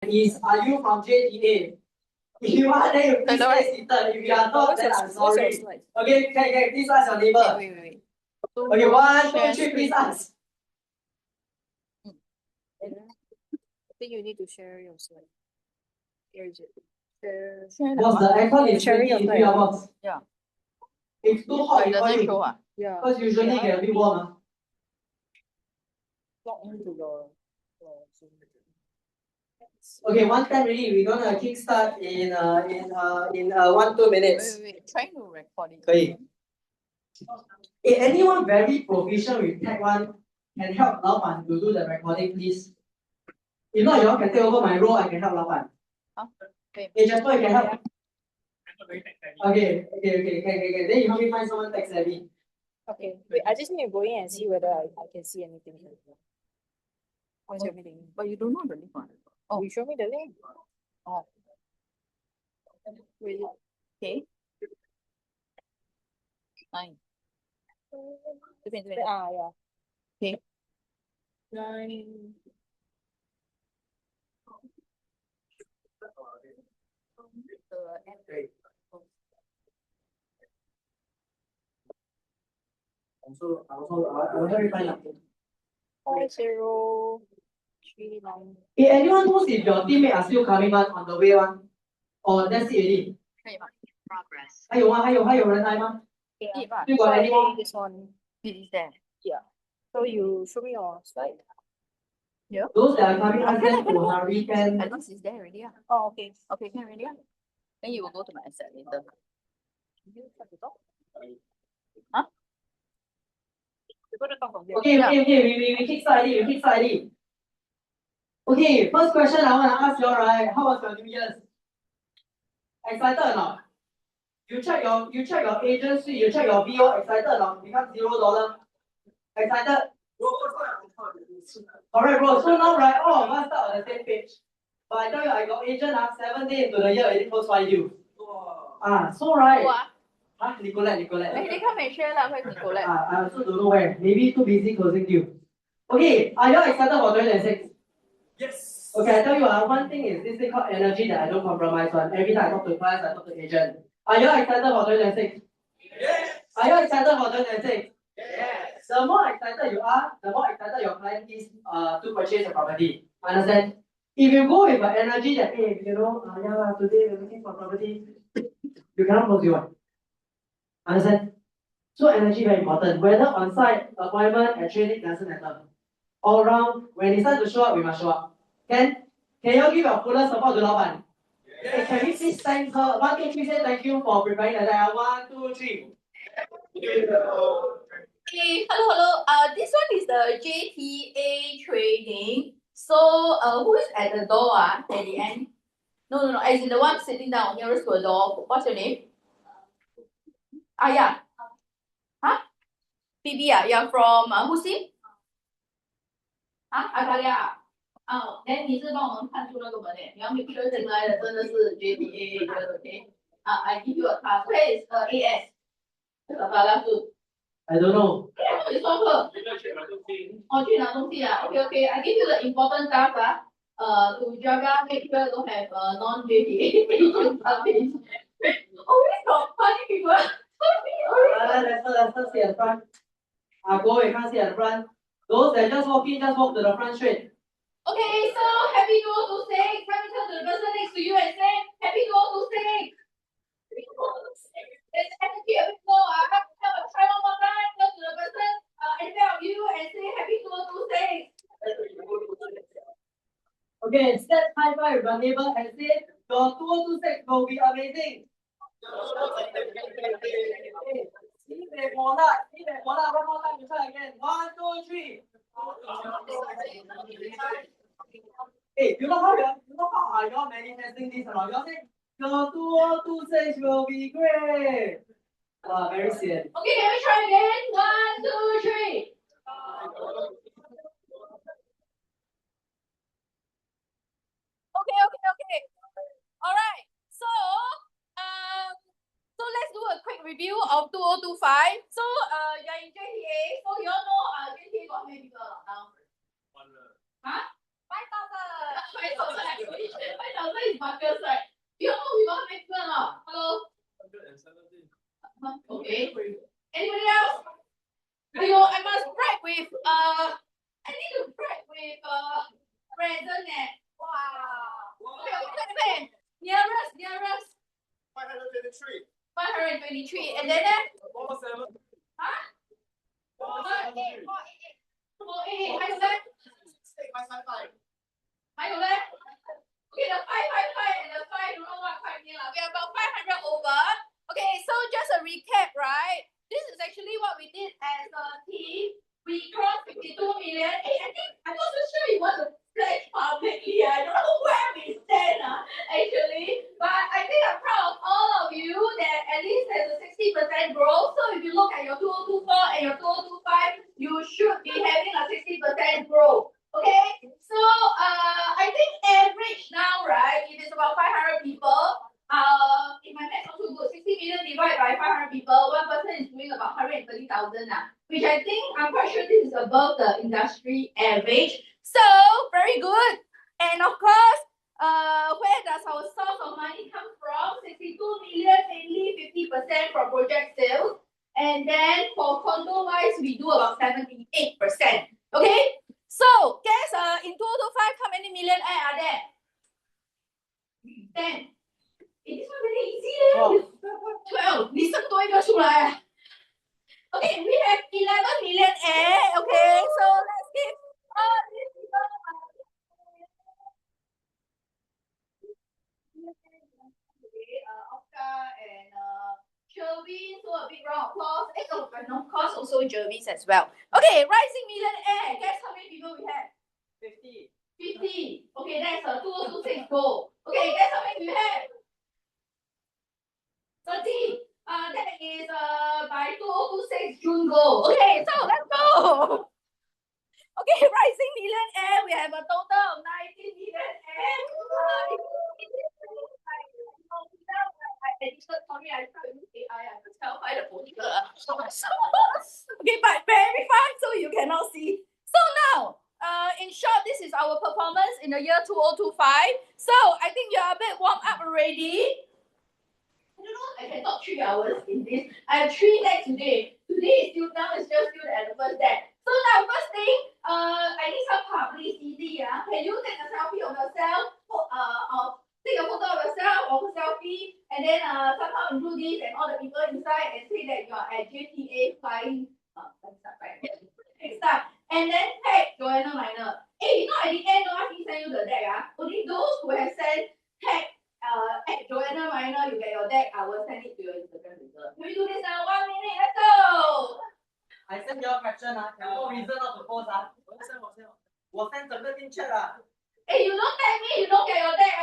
is, are you from JTA? If you are, then you please stay seated. If you are not, then I'm sorry. Okay, please ask your neighbor. Wait. Okay, 1, 2, 3, please ask. I think you need to share your slide. Here is it. Boss, the aircon is Share your 23 hours. Yeah. It's too hot, It doesn't show. Yeah. Because usually it get a bit warm. Log into the Zoom. Okay, 1:10 already. We're gonna kickstart in 1-2 minutes. Wait. Trying to record it. 可以. Anyone very proficient with Tech 1 can help 老板 to do the recording, please. If not, you all can take over my role. I can help 老板. Okay. Hey, Jasper, you can help. Okay. Then you help me find someone tech savvy. Okay. Wait, I just need to go in and see whether I can see anything here. What's your meeting? But you don't know the link one. Oh, you show me the link. Oh. Really? Okay. 9. 这边。Yeah. Okay. 9. I'll help you find out. 5039. Anyone knows if your teammate are still coming on the way one? Or that's it already? 可以吗？ Progress. 还有人来吗？ Still got any more? This one. It is there. Yeah. So you show me your slide. Yeah. Those that are coming, ask them to hurry can. At least it's there already. Oh, okay. Okay, can already. Then you will go to my asset later. You start to talk? Huh? You're going to talk from here. Okay. We kickstart already. Okay, first question I want to ask you all, right? How was your New Year's? Excited or not? You check your agency, you check your BO, excited or not? Become $0. Excited? Alright, bro. So now, right, all of us start on the same page. But I tell you, I got agent 7 days into the year, already close 5 deals. So right. Nicolette. They come and share lah. Where's Nicolette? I also don't know where. Maybe too busy closing deal. Okay, are you excited for 2026? Yes. Okay, I tell you, one thing is this thing called energy that I don't compromise on. Every time I talk to clients, I talk to agent. Are you excited for 2026? Yes. Are you excited for 2026? Yes. The more excited you are, the more excited your client is to purchase a property. Understand? If you go with an energy that, hey, today we're looking for property, you cannot close your one. Understand? So energy very important. Whether on-site, appointment, and training doesn't matter. All around, when it starts to show up, we must show up. Can you give your full support to Laoban? Yes. Hey, can we please thank her? 1, 2, 3, say thank you for preparing the day. 1, 2, 3. Hey, hello. This one is the JTA trading. So, who is at the door? At the end? No. As in the one sitting down nearest to the door. What's your name? Yeah. Huh? Phoebe. You're from who's it? Atalia. then 你是帮我们看出那个门诶，你要 make sure 进来的真的是 JTA 的 ，OK？I give you a task. Where is AS? Atalia 是。I don't know. 你说课。去拿东西啊 ？OK. I give you the important task to jaga make sure don't have non-JTA agent coming. Always got funny people. Let's see at the front. Go away, can't see at the front. Those that just walk in, just walk to the front straight. Okay, so happy 2026. Let me turn to the person next to you and say happy 2026. There's energy a bit low. Try one more time. Turn to the person in front of you and say happy 2026. Okay, step high five with your neighbor and say your 2026 will be amazing. One more time, try again. 1, 2, 3. Hey, you know how are you manifesting this or not? You say your 2026 will be great. Wow, very serious. Okay, can we try again? 1, 2, 3. Okay. All right. So let's do a quick review of 2025. So you're in JTA. So you all know JTA got many people now. Huh? 5,000. 5,000 actually. 523. And then 488. 还有嘞？Okay, the 555 and the 5 don't know what 5 mean lah. We are about 500 over. Okay, so just a recap, right? This is actually what we did as a team. We crossed 52 million. Hey, I'm not so sure you want to pledge publicly. I don't know where we stand, actually. But I think I'm proud of all of you that at least there's a 60% growth. So if you look at your 2024 and your 2025, you should be having a 60% growth. Okay, so I think average now, right? If it's about 500 people, if my math not too good, 60 million divided by 500 people, one person is doing about 130,000 which I think I'm quite sure this is above the industry average. So very good. And of course, where does our source of money come from? 62 million, mainly 50% from project sales, and then for condo wise, we do about 78%. Okay. So, guess in 2025, how many millionaires are there? 10. This one very easy. 12. 你生多一个出来啊。Okay, we have 11 millionaires. Okay, so let's give all these people Oscar and Jervis, so a big round of applause. And of course, also Jervis as well. Okay, rising millionaire. Guess how many people we have? 50. 50. Okay, that's a 2026 goal. Okay, guess how many we have? 30. That is by 2026 June goal. Okay, so let's go. Okay, rising millionaire. We have a total of 19 millionaires. Sorry, I tried to use AI. I could tell by the photo. Okay, but very fun, so you cannot see. So now, in short, this is our performance in the year 2025. So I think you are a bit warmed up already. I don't know, I can talk 3 hours in this. I have 3 decks today. Today is still now, it's just still at the first deck. So now, first thing, I need some publicity. Can you take a selfie of yourself? Take a photo of yourself or selfie, and then somehow include this and all the people inside and say that you are at JTA flying. Next time. And then tag Joanna Minor. Hey, you know at the end, no one send you the deck. Only those who have sent tag at Joanna Minor, you get your deck. I will send it to your Instagram later. Can we do this now? 1 minute, let's go. I send your question有没有 reason not to post 我 send 整个进去了。Hey, you don't tag me, you don't get your deck,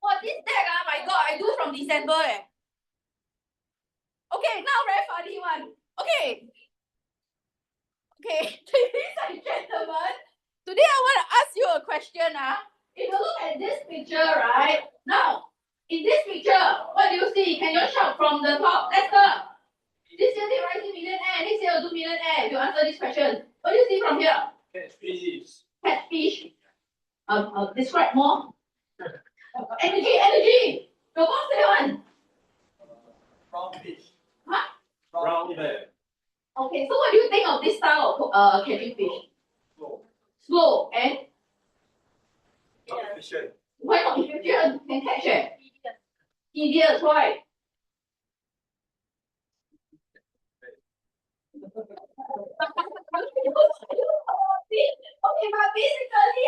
What this deck, my God, I do from December, Okay, now very funny one. Okay. Okay, ladies and gentlemen, today I want to ask you a question, If you look at this picture, right? Now, in this picture, what do you see? Can you shout from the top? Let's go. This year they rising millionaire, next year will do millionaire. You answer this question. What do you see from here? Catfish. Catfish. Describe more. Energy. Your boss say one. Brown fish. Huh? Brown bear. Okay, so what do you think of this style of catching fish? Slow and Not efficient. why not efficient? Can catch it. Tedious, why? Okay, but basically,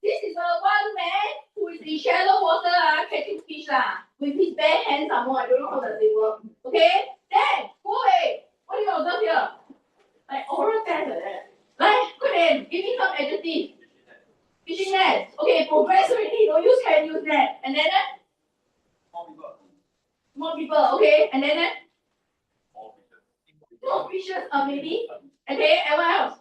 this is a one man who is in shallow water catching fish with his bare hands some more. I don't know how does it work. Okay, then boy, what do you observe here? Like oral test like that. Like, good then, give me some adjective. Fishing net. Okay, progress already. Don't use hand, use net. And then more people. Okay, and then more fishes. Maybe. Okay, and what else?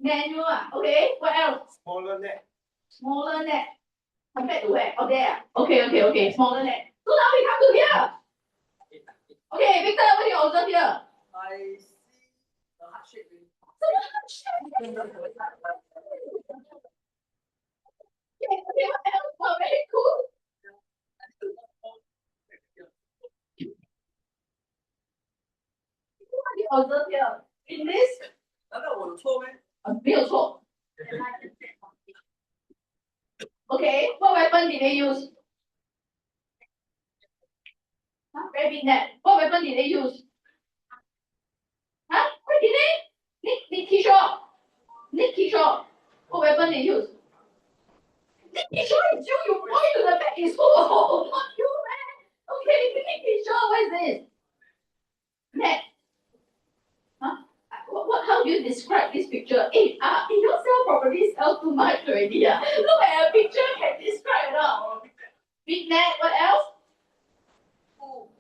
Manual. Okay, what else? Smaller net. Smaller net. Compared to where? Oh, there. Okay. Smaller net. So now we come to here. Okay, Victor, what do you observe here? I see the heart shape. Okay, what else? Oh, very cool. What do you observe here? In this? 难道我有错吗？没有错。Okay, what weapon did they use? Huh? Very big net. What weapon did they use? Huh? What did they? Nick Kishore. Nick Kishore. What weapon they use? Nick Kishore is you. You point to the back is who? Not you, man. Okay, Nick Kishore. What is this? Net. Huh? How do you describe this picture? You don't sell property, sell too much already. Look at a picture, can describe it now. Big net, what else?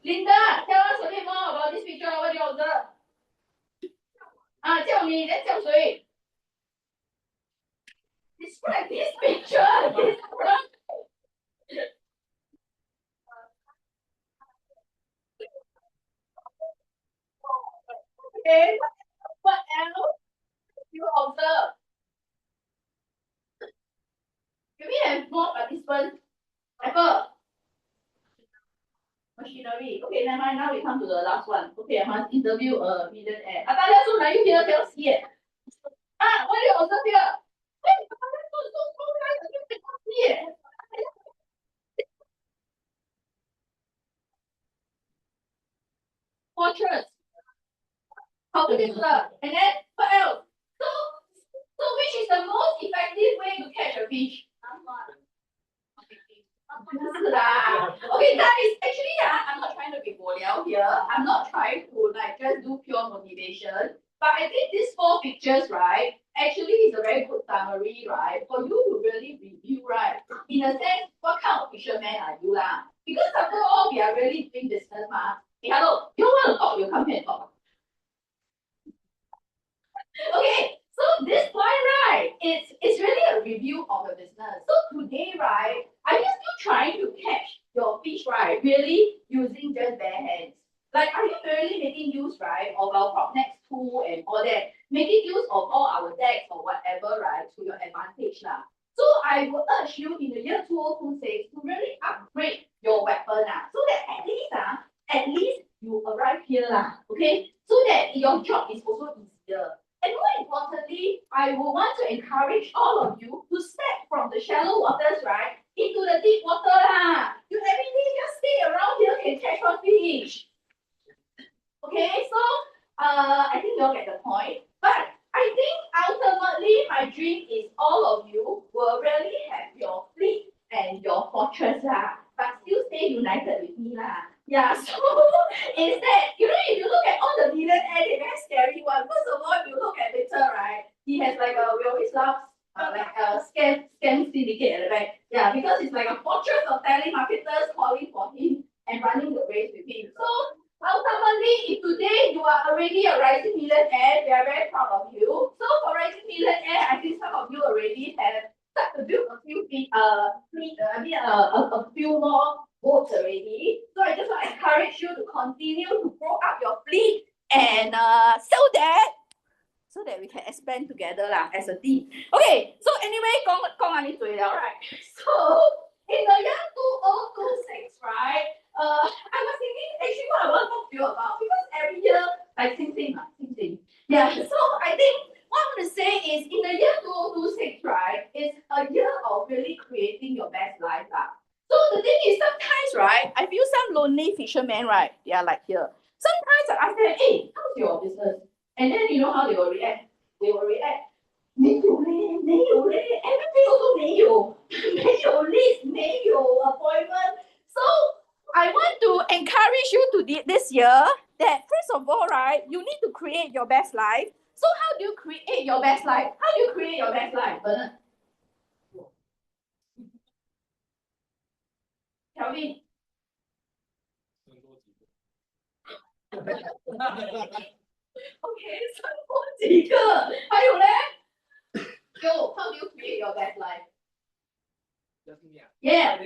Linda, tell us a bit more about this picture. What do you observe? 叫你，再叫谁 ？Describe this picture. Okay, what else you observe? Can we have more participants? Apple. Machinery. Okay, never mind. Now we come to the last one. Okay, I must interview a millionaire. Atalia, so now you here cannot see it. What do you observe here? Wait, so small guys, you cannot see it. Fortress. Calculator. And then what else? So which is the most effective way to catch a fish? Okay, guys, actually, I'm not trying to be boliao here. I'm not trying to just do pure motivation. But I think these 4 pictures, right, actually is a very good summary, right, for you to really review, right, in a sense, what kind of fisherman are you lah? Because after all, we are really doing business, ma. Hey, hello, you want to talk, you come here and talk. Okay, so this point, right, it's really a review of the business. So today, right, are you still trying to catch your fish, right, really using just bare hands? Like, are you really making use, right, of our PropNex tool and all that, making use of all our decks or whatever, right, to your advantage lah? So I would urge you in the year 2026 to really upgrade your weapon so that at least you arrive here lah, okay? So that your job is also easier. And more importantly, I would want to encourage all of you to step from the shallow waters, right, into the deep water lah. You every day just stay around here can catch one fish. Okay, so I think you'll get the point. But I think ultimately my dream is all of you will really have your fleet and your fortress lah, but still stay united with me lah. Yeah, so instead, if you look at all the millionaires, they're very scary one. First of all, if you look at Victor, right, he has we always laugh, like a scam syndicate at the back. Yeah, because it's like a fortress of telemarketers calling for him and running the race with him. So ultimately, if today you are already a rising millionaire, we are very proud of you. So for rising millionaire, I think some of you already have started to build a few a few more boats already. So I just want to encourage you to continue to grow up your fleet and so that we can expand together lah as a team. Okay, so anyway, 讲完你嘴了 right? So in the year 2026, right? I was thinking actually what I want to talk to you about because every year like same thing. Yeah, so I think what I want to say is in the year 2026, right? It's a year of really creating your best life lah. So the thing is sometimes, right, I feel some lonely fishermen, right? They are like here. Sometimes I ask them, hey, how's your business? And then you know how they will react? They will react, 没有嘞 everything also 没有list 没有 appointment. So I want to encourage you to this year that first of all, right, you need to create your best life. So how do you create your best life? Bernard? Tell me. Okay, 生活几个，还有嘞？Yo, how do you create your best life? Yeah. How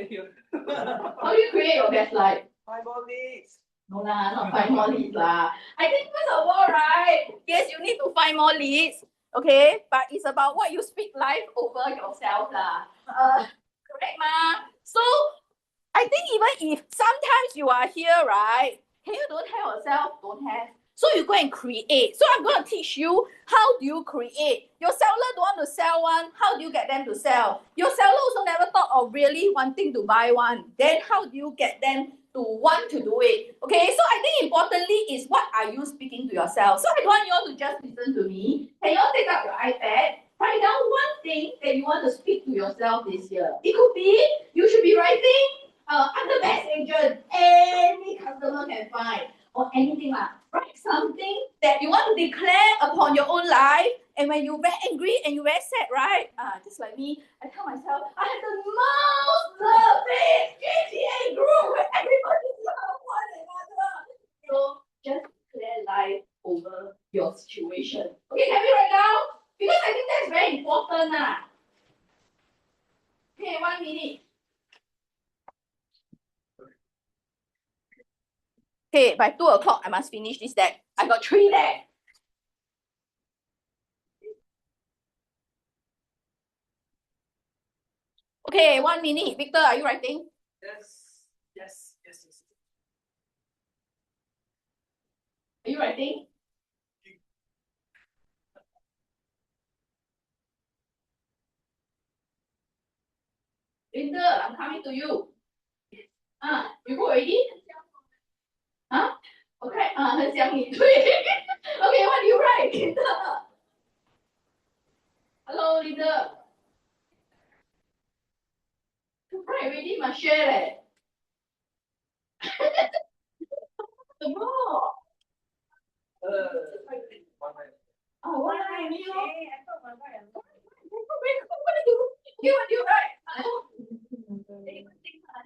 do you create your best life? 5 more leads. No lah, not 5 more leads lah. I think first of all, right? Yes, you need to find more leads. Okay, but it's about what you speak life over yourself lah. Correct ma? So I think even if sometimes you are here, right? Can you don't have yourself? Don't have. So you go and create. So I'm going to teach you how do you create. Your seller don't want to sell one. How do you get them to sell? Your seller also never thought of really wanting to buy one, then how do you get them to want to do it? Okay, so I think importantly is what are you speaking to yourself? So I don't want you all to just listen to me. Can you all take up your iPad? Write down one thing that you want to speak to yourself this year. It could be you should be writing, I'm the best agent any customer can find, or anything like. Write something that you want to declare upon your own life, and when you're very angry and you're very sad, right? Just like me, I tell myself, I have the most loving GTA group where everybody love one another. So just declare life over your situation. Okay, can we write down? Because I think that's very important. Okay, 1 minute. Okay, by 2 o'clock, I must finish this deck. I got 3 decks. Okay, 1 minute. Victor, are you writing? Yes, yes, yes, yes. Are you writing? Linda, I'm coming to you. You go already? Okay, 很想你，对。Okay, what do you write, Linda? Hello, Linda. You write already, must share leh. The more. One line only lor. What do you write?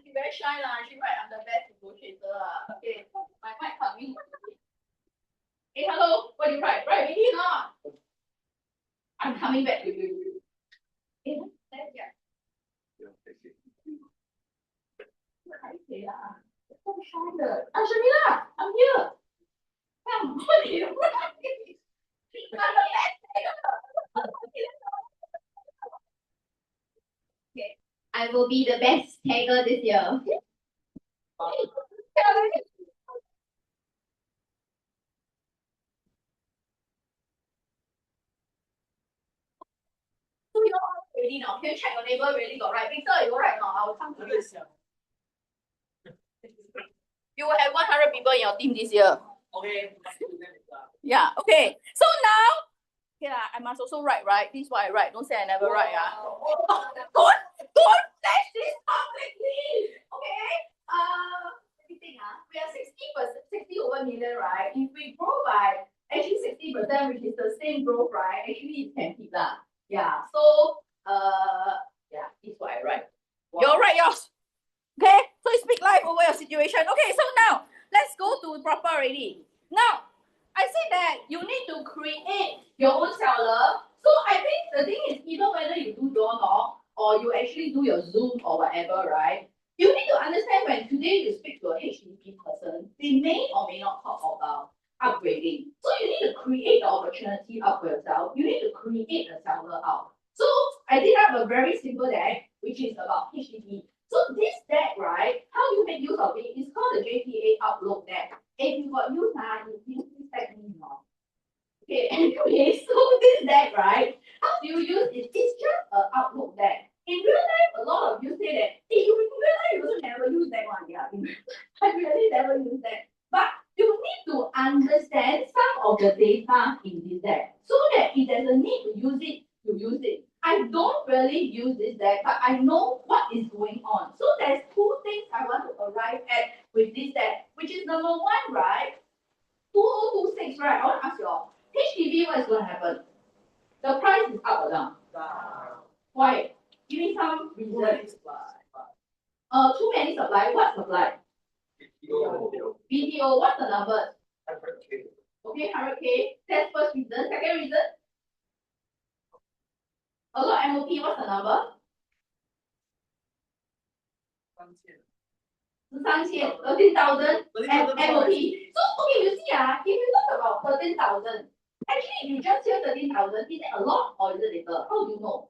She very shy lah. She write I'm the best negotiator lah. Okay, my mic coming. Hey, hello. What do you write? Write already not? I'm coming back to you. Hey, let's get. Okay lah. So shy 的。Shamila, I'm here. Come, what do you write? I'm the best. Okay. I will be the best tagger this year. So you all ready now? Can you check your neighbor really got right? Victor, you right now? I will come to you. You will have 100 people in your team this year. Okay. Yeah, okay. So now, okay lah, I must also write, right? This is what I write. Don't say I never write. Don't flash this publicly. Okay? Let me think. We are 60 over million, right? If we grow by actually 60%, which is the same growth, right? Actually, it can keep that. Yeah. So, yeah, this is what I write. You all write yours. Okay? So you speak live over your situation. Okay, so now let's go to proper already. Now, I say that you need to create your own seller. So I think the thing is, even whether you do door knock or you actually do your Zoom or whatever, right? You need to understand when today you speak to a HDB person, they may or may not talk about upgrading. So you need to create the opportunity out for yourself. You need to create a seller out. So I did have a very simple deck, which is about HDB. So this deck, right, how you make use of it is called the JPA Outlook deck. If you got use, you please tag me now. Okay, anyway, so this deck, right, how do you use it? It's just an Outlook deck. In real life, a lot of you say that, hey, you in real life, you also never use that one. Yeah, I really never use that. But you need to understand some of the data in this deck so that if there's a need to use it, you use it. I don't really use this deck, but I know what is going on. So there's 2 things I want to arrive at with this deck, which is number 1, right? 2026, right? I want to ask you all, HDB, what is going to happen? The price is up or down? Why? Give me some reason. Too many supply. What supply? BTO. What's the number? 100K. Okay, 100K. That's first reason. Second reason? A lot of MOP. What's the number? 13,000 MOP. So, okay, you see, if you talk about 13,000, actually, if you just hear 13,000, is it a lot or is it little? How do you know?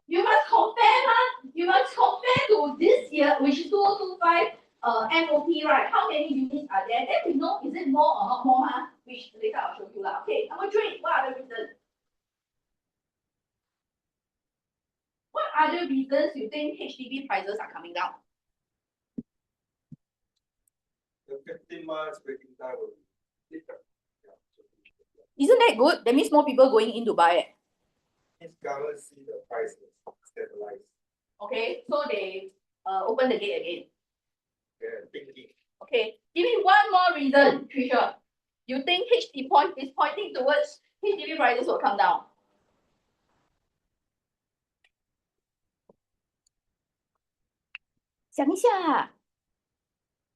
You must compare, you must compare to this year, which is 2025 MOP, right? How many units are there? Then we know, is it more or not more, which later I'll show you. Okay, number 3, what are the reasons? What other reasons you think HDB prices are coming down? The 15 months waiting time will be different. Isn't that good? That means more people going in to buy it. If government see the prices stabilize, Okay, so they open the gate again. they're thinking. Okay, give me one more reason, Trisha. You think HDB point is pointing towards HDB prices will come down?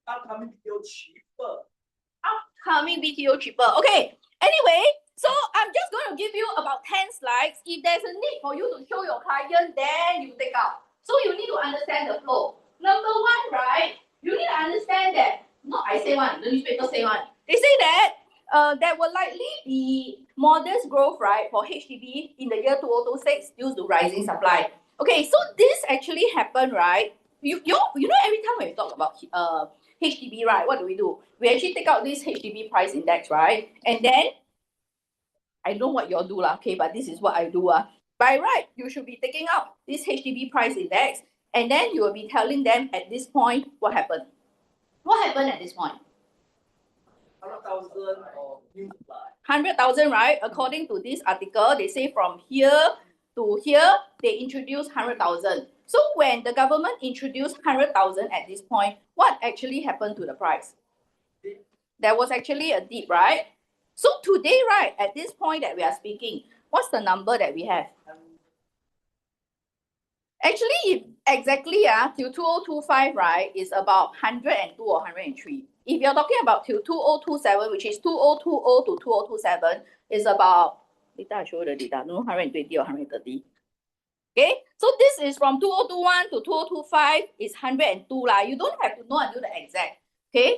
Upcoming BTO cheaper. Upcoming BTO cheaper. Okay, anyway, so I'm just going to give you about 10 slides. If there's a need for you to show your client, then you take out. So you need to understand the flow. Number one, right? You need to understand that, not I say one, the newspaper say one. They say that there will likely be modest growth, right, for HDB in the year 2026 due to rising supply. Okay, so this actually happened, right? You know, every time when we talk about HDB, right, what do? We actually take out this HDB price index, right? And then, I know what you all do, okay, but this is what I do. By right, you should be taking out this HDB price index, and then you will be telling them at this point what happened. What happened at this point? 100,000 or new supply. 100,000, right? According to this article, they say from here to here, they introduced 100,000. So when the government introduced 100,000 at this point, what actually happened to the price? There was actually a dip, right? So today, right, at this point that we are speaking, what's the number that we have? Actually, if exactly till 2025, right, is about 102 or 103. If you're talking about till 2027, which is 2020 to 2027, is about, later I show you the data, no 120 or 130. Okay, so this is from 2021 to 2025 is 102 lah. You don't have to know until the exact. Okay,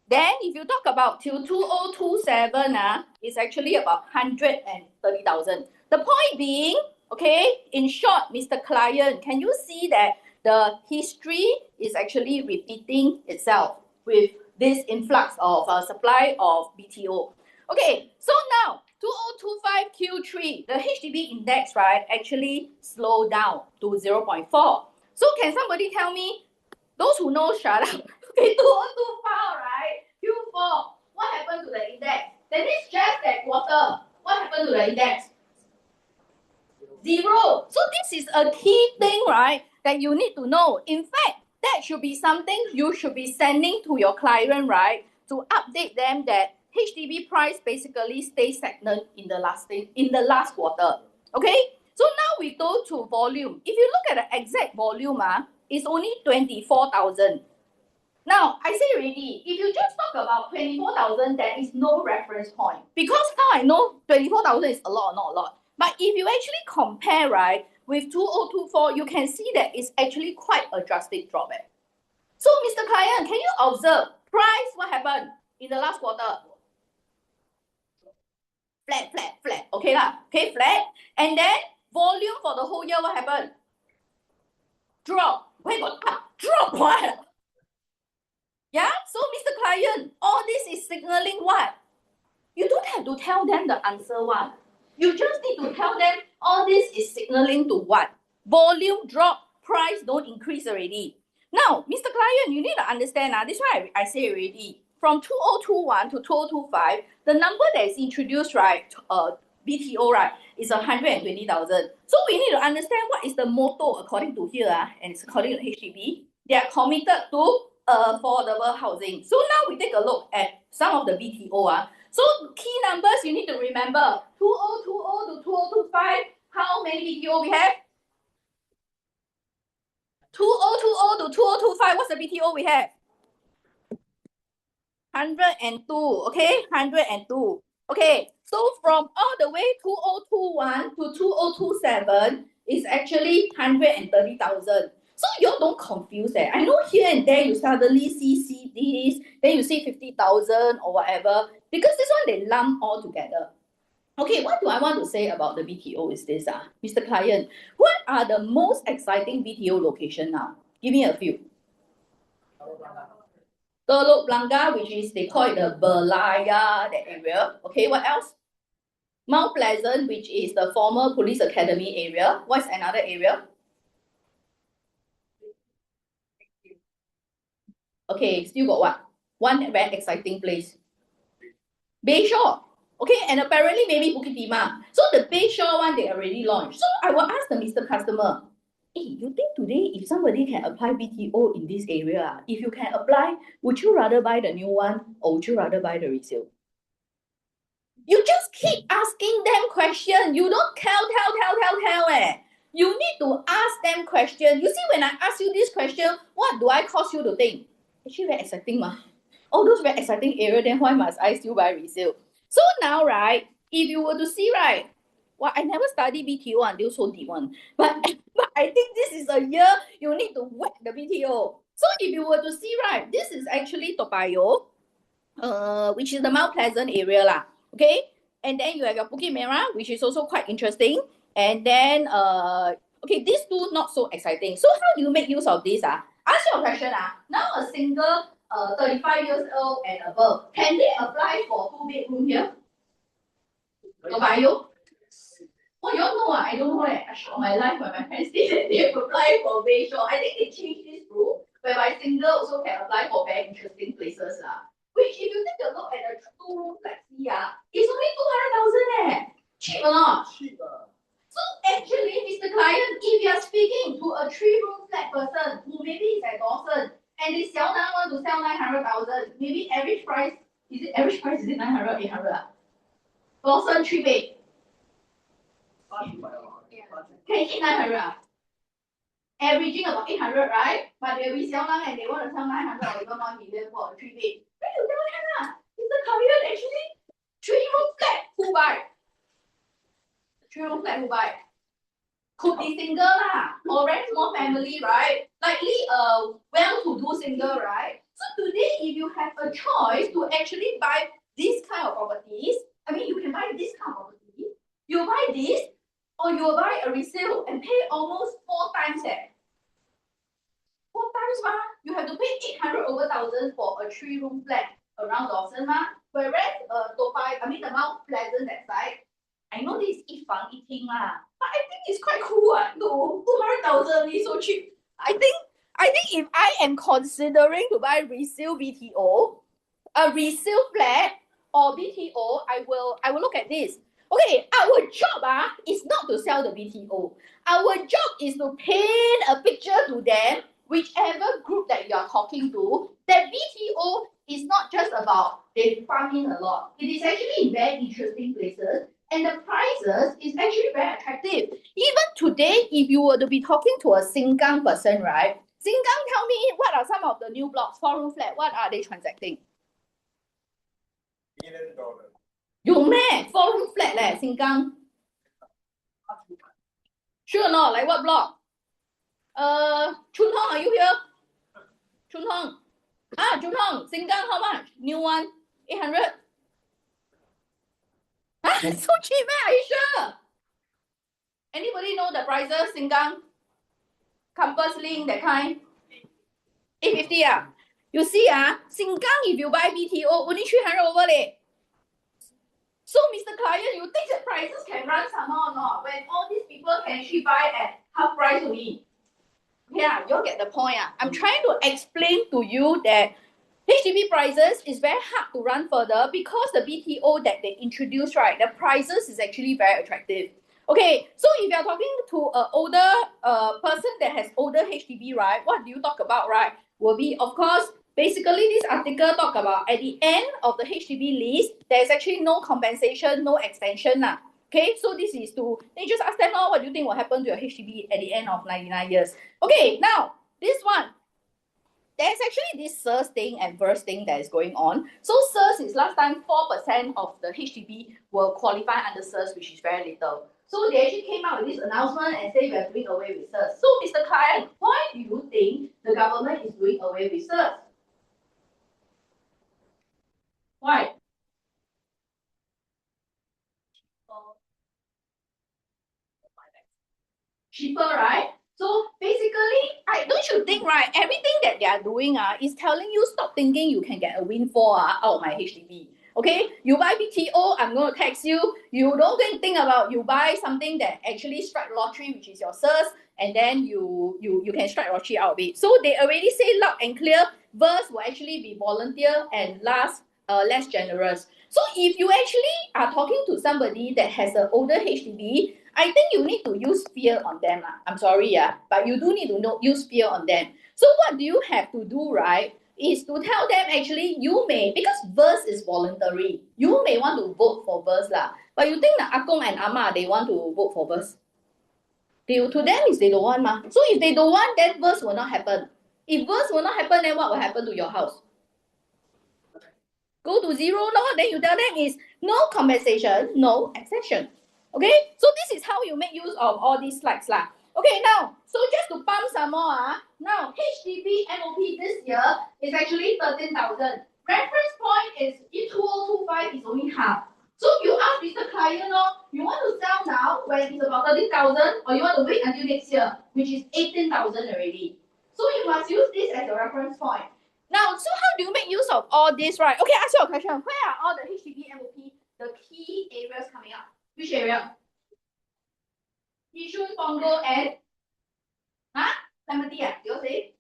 then if you talk about till 2027, it's actually about 130,000. The point being, okay, in short, Mr. Client, can you see that the history is actually repeating itself with this influx of supply of BTO? Okay, so now 2025 Q3, the HDB index, right, actually slowed down to 0.4. So can somebody tell me, those who know, shut up. Okay, 2025, right, Q4, what happened to the index? That is just that quarter. What happened to the index? 0. So this is a key thing, right, that you need to know. In fact, that should be something you should be sending to your client, right, to update them that HDB price basically stays stagnant in the last quarter. Okay, so now we go to volume. If you look at the exact volume, it's only 24,000. Now, I say already, if you just talk about 24,000, there is no reference point. Because now I know 24,000 is a lot or not a lot. But if you actually compare, right, with 2024, you can see that it's actually quite a drastic drop. So, Mr. Client, can you observe price, what happened in the last quarter? Flat, flat, flat. Okay lah. Okay, flat. And then volume for the whole year, what happened? Drop. Where got up? Drop what? Yeah? So, Mr. Client, all this is signaling what? You don't have to tell them the answer what. You just need to tell them all this is signaling to what? Volume drop, price don't increase already. Now, Mr. Client, you need to understand, this is why I say already. From 2021 to 2025, the number that is introduced, right, BTO, right, is 120,000. So we need to understand what is the motto according to here, and it's according to HDB. They are committed to affordable housing. So now we take a look at some of the BTO. So key numbers you need to remember. 2020 to 2025, how many BTO we have? 2020 to 2025, what's the BTO we have? 102, okay? 102. Okay, so from all the way 2021 to 2027 is actually 130,000. So you don't confuse it. I know here and there you suddenly see this, then you see 50,000 or whatever, because this one they lump all together. Okay, what do I want to say about the BTO is this, Mr. Client, what are the most exciting BTO location now? Give me a few. Telok Blangah, which is, they call it the Berlaya, that area. Okay, what else? Mount Pleasant, which is the former police academy area. What's another area? Okay, still got what? One very exciting place. Bayshore. Okay, and apparently maybe Bukit Timah. So the Bayshore one they already launched. So I will ask the Mr. Customer, hey, you think today if somebody can apply BTO in this area, if you can apply, would you rather buy the new one or would you rather buy the resale? You just keep asking them questions. You don't tell. You need to ask them questions. You see, when I ask you this question, what do I cause you to think? Actually, very exciting, ma. All those very exciting area, then why must I still buy resale? So now, right, if you were to see, right, well, I never studied BTO until so deep one. But I think this is a year you need to whack the BTO. So if you were to see, right, this is actually Toa Payoh, which is the Mount Pleasant area lah. Okay, and then you have your Bukit Merah, which is also quite interesting. And then okay, these two not so exciting. So how do you make use of this? Ask your question. Now a single 35 years old and above, can they apply for 2-bedroom here? Toa Payoh? Oh, you all know I don't know I show my life when my parents say that they apply for Bayshore. I think they changed this rule whereby single also can apply for very interesting places. Which if you take a look at the 2-room flexi, it's only 200,000 Cheap or not? Cheap. So actually, Mr. Client, if you are speaking to a 3-room flat person who maybe is at Dawson and they sell now want to sell 900,000, maybe average price is it 900, 800? Dawson 3-bed. Can hit 900. Averaging about 800, right? But they resell now and they want to sell 900 or even 1 million for a 3-bed. Then you tell them, Mr. Client, actually 3-room flat, who buy? 3-room flat, who buy? Could be single or rent small family, right? Likely well-to-do single, right? So today, if you have a choice to actually buy this kind of properties, I mean, you can buy this kind of property. You buy this, or you buy a resale and pay almost 4 times that. 4 times, you have to pay 800 over 1,000 for a 3-room flat around Dawson, whereas Toa Payoh, I mean the Mount Pleasant that side, I know this is 一房一厅 but I think it's quite cool. No, 200,000 is so cheap. I think if I am considering to buy resale BTO, a resale flat or BTO, I will look at this. Okay, our job is not to sell the BTO. Our job is to paint a picture to them, whichever group that you are talking to, that BTO is not just about they farming a lot. It is actually in very interesting places. And the prices is actually very attractive. Even today, if you were to be talking to a Sengkang person, right? Sengkang, tell me what are some of the new blocks, 4-room flat, what are they transacting? $1 million. 有咩 4-room flat Sengkang? Sure or not? Like what block? Chun Hong, are you here? Chun Hong. Chun Hong, Sengkang, how much? New one, 800. It's so cheap, are you sure? Anybody know the prices, Sengkang? Compass Link, that kind? 850 You see Sengkang, if you buy BTO, only 300 over So, Mr. Client, you think the prices can run somehow or not? When all these people can actually buy at half price only. Yeah, you'll get the point. I'm trying to explain to you that HDB prices is very hard to run further because the BTO that they introduced, right, the prices is actually very attractive. Okay, so if you're talking to an older person that has older HDB, right, what do you talk about, right? Will be, of course, basically this article talk about at the end of the HDB lease, there's actually no compensation, no extension. Okay, so this is to, they just ask them, what do you think will happen to your HDB at the end of 99 years? Okay, now, this one, there's actually this SIRS thing and VERS thing that is going on. So SIRS is last time 4% of the HDB will qualify under SIRS, which is very little. So they actually came out with this announcement and say we are doing away with SIRS. So Mr. Client, why do you think the government is doing away with SIRS? Why? Cheaper, right? So basically, don't you think, right, everything that they are doing is telling you stop thinking you can get a windfall out of my HDB. Okay, you buy BTO, I'm going to tax you. You don't think about you buy something that actually strike lottery, which is your SIRS, and then you can strike lottery out of it. So they already say loud and clear, Verse will actually be volunteer and less generous. So if you actually are talking to somebody that has an older HDB, I think you need to use fear on them. I'm sorry, but you do need to use fear on them. So what do you have to do, right? Is to tell them actually you may, because verse is voluntary, you may want to vote for verse lah. But you think that Akong and Ama, they want to vote for verse? To them is they don't want ma. So if they don't want, then verse will not happen. If verse will not happen, then what will happen to your house? Go to zero, no? Then you tell them is no compensation, no accession. Okay, so this is how you make use of all these slides lah. Okay, now, so just to pump some more, now HDB MOP this year is actually 13,000. Reference point is in 2025 is only half. So you ask Mr. Client, you want to sell now when it's about 13,000, or you want to wait until next year, which is 18,000 already. So you must use this as a reference point. Now, so how do you make use of all this, right? Okay, ask you a question. Where are all the HDB MOP, the key areas coming up? Which area? Yishun, Punggol, and Clementi, you say?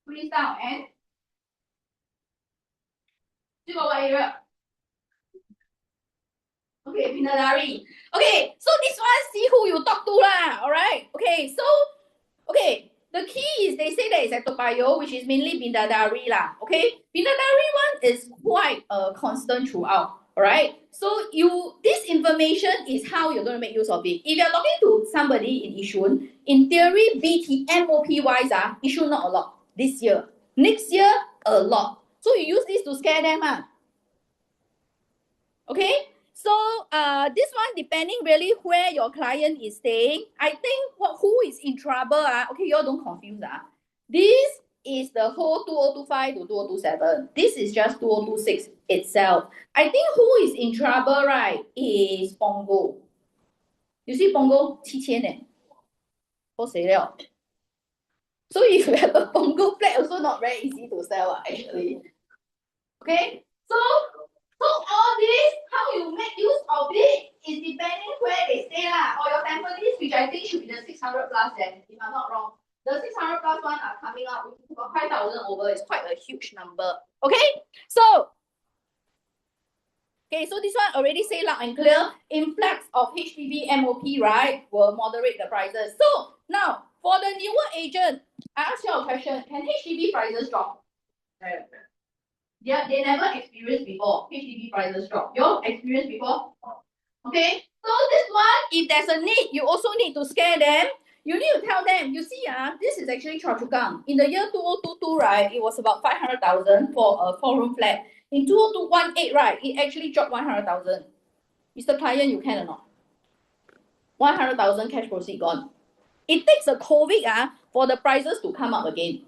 Queenstown, and you got what area? Okay, Bidadari. Okay, so this one, see who you talk to lah, alright? Okay, so, okay, the key is they say that it's at Toa Payoh, which is mainly Bidadari lah, okay? Bidadari one is quite constant throughout, alright? So this information is how you're going to make use of it. If you're talking to somebody in Yishun, in theory, BTMOP wise, Yishun not a lot this year. Next year, a lot. So you use this to scare them. Okay? So this one, depending really where your client is staying, I think who is in trouble, okay, you all don't confuse. This is the whole 2025 to 2027. This is just 2026 itself. I think who is in trouble, right, is Punggol. You see Punggol, 7,000 eh. So if you have a Punggol flat, also not very easy to sell, actually. Okay, so all this, how you make use of it is depending where they stay or your Tampines, which I think should be the 600 plus then, if I'm not wrong. The 600 plus one are coming up with about 5,000 over. It's quite a huge number. Okay, so this one already say loud and clear. Influx of HDB MOP, right, will moderate the prices. So now for the newer agent, I ask you a question: can HDB prices drop? Yeah, they never experienced before. HDB prices drop. You experienced before? Okay. So this one, if there's a need, you also need to scare them. You need to tell them, you see, this is actually Choa Chu Kang. In the year 2022, right, it was about 500,000 for a 4-room flat. In 2018, right, it actually dropped 100,000. Mr. Client, you can or not? 100,000 cash proceed gone. It takes a COVID for the prices to come up again.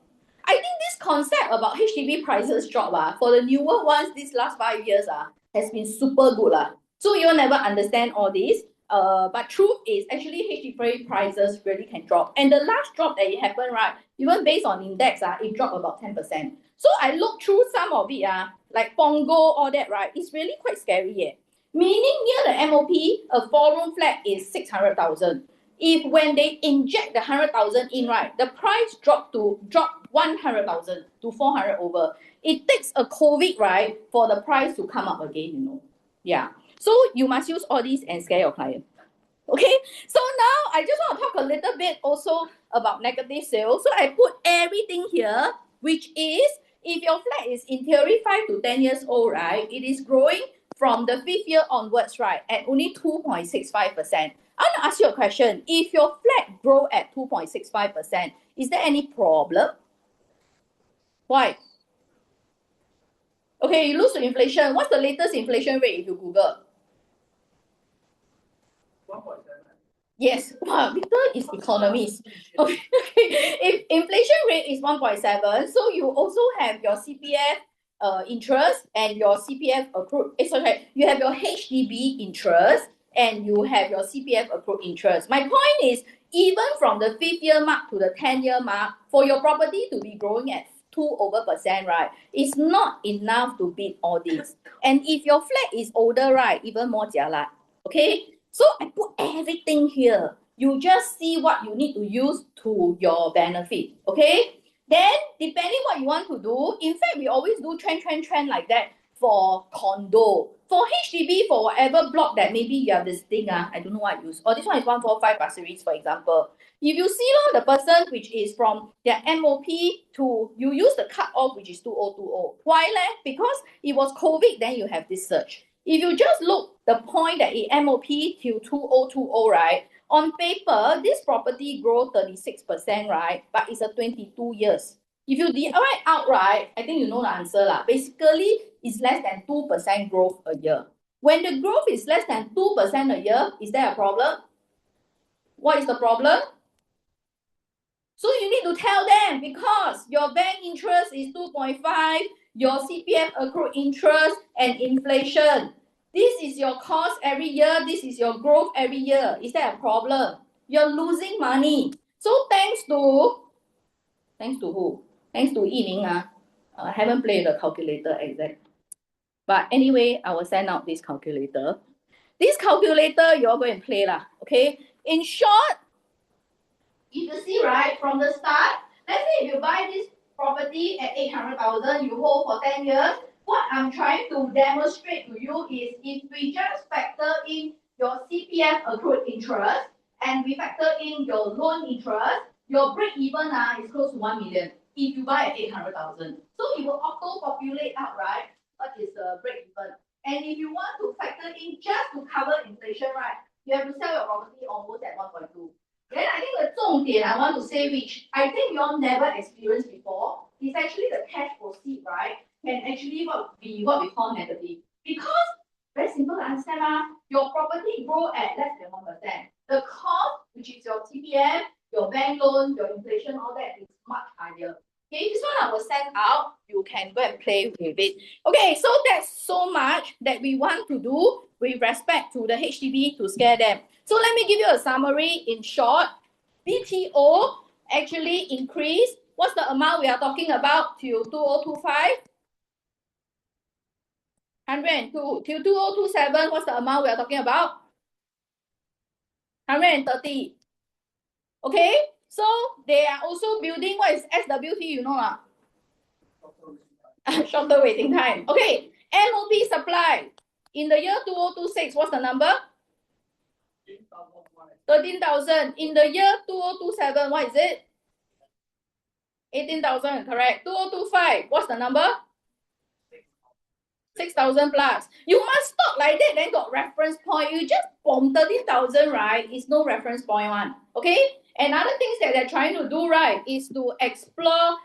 I think this concept about HDB prices drop for the newer ones these last 5 years has been super good. So you'll never understand all this. But truth is actually HDB prices really can drop. And the last drop that it happened, right, even based on index, it dropped about 10%. So I looked through some of it, like Punggol, all that, right, it's really quite scary. Meaning near the MOP, a 4-room flat is 600,000. If when they inject the 100,000 in, right, the price drop 100,000 to 400 over. It takes a COVID, right, for the price to come up again, Yeah. So you must use all these and scare your client. Okay. So now I just want to talk a little bit also about negative sales. So I put everything here, which is if your flat is in theory 5 to 10 years old, right, it is growing from the 5th year onwards, right, at only 2.65%. I want to ask you a question. If your flat grow at 2.65%, is there any problem? Why? Okay, you lose to inflation. What's the latest inflation rate if you Google? 1.7. Yes. Wow, Victor is economist. Okay. If inflation rate is 1.7, so you also have your CPF interest and your CPF accrued. Sorry, you have your HDB interest and you have your CPF accrued interest. My point is, even from the 5th year mark to the 10-year mark, for your property to be growing at 2%, right, it's not enough to beat all this. And if your flat is older, right, even more jialat. Okay, so I put everything here. You just see what you need to use to your benefit. Okay, Then, depending what you want to do, in fact, we always do trend like that for condo. For HDB, for whatever block that maybe you are visiting, I don't know what I use. Or this one is 145 Pasir Ris, for example. If you see the person which is from their MOP to, you use the cut-off which is 2020. Why? Because it was COVID, then you have this surge. If you just look the point that it MOP till 2020, right? On paper, this property grow 36%, right? But it's a 22 years. If you divide out, right, I think you know the answer lah. Basically, it's less than 2% growth a year. When the growth is less than 2% a year, is there a problem? What is the problem? So you need to tell them, because your bank interest is 2.5, your CPF accrued interest and inflation. This is your cost every year. This is your growth every year. Is that a problem? You're losing money. So thanks to who? Thanks to Yining. I haven't played the calculator exact. But anyway, I will send out this calculator. This calculator, you're going to play lah. Okay. In short, if you see right from the start, let's say if you buy this property at 800,000, you hold for 10 years. What I'm trying to demonstrate to you is, if we just factor in your CPF accrued interest and we factor in your loan interest, your break even is close to 1 million if you buy at 800,000. So it will auto populate out, right? What is the break even? And if you want to factor in just to cover inflation, right, you have to sell your property almost at 1.2. Then I think the 重点I want to say, which I think you all never experienced before, is actually the cash proceed, right? Can actually be what we call negative. Because, very simple to understand, your property grow at less than 1%. The cost, which is your TPM, your bank loan, your inflation, all that is much higher. Okay, this one I will send out. You can go and play with it. Okay, so that's so much that we want to do with respect to the HDB to scare them. So let me give you a summary in short. BTO actually increased. What's the amount we are talking about till 2025? 102. Till 2027, what's the amount we are talking about? 130. Okay, so they are also building, what is SWT, you know lah? Shorter waiting time. Okay, MOP supply. In the year 2026, what's the number? 13,000. In the year 2027, what is it? 18,000, correct. 2025, what's the number? 6,000 plus. You must stop like that, then got reference point. You just bomb 13,000, right? It's no reference point one. Okay? Another things that they're trying to do, right, is to explore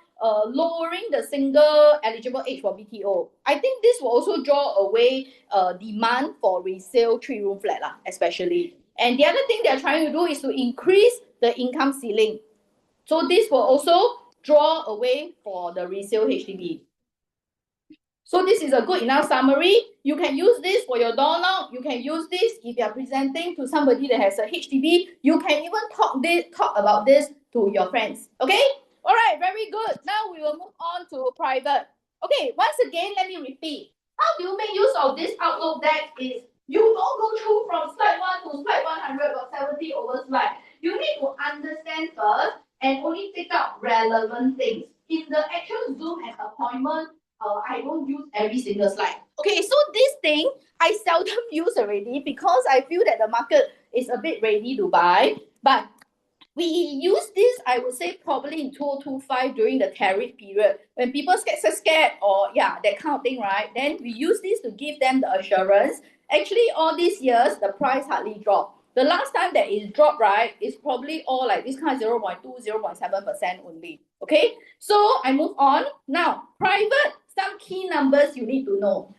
lowering the single eligible age for BTO. I think this will also draw away demand for resale 3-room flat, especially. And the other thing they're trying to do is to increase the income ceiling. So this will also draw away for the resale HDB. So this is a good enough summary. You can use this for your doorknob. You can use this if you are presenting to somebody that has a HDB. You can even talk about this to your friends. Okay? All right, very good. Now we will move on to private. Okay, once again, let me repeat. How do you make use of this Outlook deck is, you don't go through from slide 1 to slide 100 or 70 over slide. You need to understand first and only take out relevant things. In the actual Zoom and appointment, I don't use every single slide. Okay, so this thing, I seldom use already because I feel that the market is a bit ready to buy. But we use this, I would say, probably in 2025 during the tariff period. When people get scared or, that kind of thing, right? Then we use this to give them the assurance. Actually, all these years, the price hardly dropped. The last time that it dropped, right, is probably all like this kind of 0.2, 0.7% only. Okay, so I move on. Now, private, some key numbers you need to know.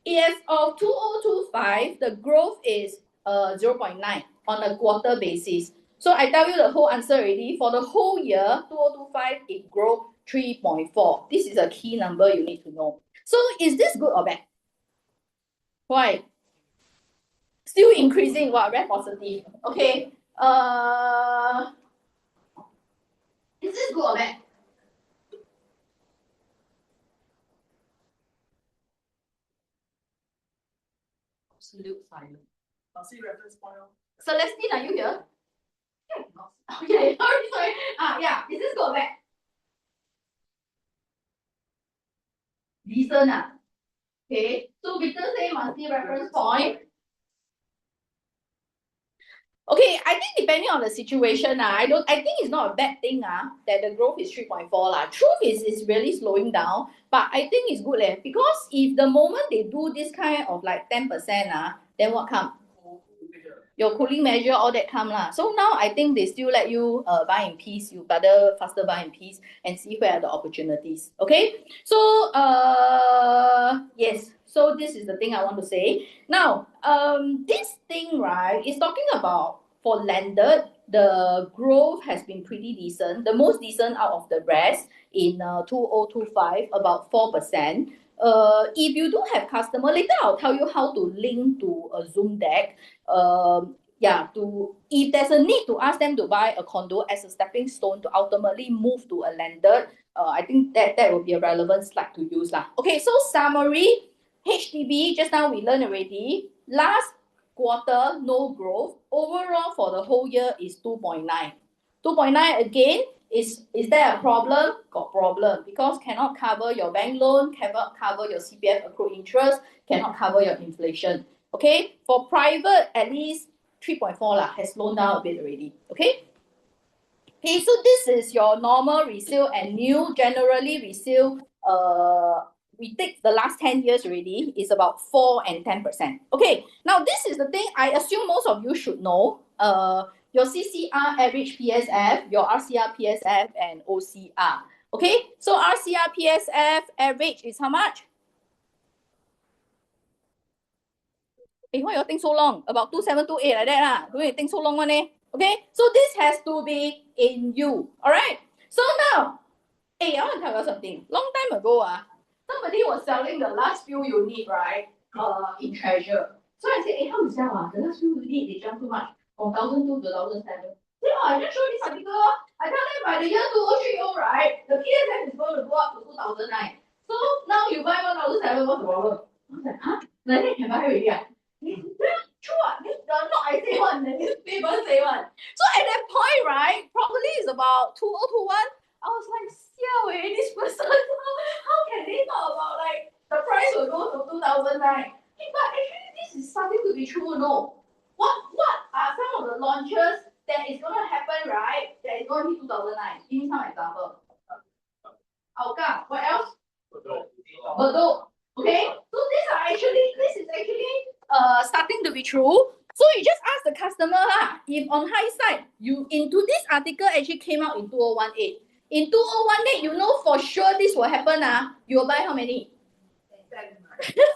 As of 2025, the growth is 0.9 on a quarter basis. So I tell you the whole answer already. For the whole year, 2025, it grew 3.4. This is a key number you need to know. So is this good or bad? Why? Still increasing. Wow, very positive. Okay. Is this good or bad? Absolute silence. I'll see reference point. Celestine, are you here? Okay, sorry. Yeah, is this good or bad? decent. Okay, so Victor say monthly reference point. Okay, I think depending on the situation, I think it's not a bad thing that the growth is 3.4 Truth is it's really slowing down, but I think it's good because if the moment they do this kind of like 10% then what come? Your cooling measure, all that come lah. So now I think they still let you buy in peace. You better faster buy in peace and see where are the opportunities. Okay, so yes. So this is the thing I want to say. Now, this thing right is talking about for landed. The growth has been pretty decent. The most decent out of the rest in 2025, about 4%. If you do have customer, later I'll tell you how to link to a Zoom deck. If there's a need to ask them to buy a condo as a stepping stone to ultimately move to a landed, I think that will be a relevant slide to use lah. Okay, so summary, HDB, just now we learned already. Last quarter, no growth. Overall for the whole year is 2.9. 2.9 again, is there a problem? Got problem, because cannot cover your bank loan, cannot cover your CPF accrued interest, cannot cover your inflation. Okay, for private, at least 3.4 has slowed down a bit already. Okay. Okay, so this is your normal resale and new. Generally, resale, we take the last 10 years already, is about 4 and 10%. Okay, now this is the thing I assume most of you should know. Your CCR average PSF, your RCR PSF, and OCR. Okay, so RCR PSF average is how much? Why you think so long? About 2728 like that Don't you think so long one Okay, so this has to be in you. Alright. So now, I want to tell you something. Long time ago, somebody was selling the last few unit, right? In Treasure. So I said, how to sell? The last few unit, they jump too much. From 1,002 to 1,007. I just show this article. I tell them by the year 2030, right? The PSF is going to go up to 2009. So now you buy 1,007, what's the problem? I was like, like that can buy already True not I say one, the newspaper say one. So at that point, right, probably it's about 2021. I was like, this person, how can they talk about like the price will go to 2009? But actually this is something to be true, no. What are some of the launches that is gonna happen, right? That is going to be 2009. Give me some example. Hougang, what else? Bedok. Okay, so this is actually starting to be true. So you just ask the customer if on hindsight, you into this article actually came out in 2018. In 2018, you know for sure this will happen. You will buy how many?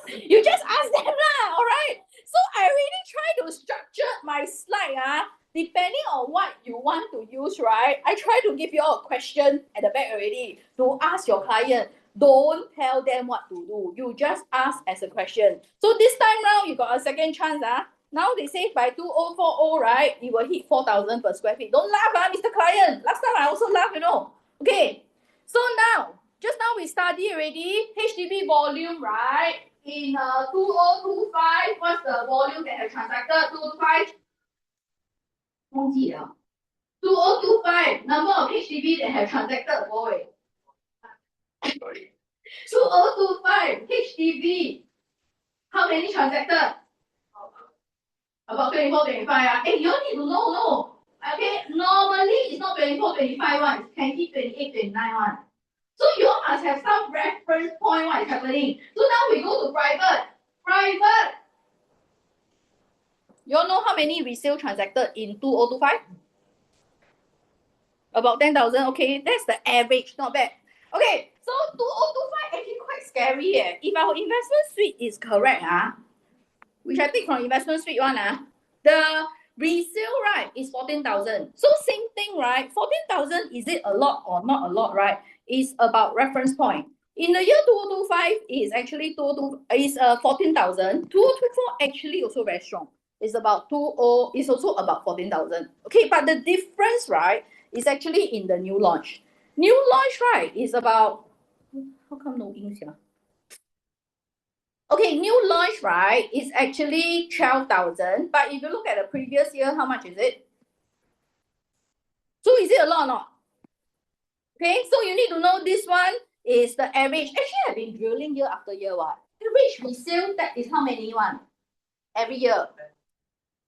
You just ask them alright? So I really try to structure my slide depending on what you want to use, right? I try to give you all a question at the back already to ask your client. Don't tell them what to do. You just ask as a question. So this time round, you got a second chance. Now they say by 2040, right, it will hit 4,000 per square feet. Don't laugh, Mr. Client. Last time I also laughed, Okay. So now, just now we study already HDB volume, right? In 2025, what's the volume that have transacted? 2025. 2025, number of HDB that have transacted, boy. 2025 HDB. How many transacted? About 24, 25. You all need to know, no. Okay, normally it's not 24, 25 one. It can be 28, 29 one. So you all must have some reference point what is happening. So now we go to private. Private. You all know how many resale transacted in 2025? About 10,000. Okay, that's the average. Not bad. Okay, so 2025 actually quite scary. If our investment suite is correct, which I take from investment suite one, the resale, right, is 14,000. So same thing, right? 14,000, is it a lot or not a lot, right? It's about reference point. In the year 2025, is actually 14,000. 2024 actually also very strong. It's about it's also about 14,000. Okay, but the difference, right, is actually in the new launch. New launch, right, is about, how come no ink here? Okay, new launch, right, is actually 12,000. But if you look at the previous year, how much is it? So is it a lot or not? Okay, so you need to know this one is the average. Actually, I've been drilling year after year. What? Average resale that is how many one? Every year.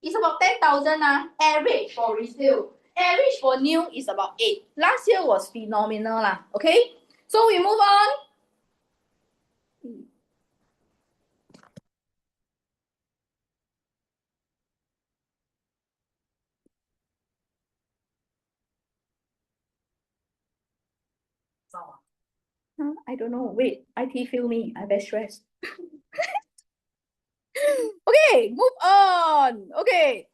It's about 10,000 average for resale. Average for new is about 8. Last year was phenomenal okay? So we move on. I don't know. Wait, IT feel me. I very stressed. Okay, move on. Okay.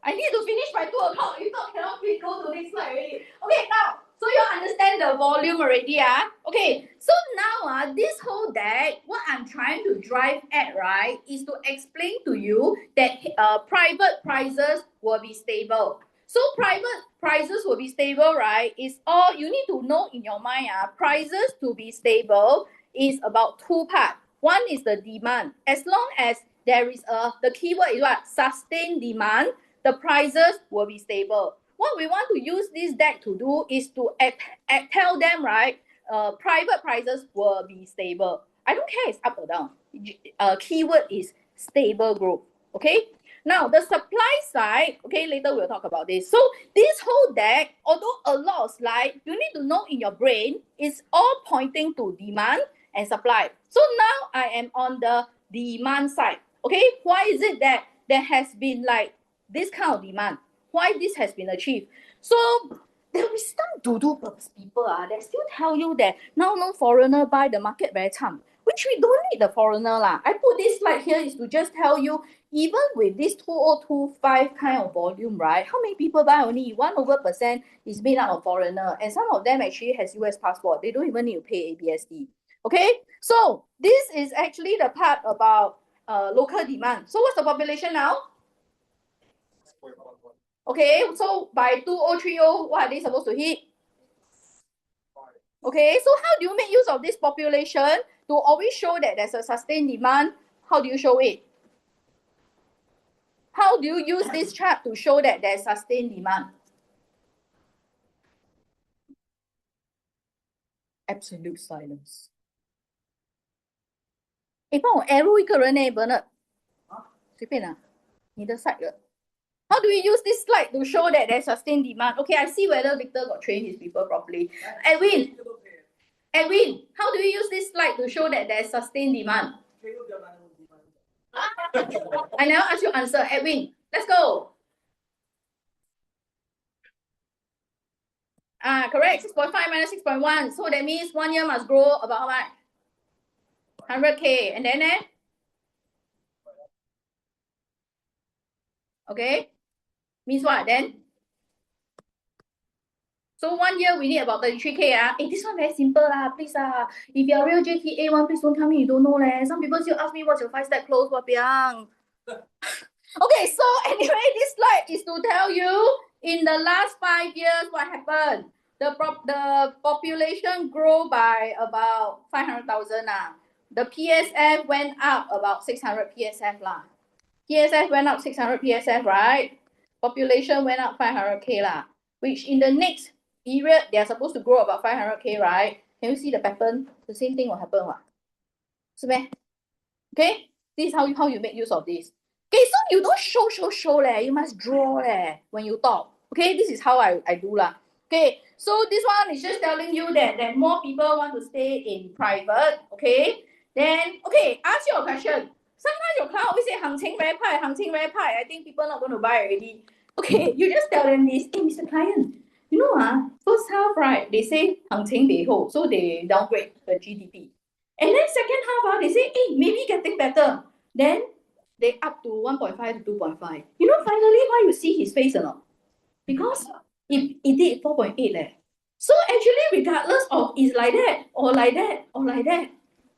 I need to finish by 2 o'clock. If not, cannot go to next slide already. Okay, now, so you understand the volume already, Okay, so now, this whole deck, what I'm trying to drive at, right, is to explain to you that private prices will be stable. So private prices will be stable, right? Is all you need to know in your mind, prices to be stable is about 2 parts. One is the demand. As long as there is the keyword is what? Sustained demand, the prices will be stable. What we want to use this deck to do is to tell them, right, private prices will be stable. I don't care it's up or down. Keyword is stable growth, okay? Now, the supply side, okay, later we'll talk about this. So, this whole deck, although a lot of slides, you need to know in your brain, it's all pointing to demand and supply. So, now I am on the demand side, okay? Why is it that there has been like this kind of demand? Why this has been achieved? So, there is some do people that still tell you that now no foreigner buy, the market very cham, which we don't need the foreigner I put this slide here is to just tell you, even with this 2025 kind of volume, right? How many people buy? Only 1% is made out of foreigner, and some of them actually has US passport. They don't even need to pay ABSD. Okay, so this is actually the part about local demand. So what's the population now? Okay, so by 2030, what are they supposed to hit? Okay, so how do you make use of this population to always show that there's a sustained demand? How do you show it? How do you use this chart to show that there's sustained demand? Absolute silence. 帮我 arrow 一个人呢 Bernard。随便啊，你的 side 了。How do we use this slide to show that there's sustained demand? Okay, I see whether Victor got trained his people properly. Edwin, how do we use this slide to show that there's sustained demand? I never ask you answer. Edwin, let's go. Correct. 6.5 minus 6.1. So that means 1 year must grow about how much? 100K. And then okay. Means what then? So 1 year we need about 33K. This one very simple please If you're a real JTA one, please don't tell me you don't know Some people still ask me what's your 5-step close, Wapiang. Okay, so anyway, this slide is to tell you in the last 5 years what happened. The population grew by about 500,000 The PSF went up about 600 PSF PSF went up 600 PSF, right? Population went up 500K which in the next period they are supposed to grow about 500K, right? Can you see the pattern? The same thing will happen, Okay, this is how you make use of this. Okay, so you don't show you must draw when you talk. Okay, this is how I do Okay, so this one is just telling you that more people want to stay in private. Okay, then okay, ask you a question. Sometimes your client always say 行情 very high. I think people not going to buy already. Okay, you just tell them this. Hey, Mr. Client, you know first half, right, they say 行情 不好, so they downgrade the GDP. And then second half, they say, hey, maybe getting better. Then they up to 1.5 to 2.5. Finally, why you see his face or not? Because it did 4.8 So actually, regardless of is like that, or like that, or like that,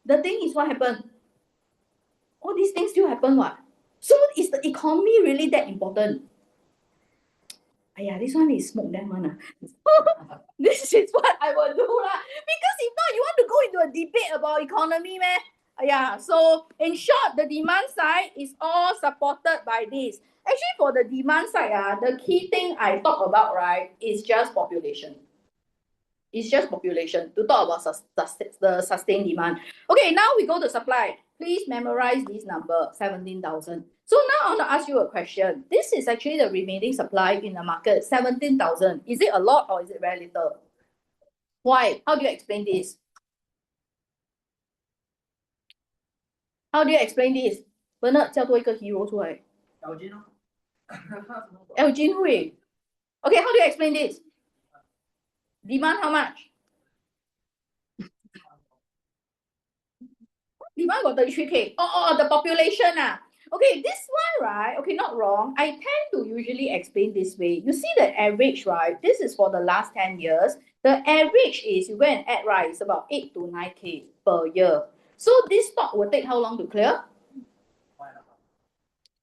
the thing is what happened? All these things still happen, what? So is the economy really that important? This one is smoke them one. This is what I will do because if not, you want to go into a debate about economy, man. So in short, the demand side is all supported by this. Actually, for the demand side, the key thing I talk about, right, is just population. It's just population to talk about the sustained demand. Okay, now we go to supply. Please memorize this number, 17,000. So now I want to ask you a question. This is actually the remaining supply in the market, 17,000. Is it a lot or is it very little? Why? How do you explain this? How do you explain this? Bernard 叫多一个 hero 出来。Elgin Hui. Okay, how do you explain this? Demand how much? Demand got 33K. Oh, the population. Okay, this one, right? Okay, not wrong. I tend to usually explain this way. You see the average, right? This is for the last 10 years. The average is, you go and add, right, it's about 8 to 9K per year. So this stock will take how long to clear?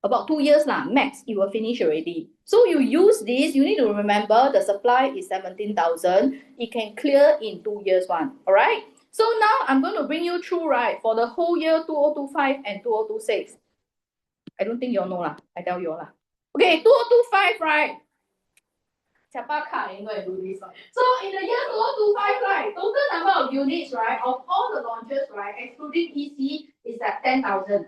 About 2 years max, it will finish already. So you use this, you need to remember the supply is 17,000. It can clear in 2 years one. All right. So now I'm going to bring you through, right, for the whole year 2025 and 2026. I don't think you all know lah. I tell you all lah. Okay, 2025, right? Siapa can go and do this one? So in the year 2025, right, total number of units, right, of all the launches, right, excluding EC, is at 10,000.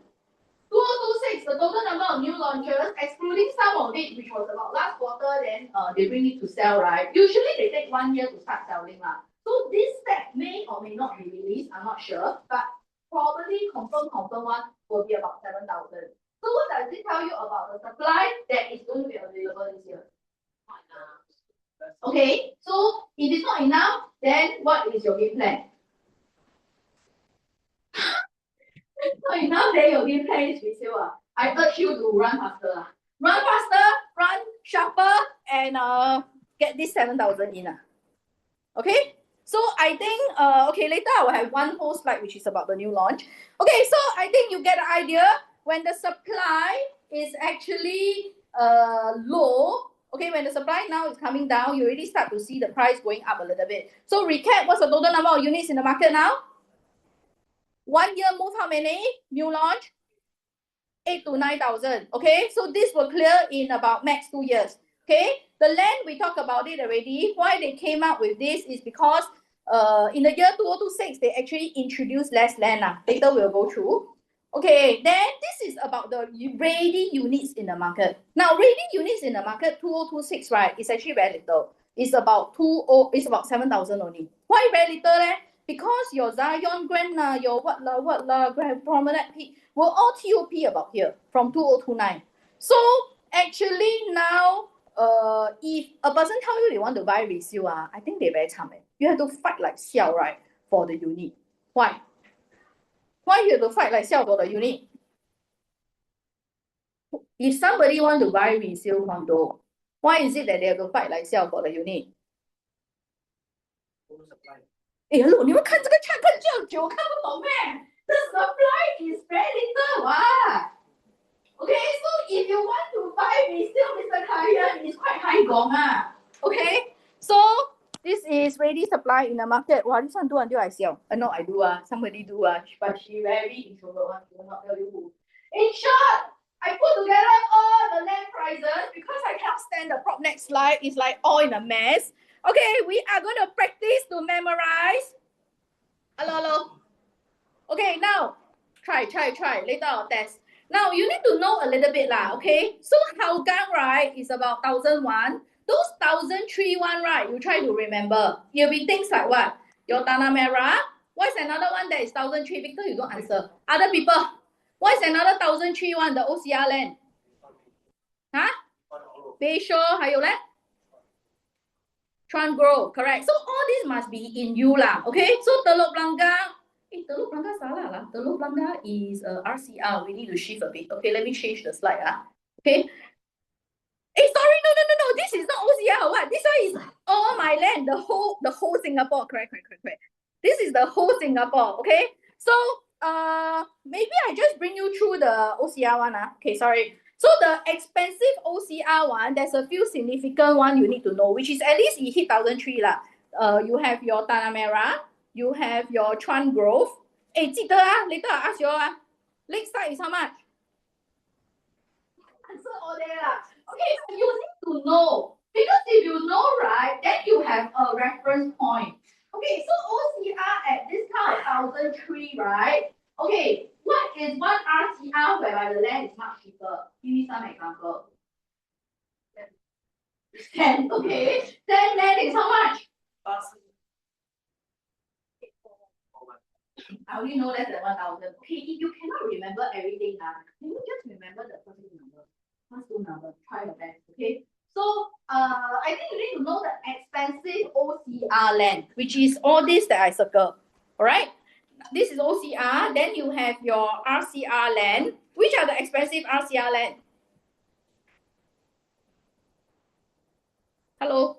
2026, the total number of new launches, excluding some of it, which was about last quarter, then they bring it to sell, right? Usually they take 1 year to start selling. So this set may or may not be released, I'm not sure, but probably confirm one will be about 7,000. So what does it tell you about the supply that is going to be available this year? Okay, so if it's not enough, then what is your game plan? So now then your game plan is resale. I urge you to run faster. Run faster, run sharper, and get this 7,000 in. Okay? So I think okay, later I will have one whole slide which is about the new launch. Okay, so I think you get the idea when the supply is actually low. Okay, when the supply now is coming down, you already start to see the price going up a little bit. So recap, what's the total number of units in the market now? 1 year move how many? New launch? 8 to 9,000. Okay, so this will clear in about max 2 years. Okay, the land, we talked about it already. Why they came up with this is because in the year 2026, they actually introduced less land. Later we'll go through. Okay, then this is about the ready units in the market. Now, ready units in the market 2026, right, is actually very little. It's about 7,000 only. Why very little? Because your Zion Grand, your Grand Promenade Peak will all TOP about here from 2029. So actually now, if a person tell you they want to buy resale, I think they very charming. You have to fight like xiao, right, for the unit. Why? Why you have to fight like xiao for the unit? If somebody want to buy resale condo, why is it that they have to fight like xiao for the unit? Hello, 你们看这个 chart 看这样久，看不懂咩？ The supply is very little, Okay, so if you want to buy resale, Mr. Client, it's quite high gong. Okay, so this is ready supply in the market. Wow, this one do until I sell. No, I do. Somebody do. But she very introvert. She will not tell you who. In short, I put together all the land prices because I cannot stand the prop next slide. It's like all in a mess. Okay, we are going to practice to memorize. Hello. Okay, now try. Later I'll test. Now you need to know a little bit okay? So Hougang, right, is about 1,001. Those 1,031, right, you try to remember. It'll be things like what? Your Tanah Merah. What's another one that is 1,003? Victor, you don't answer. Other people. What's another 1,031? The OCR land. Bayshore, 还有嘞? Chuan Grove, correct. So all this must be in you okay? So Telok Blangah. Telok Blangah salah lah. Telok Blangah is RCR. We need to shift a bit. Okay, let me change the slide. Okay. Sorry, no. This is not OCR. What? This one is all my land. The whole Singapore. Correct. This is the whole Singapore. Okay. So maybe I just bring you through the OCR one. Okay, sorry. So the expensive OCR one, there's a few significant one you need to know, which is at least it hit 1,003 lah. You have your Tanah Merah, you have your Chuan Grove. 记得later I ask you Lakeside is how much? Answer all there lah. Okay, so you need to know. Because if you know, right, then you have a reference point. Okay, so OCR at this count of 1,003, right? Okay, what is one RCR whereby the land is much cheaper? Give me some example. 10, okay. 10 land is how much? I only know less than 1,000. Okay, if you cannot remember everything, can you just remember the first two number? First two number, try your best, okay? So, I think you need to know the expensive OCR land, which is all this that I circle, all right? This is OCR, then you have your RCR land. Which are the expensive RCR land? Hello?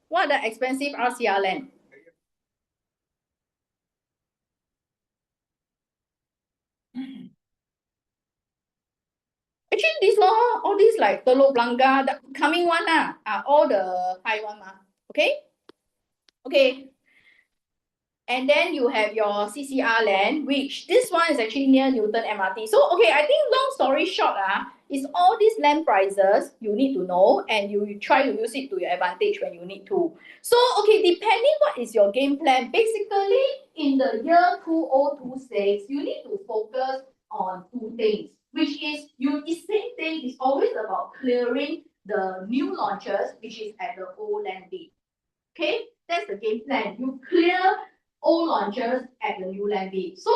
What are the expensive RCR land? Actually, this one, all these like Telok Blangah, the coming one are all the high one. Okay? Okay. And then you have your CCR land, which this one is actually near Newton MRT. So, okay, I think long story short, is all these land prices you need to know and you try to use it to your advantage when you need to. So, okay, depending what is your game plan, basically in the year 2026, you need to focus on two things, which is the same thing is always about clearing the new launches, which is at the old land bid. Okay, that's the game plan. You clear old launches at the new land bid. So,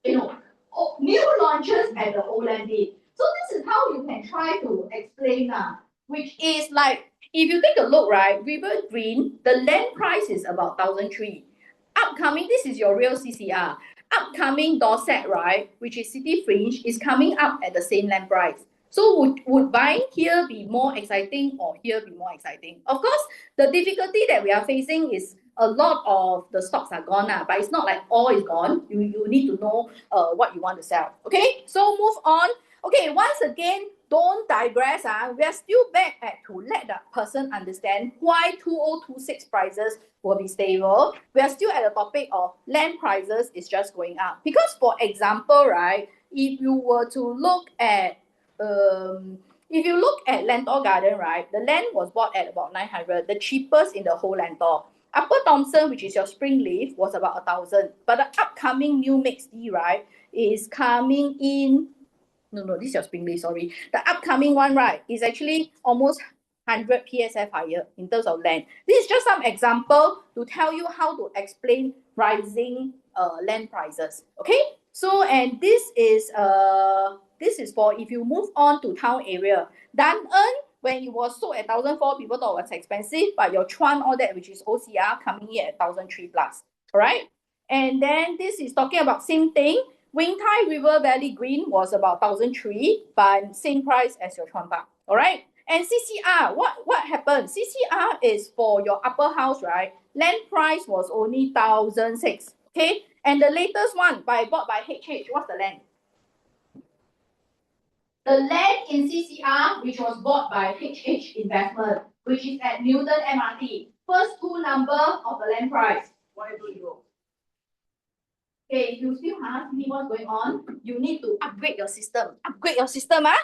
new launches at the old land bid. So this is how you can try to explain which is like, if you take a look, right, River Green, the land price is about 1,003. Upcoming, this is your real CCR. Upcoming Dorset, right, which is City Fringe, is coming up at the same land price. So would buying here be more exciting or here be more exciting? Of course, the difficulty that we are facing is a lot of the stocks are gone, but it's not like all is gone. You need to know what you want to sell. Okay, so move on. Okay, once again, don't digress. We are still back to let the person understand why 2026 prices will be stable. We are still at the topic of land prices is just going up. Because for example, right, if you were to look at Lentor Garden, right, the land was bought at about 900, the cheapest in the whole Lentor. Upper Thomson, which is your Springleaf, was about 1,000. But the upcoming new Mix D, right, is coming in. No, this is your Springleaf, sorry. The upcoming one, right, is actually almost 100 PSF higher in terms of land. This is just some example to tell you how to explain rising land prices. Okay, so and this is for if you move on to town area. Dan En, when it was sold at 1,004, people thought it was expensive, but your Chuan, all that, which is OCR, coming in at 1,003 plus. All right, and then this is talking about same thing. Wing Tai River Valley Green was about 1,003, but same price as your Chuan Park. All right. And CCR, what happened? CCR is for your upper house, right? Land price was only 1,006. Okay. And the latest one bought by HH, what's the land? The land in CCR, which was bought by HH Investment, which is at Newton MRT. First two number of the land price. Why don't you? Okay, if you still ask me what's going on, you need to upgrade your system. CCR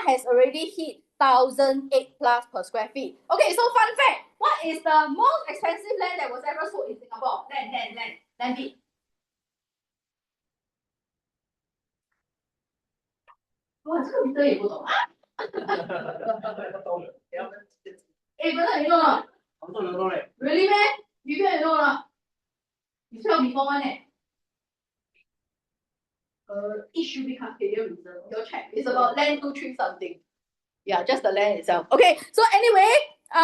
has already hit 1,008 plus per square feet. Okay, so fun fact, what is the most expensive land that was ever sold in Singapore? Land bid. Wow, 这个 Peter 也不懂啊。Peter 你懂吗？Really man? Peter 你懂吗？ You tell before one it should be Cascadia Reserve. Your check. It's about land 2-3 something. Yeah, just the land itself. Okay, so anyway, so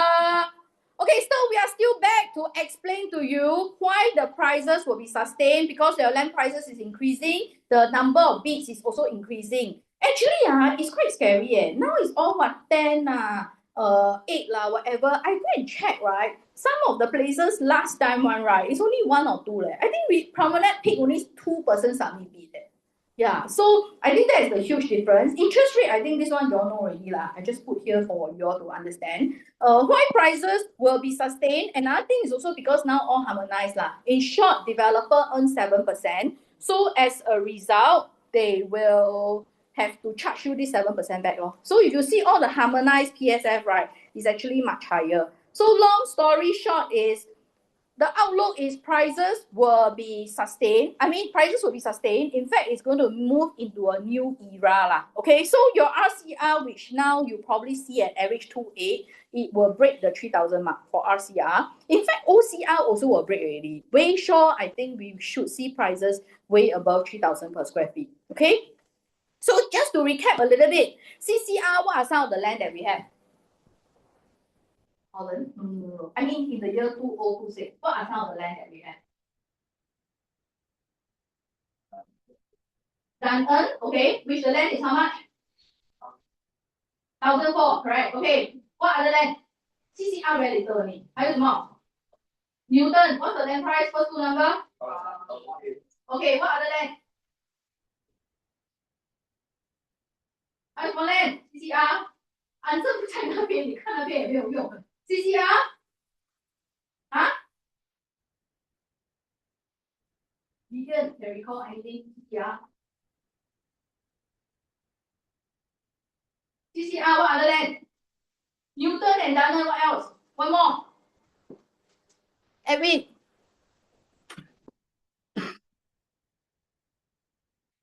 we are still back to explain to you why the prices will be sustained because your land prices is increasing. The number of bids is also increasing. Actually, it's quite scary. Now it's all 10, 8 whatever. I go and check, right? Some of the places last time one, right, it's only 1 or 2. I think Promenade Peak only 2 persons submit bid. Yeah, so I think that is the huge difference. Interest rate, I think this one you all know already. I just put here for you all to understand. Why prices will be sustained. Another thing is also because now all harmonized. In short, developer earns 7%. So as a result, they will have to charge you this 7% back. So if you see all the harmonized PSF, right, is actually much higher. So long story short is the outlook is prices will be sustained. I mean, prices will be sustained. In fact, it's going to move into a new era lah. Okay, so your RCR, which now you probably see at average 2.8, it will break the 3,000 mark for RCR. In fact, OCR also will break already. Way sure, I think we should see prices way above 3,000 per square feet. Okay, so just to recap a little bit, CCR, what are some of the land that we have? Holland? No. I mean, in the year 2026, what are some of the land that we have? Duncan, okay, which the land is how much? 1,004, correct, okay. What other land? CCR very little only. 还有什么 Newton, what's the land price? First two number? Okay, what other land? 还有什么 land? CCR? Answer 不在那边，你看那边也没有用。CCR? 啊 Vegan, can recall anything? CCR? CCR, what other land? Newton and Duncan, what else? One more. Edwin.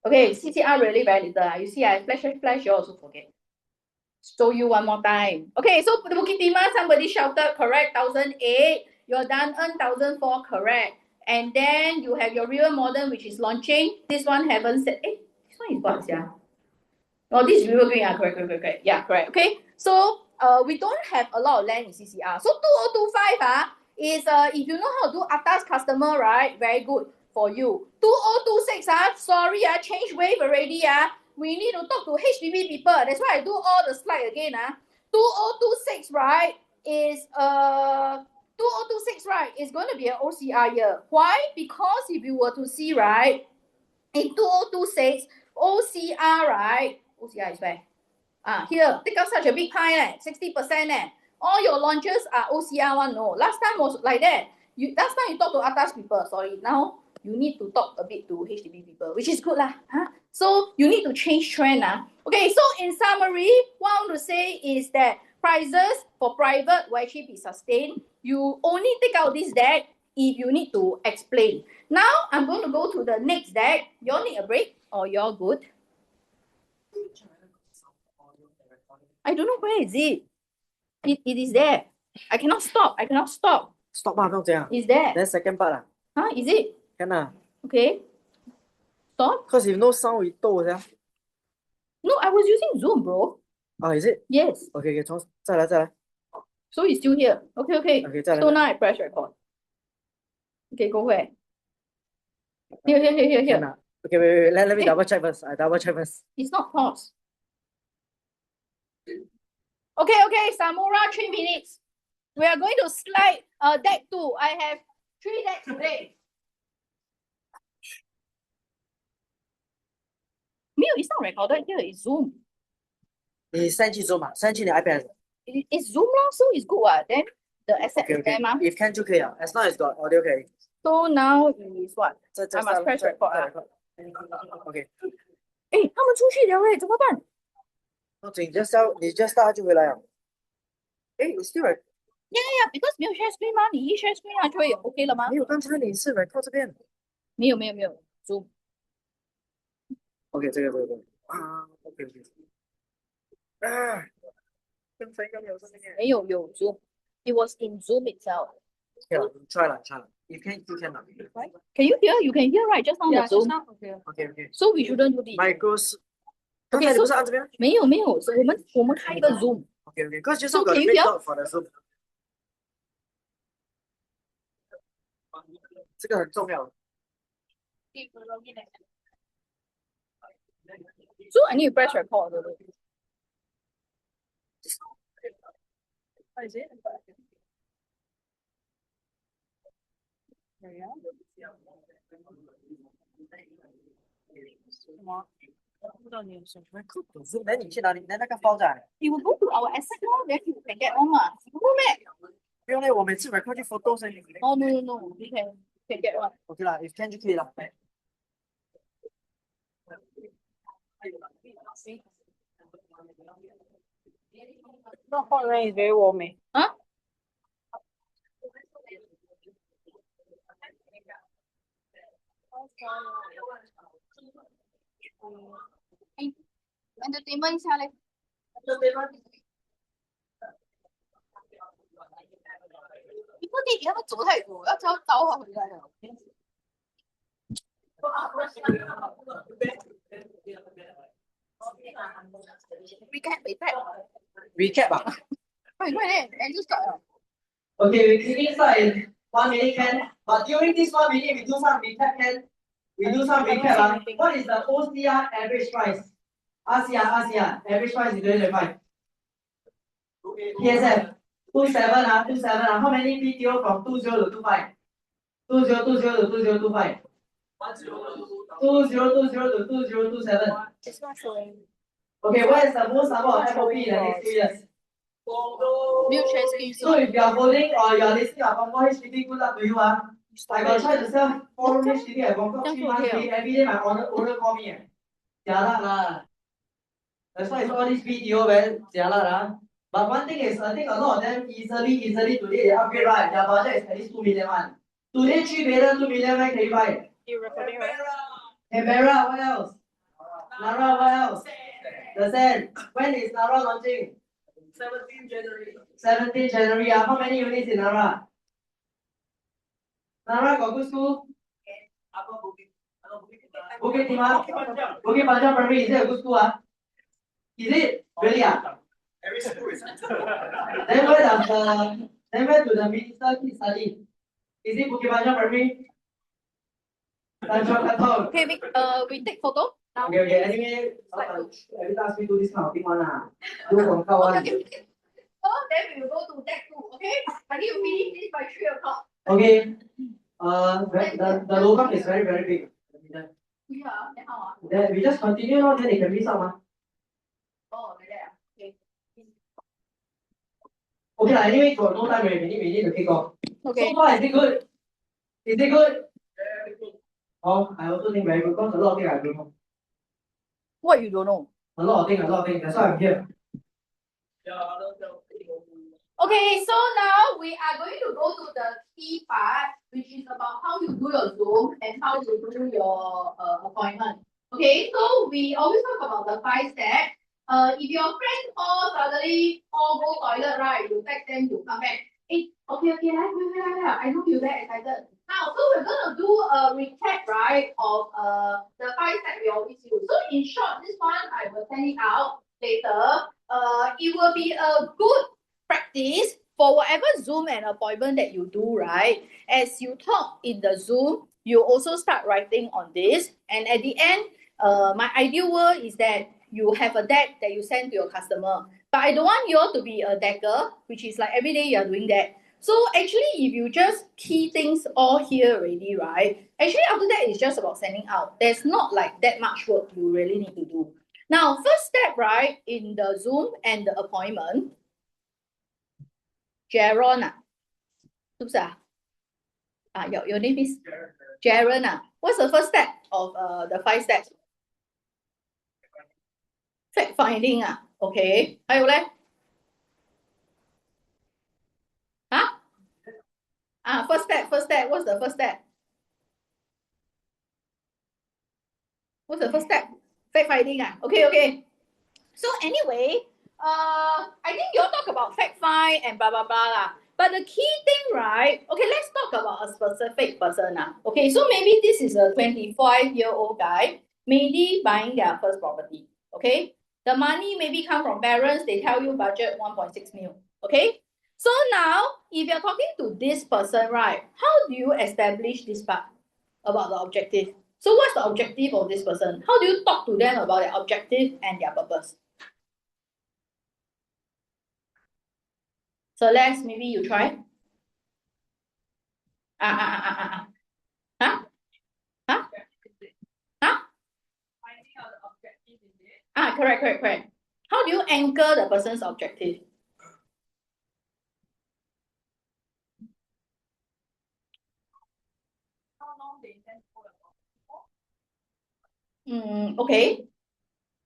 Okay, CCR really very little. You see, I flash, you also forget. Show you one more time. Okay, so the Bukit Timah, somebody shouted correct, 1,008. Your Duncan, 1,004, correct. And then you have your River Modern, which is launching. This one haven't said. This one is what, yeah? Oh, this is River Green. Correct. Yeah, correct. Okay, so we don't have a lot of land in CCR. So 2025 is if you know how to do atas customer, right? Very good for you. 2026 sorry change wave already we need to talk to HDB people. That's why I do all the slide again 2026 right is 2026 right is going to be an OCR year. Why? Because if you were to see right in 2026 OCR right, OCR is where? Here, take out such a big pie, 60%. All your launches are OCR one. No, last time was like that. Last time you talk to atas people, sorry. Now you need to talk a bit to HDB people, which is good lah. So you need to change trend. Okay, so in summary, what I want to say is that prices for private will actually be sustained. You only take out this deck if you need to explain. Now I'm going to go to the next deck. You all need a break or you're good? I don't know where is it. It is there. I cannot stop. Stop 不用这样 It's there. Then second part Is it? Can Okay. Stop. Cause if no sound we 逗 No, I was using Zoom, bro. Is it? Yes. Okay, 再来 So it's still here. Okay. Okay, 再来 So now I press record. Okay, go where? Here. Okay, wait. Let me double check first. I double check first. It's not pause. Okay, Samura, 3 minutes. We are going to slide deck 2. I have 3 decks today. 没有, it's not recorded here, it's Zoom. 你 send 去 Zoom send 去你 iPad. It's Zoom now, so it's good. Then the asset is there, ma. If can 就可以了 as long as got audio 可以 So now is what? I must press record. Okay. 他们出去了怎么办？你 just 到就回来了。你 still right? Yeah, because 没有 share screen 吗？你一 share screen 就会 OK 了吗？没有，刚才你是 record 这边。没有 Zoom。OK， 这个OK。刚才没有这边。没有 Zoom。It was in Zoom itself. Try 了。You can right? Can you hear? You can hear right? Just now the Zoom. Okay. So we shouldn't do this. Micros. Okay, 你不是按这边？没有，我们开一个 Zoom. Okay. Because just So got can you the hear? for the Zoom. 这个很重要。So I need to press record. Is it? Zoom， 那你去哪里？那个包在。You will go to our asset now, then you can get on 嘛。不咩？不用嘞，我每次 record 去 photo 先。Oh no, you can get one. OK 啦 ，if can 就可以了。那画面 is very warm. Entertainment 一下嘞。你不弟弟他们走太多，要招他回来了。Recap 啊。快点 ，and 就 start 了。 Okay, we quickly start in 1 minute can. But during this 1 minute, we do some recap can. We do some recap. What is the OCR average price? ASEAN average price in 2025. PSF 27 27 How many PTO from 20 to 25? 20 to 2025. 20 to 2027. It's not showing. Okay, what is the most number of FOP in the next 2 years? Mute share screen. So if you are holding or you are listing a Bangkok HDB, good luck to you. I got try to sell 4 room HDB at Bangkok 3 months already. Every day my owner call me. Jialat lah. That's why it's all this video very jialat. But one thing is, I think a lot of them easily today they upgrade, right? Their budget is at least 2 million one. Today 3 million, 2 million, where can you buy? You recording, right? Canberra, what else? Nara, what else? The Sand. When is Nara launching? 17 January. 17 January. How many units in Nara? Nara got good school? Bukit Timah. Bukit Panjang Primary. Is it a good school? Is it? Really? Every school is. Then where do the minister kids study? Is it Bukit Panjang Primary? Tanjong Katong. Okay, we take photo. Now. Okay. Anyway, every time we do this kind of thing one do from cow one. Okay. So then we will go to deck 2, okay? I need to finish this by 3 o'clock. Okay. The lobang is very big. Yeah, then how? Then we just continue now. Then they can miss out. Oh, like that. Okay. Okay. Anyway, for no time, we need to kick off. Okay. So far, is it good? Is it good? Oh, I also think very good because a lot of things I don't know. What you don't know? A lot of things. That's why I'm here. Okay, so now we are going to go to the key part, which is about how you do your Zoom and how you do your appointment. Okay, so we always talk about the 5 steps. If your friends all suddenly all go toilet, right, you text them to come back. Hey, okay, I know you're very excited. Now, so we're gonna do a recap, right, of the 5 steps we always use. So in short, this one I will send it out later. It will be a good practice for whatever Zoom and appointment that you do, right? As you talk in the Zoom, you also start writing on this. And at the end, my ideal world is that you have a deck that you send to your customer. But I don't want you all to be a decker, which is like every day you are doing that. So actually, if you just key things all here already, right? Actually, after that, it's just about sending out. There's not like that much work you really need to do. Now, first step, right, in the Zoom and the appointment, Jaron, your name is Jaron. What's the first step of the 5 steps? Fact finding. Okay. 还有嘞? First step. What's the first step? What's the first step? Fact finding. Okay. So anyway, I think you all talk about fact find and blah blah blah lah. But the key thing, right? Okay, let's talk about a specific person now. Okay, so maybe this is a 25-year-old guy, maybe buying their first property. Okay, the money maybe come from parents. They tell you budget 1.6 mil. Okay, so now if you're talking to this person, right? How do you establish this part about the objective? So what's the objective of this person? How do you talk to them about their objective and their purpose? So Celeste, maybe you try. Huh? Correct. How do you anchor the person's objective? Okay.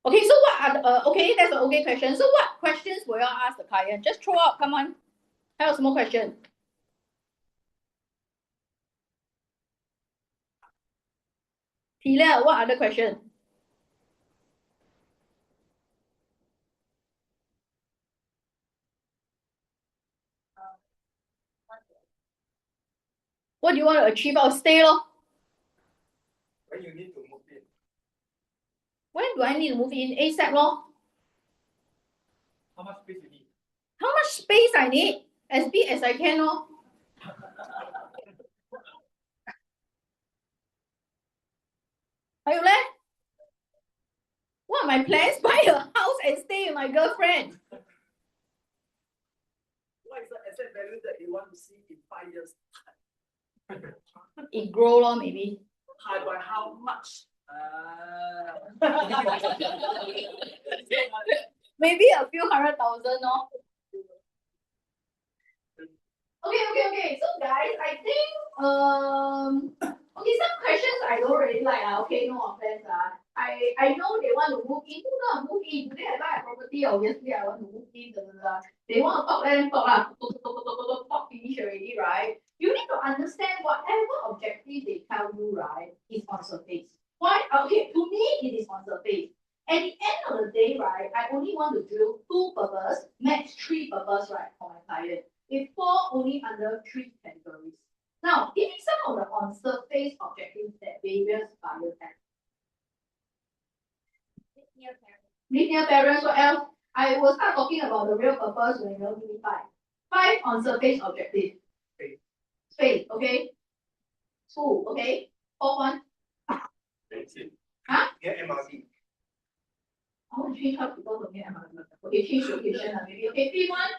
Okay, so what are the, okay, that's an okay question. So what questions will you ask the client? Just throw out, come on. Have some more question. Hilia, what other question? What do you want to achieve? I'll stay lor. When you need to move in. When do I need to move in? ASAP lor. How much space you need? How much space I need? As big as I can lor. Are you there? What are my plans? Buy a house and stay with my girlfriend. What is the asset value that you want to see in 5 years? It grow lor, maybe. By how much? Maybe a few 100,000 lor. Okay. So guys, I think okay, some questions I don't really like. Okay, no offense. I know they want to move in. Who gonna move in? Do they have a property? Obviously, I want to move in. They want to talk, let them talk lah. Talk finish already, right? You need to understand whatever objective they tell you, right, is on surface. Why? Okay, to me, it is on surface. At the end of the day, right, I only want to drill 2 purpose, max 3 purpose, right, for my client. It fall only under 3 categories. Now, give me some of the on-surface objectives that various buyers have. Linear parents, what else? I will start talking about the real purpose when you give me 5. 5 on-surface objectives. Space, okay? 2, okay? 4th one. Huh? Get MRT. I want to change how people to get MRT. Okay, change location, maybe. Okay, 5th one.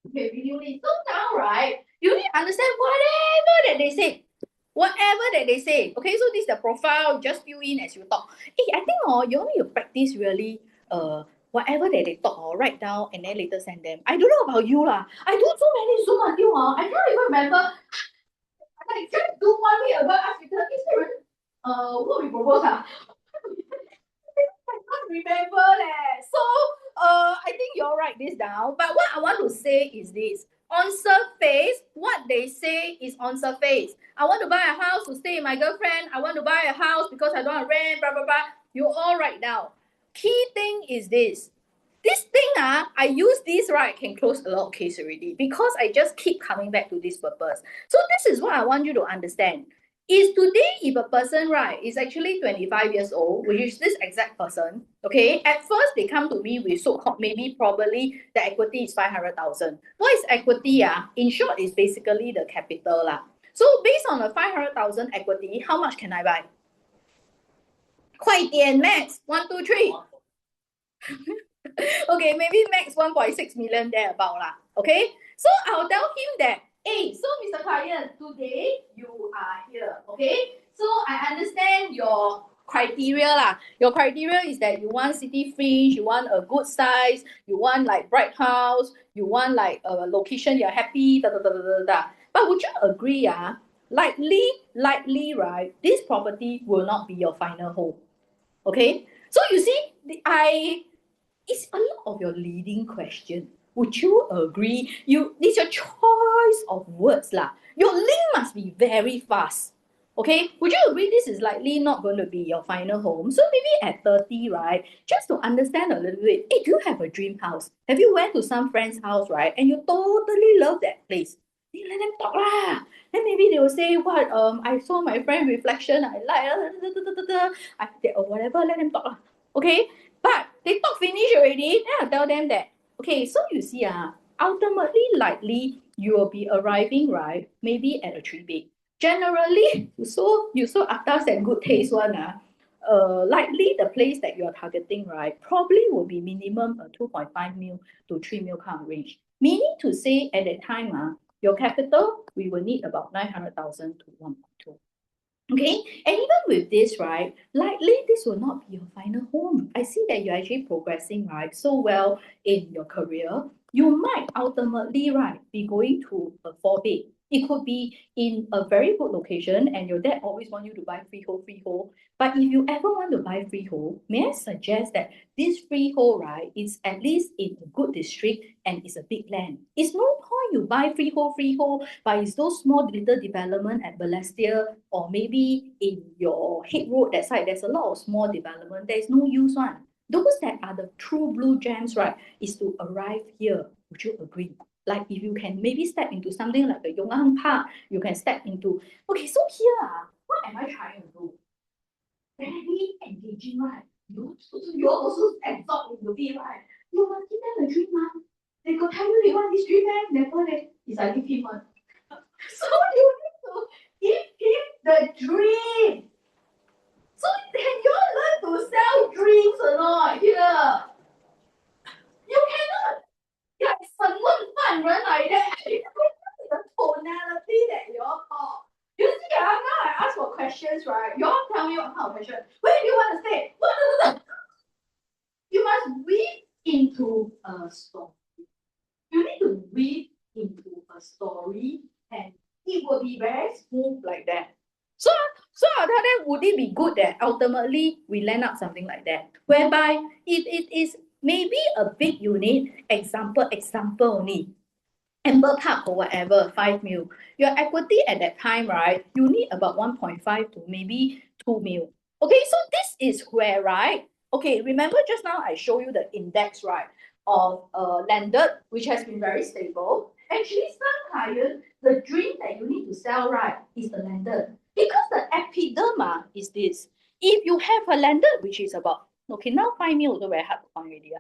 Okay, video link. So now, right, you need to understand whatever that they say. Whatever that they say. Okay, so this is the profile, just fill in as you talk. Hey, I think you need to practice really whatever that they talk or write down and then later send them. I don't know about you lah. I do so many Zoom until I can't even remember. I just do 1 week ago, ask Peter, is there what we propose? I can't remember leh. So I think you all write this down. But what I want to say is this. On surface, what they say is on surface. I want to buy a house to stay with my girlfriend. I want to buy a house because I don't want to rent, blah, blah, blah. You all write down. Key thing is this. This thing, I use this, right, can close a lot of case already because I just keep coming back to this purpose. So this is what I want you to understand. Is today, if a person, right, is actually 25 years old, which is this exact person, okay, at first they come to me with so-called, maybe probably the equity is 500,000. What is equity? In short, is basically the capital lah. So based on a 500,000 equity, how much can I buy? 快点 max 1, 2, 3. Okay, maybe max 1.6 million there about lah. Okay, so I'll tell him that, hey, so Mr. Client, today you are here. Okay, so I understand your criteria lah. Your criteria is that you want city fringe, you want a good size, you want like bright house, you want like a location you're happy, da da da da da da. But would you agree? Likely, right, this property will not be your final home. Okay, so you see, it's a lot of your leading question. Would you agree? It's your choice of words lah. Your link must be very fast. Okay, would you agree this is likely not going to be your final home? So maybe at 30, right, just to understand a little bit, hey, do you have a dream house? Have you went to some friend's house, right, and you totally love that place? You let them talk lah. Then maybe they will say, what, I saw my friend reflection, I like, or whatever, let them talk lah. Okay, but they talk finish already, then I'll tell them that, okay, so you see, ultimately, likely, you will be arriving, right, maybe at a 3-bed. Generally, you so atas and good taste one, likely the place that you are targeting, right, probably will be minimum 2.5 mil to 3 mil kind of range. Meaning to say, at that time, your capital, we will need about 900,000 to 1.2. Okay, and even with this, right, likely this will not be your final home. I see that you're actually progressing, right, so well in your career. you might ultimately, right, be going to a 4-bed. It could be in a very good location and your dad always want you to buy freehold. But if you ever want to buy freehold, may I suggest that this freehold, right, is at least in a good district and it's a big land. It's no point you buy freehold, but it's those small little development at Balestier or maybe in your Head Road, that side, there's a lot of small development. There is no use one. Those that are the true blue gems, right, is to arrive here. Would you agree? Like if you can maybe step into something like the Yongang Park, you can step into, okay, so here, what am I trying to do? Very engaging, right? You also absorb into it, right? You must give them a dream, man. They go tell you they want this dream, man. Never they, it's like give him one. So you need to give him the dream. So can you learn to sell dreams or not here? You cannot. Yeah, 审问犯人来的 the tonality that you all talk. You see, now I ask for questions, right? You all tell me what kind of question. Where do you want to stay? You must read into a story. You need to read into a story and it will be very smooth like that. So I'll tell them, would it be good that ultimately we land up something like that? Whereby if it is maybe a big unit, example only, Amber Park or whatever, 5 mil. Your equity at that time, right, you need about 1.5 to maybe 2 mil. Okay, so this is where, right, okay, remember just now I show you the index, right, of landed, which has been very stable. Actually, some clients, the dream that you need to sell, right, is the landed. Because the epiderma is this. If you have a landed, which is about, okay, now 5 mil is very hard to find already.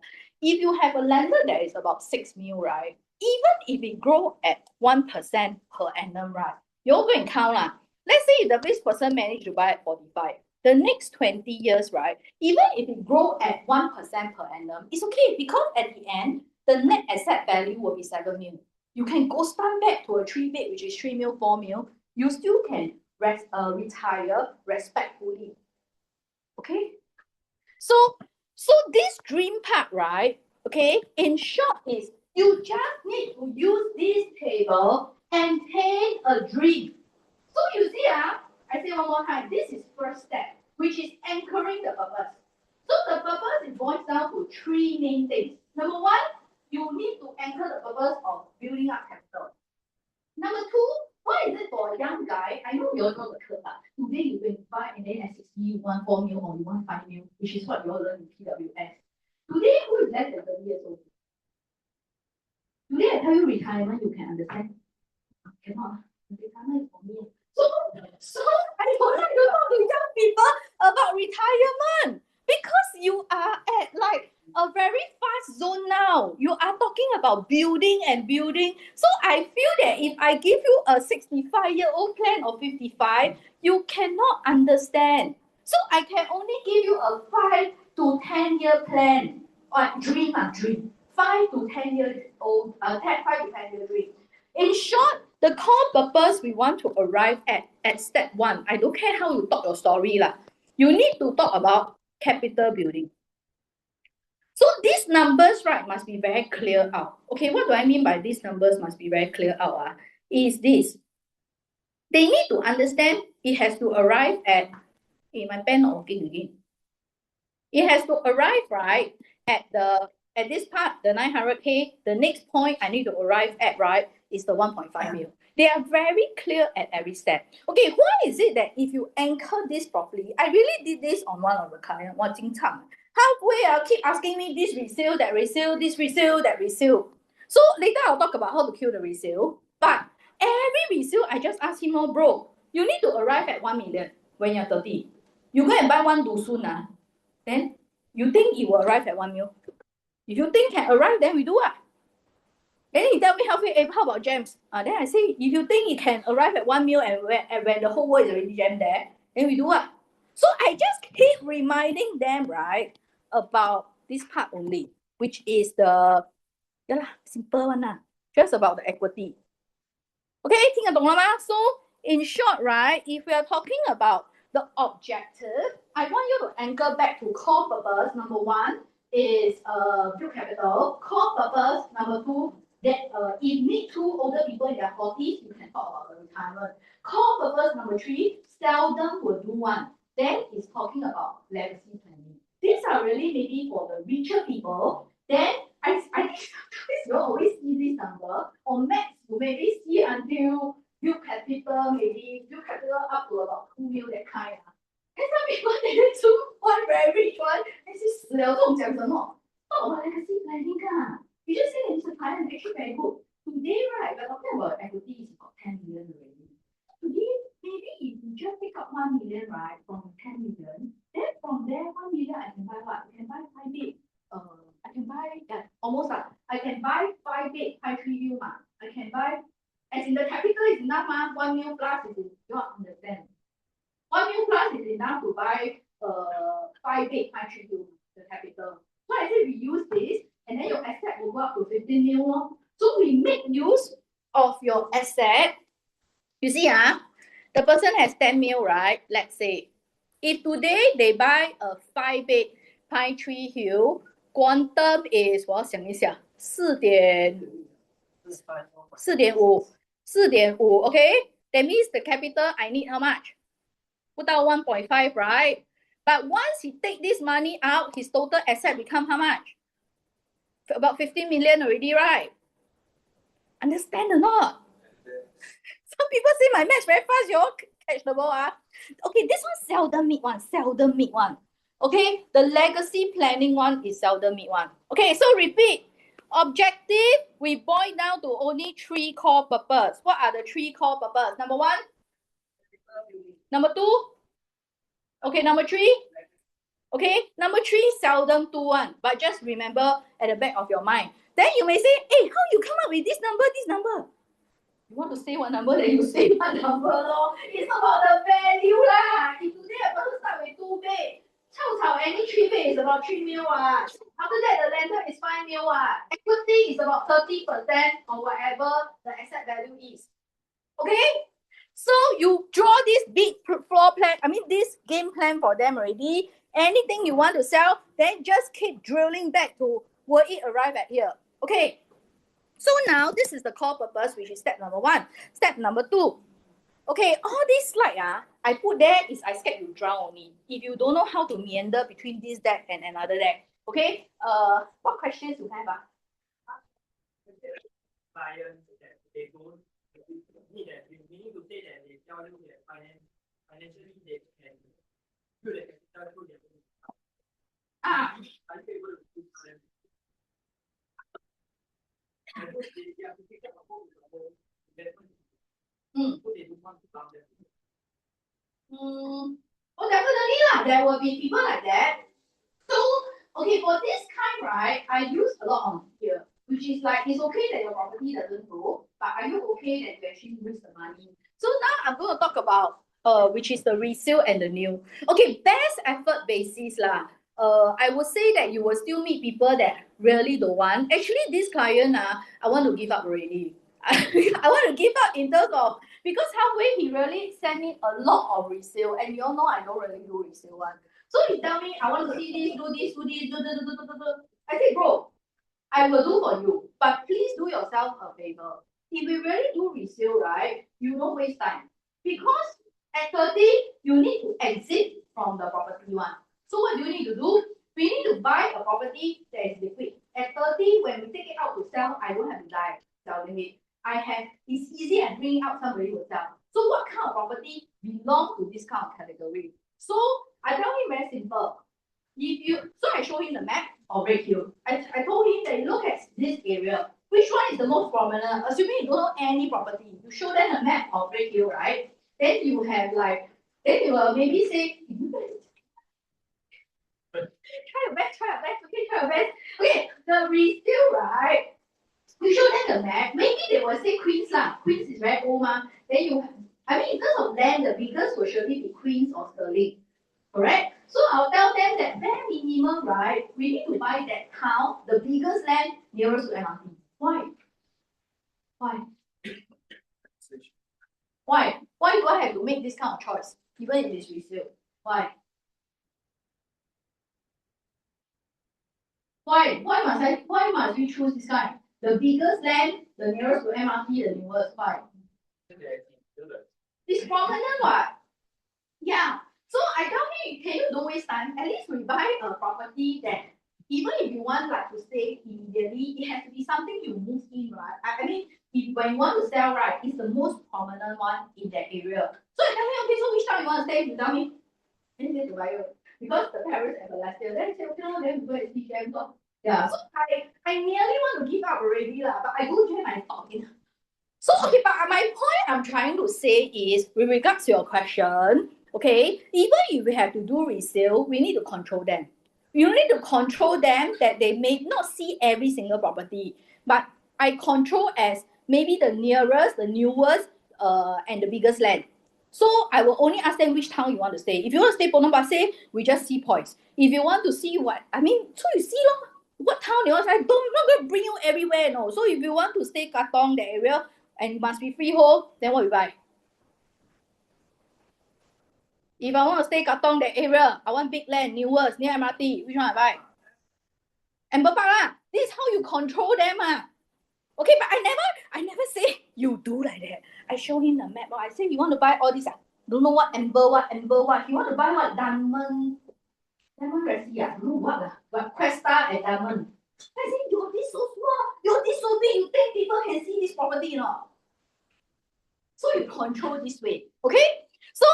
If you have a landed that is about 6 mil, right, even if it grow at 1% per annum, right, you all go and count lah. Let's say if this person managed to buy at 45, the next 20 years, right, even if it grow at 1% per annum, it's okay because at the end, the net asset value will be 7 mil. You can go stand back to a 3-bed, which is 3 mil, 4 mil. You still can retire respectfully. Okay? So this dream part, right? Okay, in short is you just need to use this table and paint a dream. So you see, I say one more time, this is first step, which is anchoring the purpose. So the purpose it boils down to 3 main things. Number 1, you need to anchor the purpose of building up capital. Number 2, why is it for a young guy? I know you all know the curve, today you 25 and then at 60 you want 4 mil or you want 5 mil, which is what you all learn in PWS. Today, who is less than 30 years old? Today I tell you retirement, you can understand. Cannot. Retirement is for me. So I don't like to talk to young people about retirement because you are at like a very fast zone now. You are talking about building and building. So I feel that if I give you a 65-year-old plan or 55, you cannot understand. So I can only give you a 5 to 10 year plan or dream. 5 to 10 years old, 5 to 10 year dream. In short, the core purpose we want to arrive at step 1. I don't care how you talk your story lah. You need to talk about capital building. So these numbers, right, must be very clear out. Okay, what do I mean by these numbers must be very clear out? Is this. They need to understand it has to arrive at, my pen not working again. It has to arrive, right, at this part, the 900K, the next point I need to arrive at, right, is the 1.5 mil. They are very clear at every step. Okay, why is it that if you anchor this properly, I really did this on one of the clients, halfway, keep asking me this resale, that resale, this resale, that resale. So later I'll talk about how to kill the resale. But every resale, I just ask him, oh, bro, you need to arrive at 1 million when you're 30. You go and buy one Dusun, then you think it will arrive at 1 mil? If you think can arrive, then we do it. Then he tell me halfway, how about gems? Then I say, if you think it can arrive at 1 mil and when the whole world is already gem there, then we do it. So I just keep reminding them, right, about this part only, which is the simple one, just about the equity. Okay, 听得懂了吗? So in short, right, if we are talking about the objective, I want you to anchor back to core purpose. Number 1, is build capital. Core purpose, number two, that if need two older people in their 40s, you can talk about the retirement. Core purpose number three, seldom will do one. Then it's talking about legacy planning. These are really maybe for the richer people. Then I think you always see this number. On max, you maybe see until build capital, maybe build capital up to about 2 mil that kind. And some people they choose one very rich one, and 死了这种讲什么？Oh, legacy planning You just say that it's a plan actually very good. Today, right, we're talking about equity is about 10 million already. Today, maybe if you just take up 1 million, right, from 10 million, then from there 1 million I can buy what? I can buy 5 big. I can buy almost like I can buy 5 big, 5 3 view I can buy as in the capital is enough 1 mil plus is you don't understand. 1 mil plus is enough to buy 5 big, 5 3 view the capital. So I say we use this and then your asset will go up to 15 mil. So we make use of your asset. You see, the person has 10 mil, right? Let's say. If today they buy a 5 big Pine Tree Hill, quantum is 我要想一下 4.5 okay? That means the capital I need how much? Put out 1.5, right? But once he take this money out, his total asset become how much? About 15 million already, right? Understand or not? Some people say my math very fast, you all catch the ball. Okay, this one seldom meet one. Okay, the legacy planning one is seldom meet one. Okay, so repeat. Objective, we boil down to only 3 core purpose. What are the 3 core purpose? Number 1? Number 2? Okay, number 3? Okay, number 3 seldom do one, but just remember at the back of your mind. Then you may say, hey, how you come up with this number? You want to say one number, then you say one number, lor. It's about the value lah. If today I'm going to start with 2 big, any 3 big is about 3 mil. After that, the lender is 5 mil. Equity is about 30% or whatever the asset value is. Okay? So you draw this big floor plan, this game plan for them already. Anything you want to sell, then just keep drilling back to will it arrive at here. Okay. So now this is the core purpose, which is step number 1. Step number 2. Okay, all this slide I put there is I scared you drown only. If you don't know how to meander between this deck and another deck. Okay. What questions you have? Clients that they don't need that we need to say that they tell you that financially they can do the capital through their own. Are you able to do them? They have to pick up a whole investment. So they don't want to come there. Oh, definitely lah. There will be people like that. So, okay, for this kind, right, I use a lot on here, which is like, it's okay that your property doesn't grow, but are you okay that you actually lose the money? So now I'm going to talk about which is the resale and the new. Okay, best effort basis lah. I would say that you will still meet people that really don't want. Actually, this client, I want to give up already. I want to give up in terms of, because halfway he really sent me a lot of resale, and you all know I don't really do resale one. So he tell me, I want to see this, do this, do this, do. I say, bro, I will do for you, but please do yourself a favor. If you really do resale, right, you don't waste time. Because at 30, you need to exit from the property one. So what do you need to do? We need to buy a property that is liquid. At 30, when we take it out to sell, I don't have to die selling it. It's easy and bringing out somebody will sell. So what kind of property belongs to this kind of category? So I tell him very simple. So I show him the map of Redhill. I told him that you look at this area. Which one is the most prominent? Assuming you don't know any property, you show them a map of Redhill, right? Then you have then you will maybe say, try your best. Okay, try your best. Okay, the resale, right? You show them the map. Maybe they will say Queens lah. Queens is very old Then in terms of land, the biggest will surely be Queens or Stirling. Correct? So I'll tell them that bare minimum, right? We need to buy that town, the biggest land nearest to MRT. Why? Why do I have to make this kind of choice, even if it's resale? Why? Why? Why must we choose this kind? The biggest land, the nearest to MRT, the newest. Why? It's prominent what? Yeah. So I tell me, can you don't waste time? At least we buy a property that even if you want like to stay immediately, it has to be something you move in, right? I mean, if when you want to sell, right, it's the most prominent one in that area. So you tell me, okay, so which town you want to stay? You tell me. Then you say to buy it. Because the parents have a last year. Then you say, okay, no, then we go and see them. So, yeah. So I nearly want to give up already, lah, but I go join my talk in. So, okay, but my point I'm trying to say is, with regards to your question, okay, even if we have to do resale, we need to control them. You need to control them that they may not see every single property, but I control as maybe the nearest, the newest, and the biggest land. So I will only ask them which town you want to stay. If you want to stay Potong Pasir, we just see points. If you want to see what, I mean, so you see what town you want to stay. I'm not going to bring you everywhere, no. So if you want to stay Katong, the area, and it must be freehold, then what we buy? If I want to stay Katong, that area, I want big land, newest, near MRT, which one I buy? Amber Park lah. This is how you control them Okay, but I never say you do like that. I show him the map. I say you want to buy all these. Don't know what Amber what. You want to buy what Diamond Resi don't know what but Cresta and Diamond. I say your this so small, your this so big. You think people can see this property or not? So you control this way, okay? So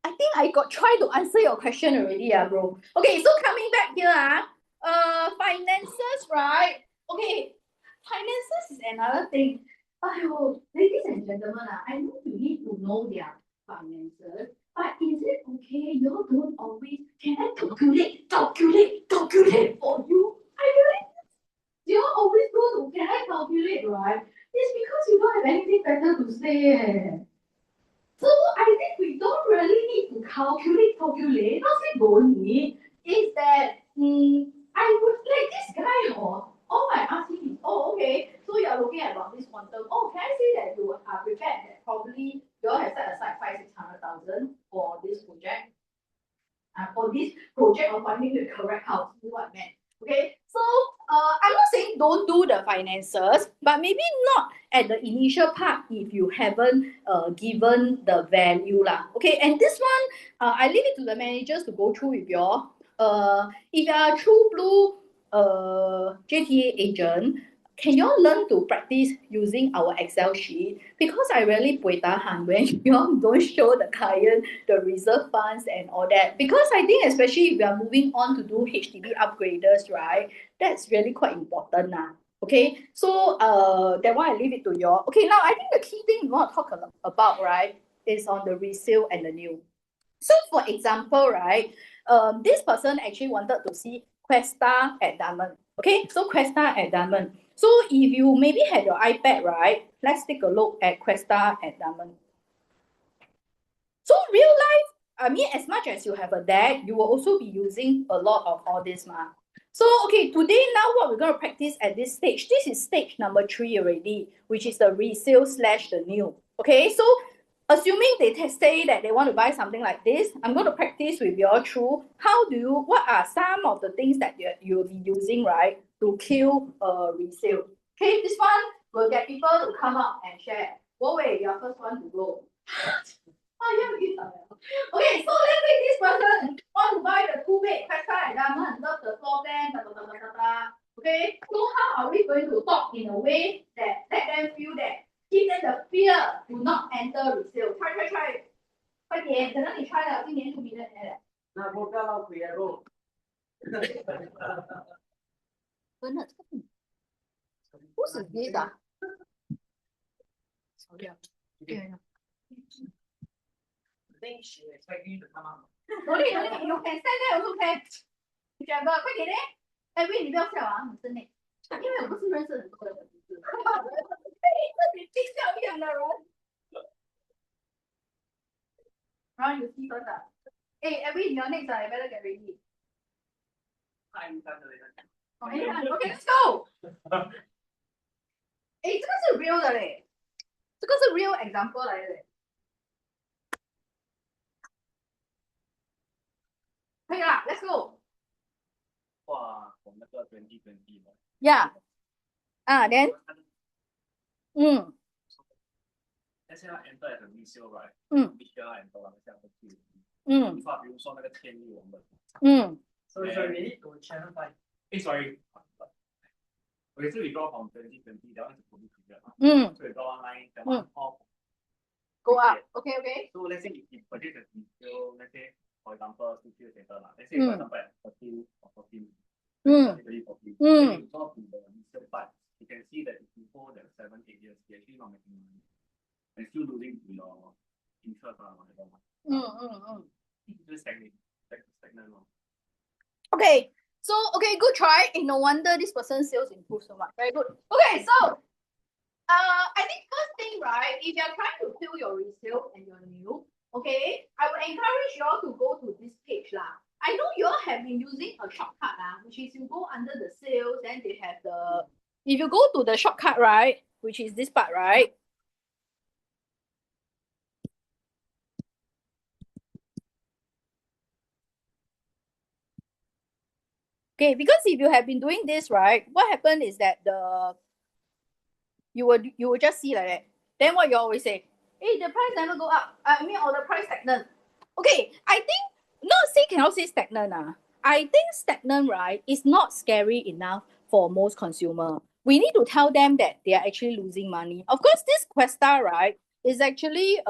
I think I got try to answer your question already, bro. Okay, so coming back here, finances, right? Okay, finances is another thing. Ladies and gentlemen, I know you need to know their finances, but is it okay? You don't always can I calculate for you? I really you always go to can I calculate, right? It's because you don't have anything better to say. So I think we don't really need to calculate. Not say don't need. Is that I would like this guy all I ask him is, oh okay, so you are looking at about this quantum. Oh, can I say that you are prepared that probably you all have set aside 500,000-600,000 for this project? For this project of finding the correct house, is what I meant. Okay, so I'm not saying don't do the finances, but maybe not at the initial part if you haven't given the value lah. Okay, and this one I leave it to the managers to go through with you. If you are a true blue JTA agent, can you all learn to practice using our Excel sheet? Because I really pui tahan when you all don't show the client the reserve funds and all that. Because I think especially if we are moving on to do HDB upgraders, right? That's really quite important now. Okay, so that one I leave it to you all. Okay, now I think the key thing we want to talk about, right, is on the resale and the new. So for example, right, this person actually wanted to see Questa at Diamond. Okay, so Questa at Diamond. So if you maybe had your iPad, right, let's take a look at Questa at Diamond. So real life, I mean, as much as you have a deck, you will also be using a lot of all this. So, okay, today now what we're going to practice at this stage, this is stage number 3 already, which is the resale / the new. Okay, so assuming they say that they want to buy something like this, I'm going to practice with you all through what are some of the things that you'll be using, right, to kill resale. Okay, this one will get people to come up and share. Go away, you're first one to go. Okay, so let's say this person want to buy the 2-bed Questa and Diamond, love the floor plan, Okay, so how are we going to talk in a way that let them feel that give them the fear to not enter resale? Try. 快点，可能你 try 了，今年就明年了。那不要浪费啊，不。真的，不是这个。对。think she expect you to come out. No need, you can stand there also can. Whichever, 快点嘞！哎，喂，你不要笑啊，很真嘞，因为我不是认识很多人的名字，跟你介绍一样的人。然后 you see first 啊，哎，Edwin，你要 next 啊，you better get ready. I'm done with Okay, let's go. 哎，这个是 real 的嘞，这个是 real example 来的嘞。可以啦 ，Let's go。画从那个2020嘛。Yeah. Then.但是要 enter as a resale right？必须要 enter 那个项目去。比如说那个天域文本。So we need to channel by. Sorry. Okay, so we draw from 2020, that one is a COVID period. So we draw one line, that one off. Go up. Okay. So let's say if you purchase a resale, let's say for example 2 years later, let's say for example at 13 or 14. 2014. Then you draw to the resale part, you can see that if you hold that 7-8 years, you're actually not making money. And still losing to your interest or whatever. It's just stagnant. Okay. So, good try. No wonder this person's sales improved so much. Very good. Okay, so, I think first thing, right, if you're trying to fill your resale and your new, okay, I would encourage you all to go to this page lah. I know you all have been using a shortcut which is you go under the sales, then they have the, if you go to the shortcut, right, which is this part, right? Okay, because if you have been doing this, right, what happened is that you will just see like that. Then what you always say, hey, the price never go up. Or the price stagnant. Okay, I think cannot say stagnant. I think stagnant, right, is not scary enough for most consumer. We need to tell them that they are actually losing money. Of course, this Questa, right, is actually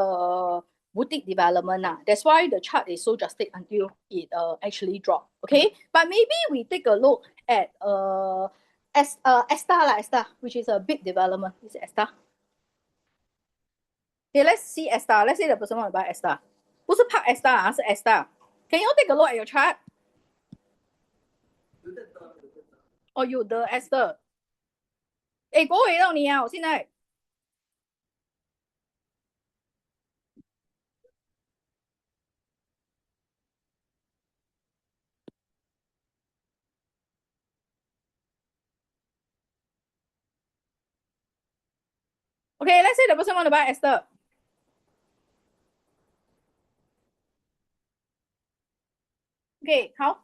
boutique development. That's why the chart is so drastic until it actually dropped. Okay, but maybe we take a look at Esta, which is a big development. Is it Esta? Okay, let's see Esta. Let's say the person want to buy Esta. 不是 Park Esta, 是 Esta. Can you take a look at your chart? Oh, 有的 Esta. 过回到你我现在。Okay, let's say the person want to buy Esther. Okay, 好。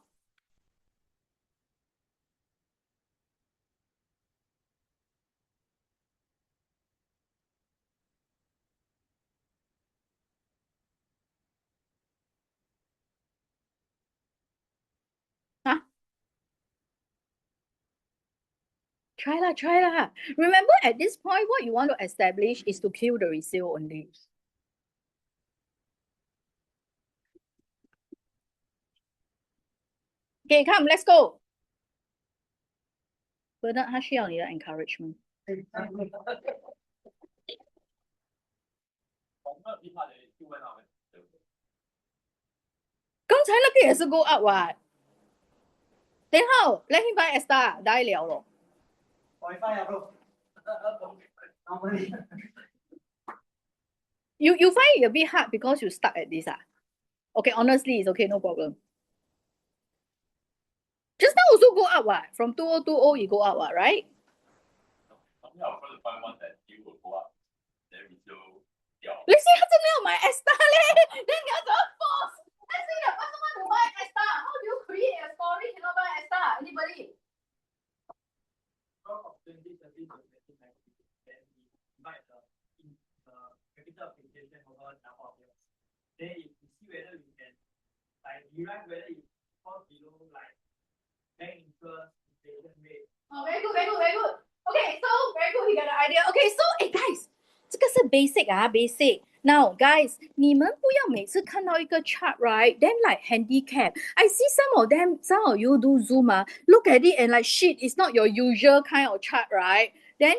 Try lah. Remember, at this point, what you want to establish is to kill the resale only. Okay, come, let's go. Bernard 他需要你的 encouragement. 刚才那个也是 go up 等好 let him buy Esta ได้了咯 Wi-Fi bro. Normally. You find it a bit hard because you stuck at this Okay, honestly, it's okay, no problem. Just now also go up From 2020 it go up right? Let's say 他真的要买 Esta 咧 then 你要怎么 force? Let's say the person want to buy Esta. How do you create a story cannot buy Esta? Anybody? Of 2030 to 2090, then we invite the capital appreciation over number of years. Then if we see whether we can derive whether it falls below bank interest, inflation rate. Oh, very good. Okay, so very good, you got the idea. Okay, so guys, 这个是 basic. Now, guys, 你们不要每次看到一个 chart, right? Then handicap. I see some of you do Zoom, look at it and shit, it's not your usual kind of chart, right? Then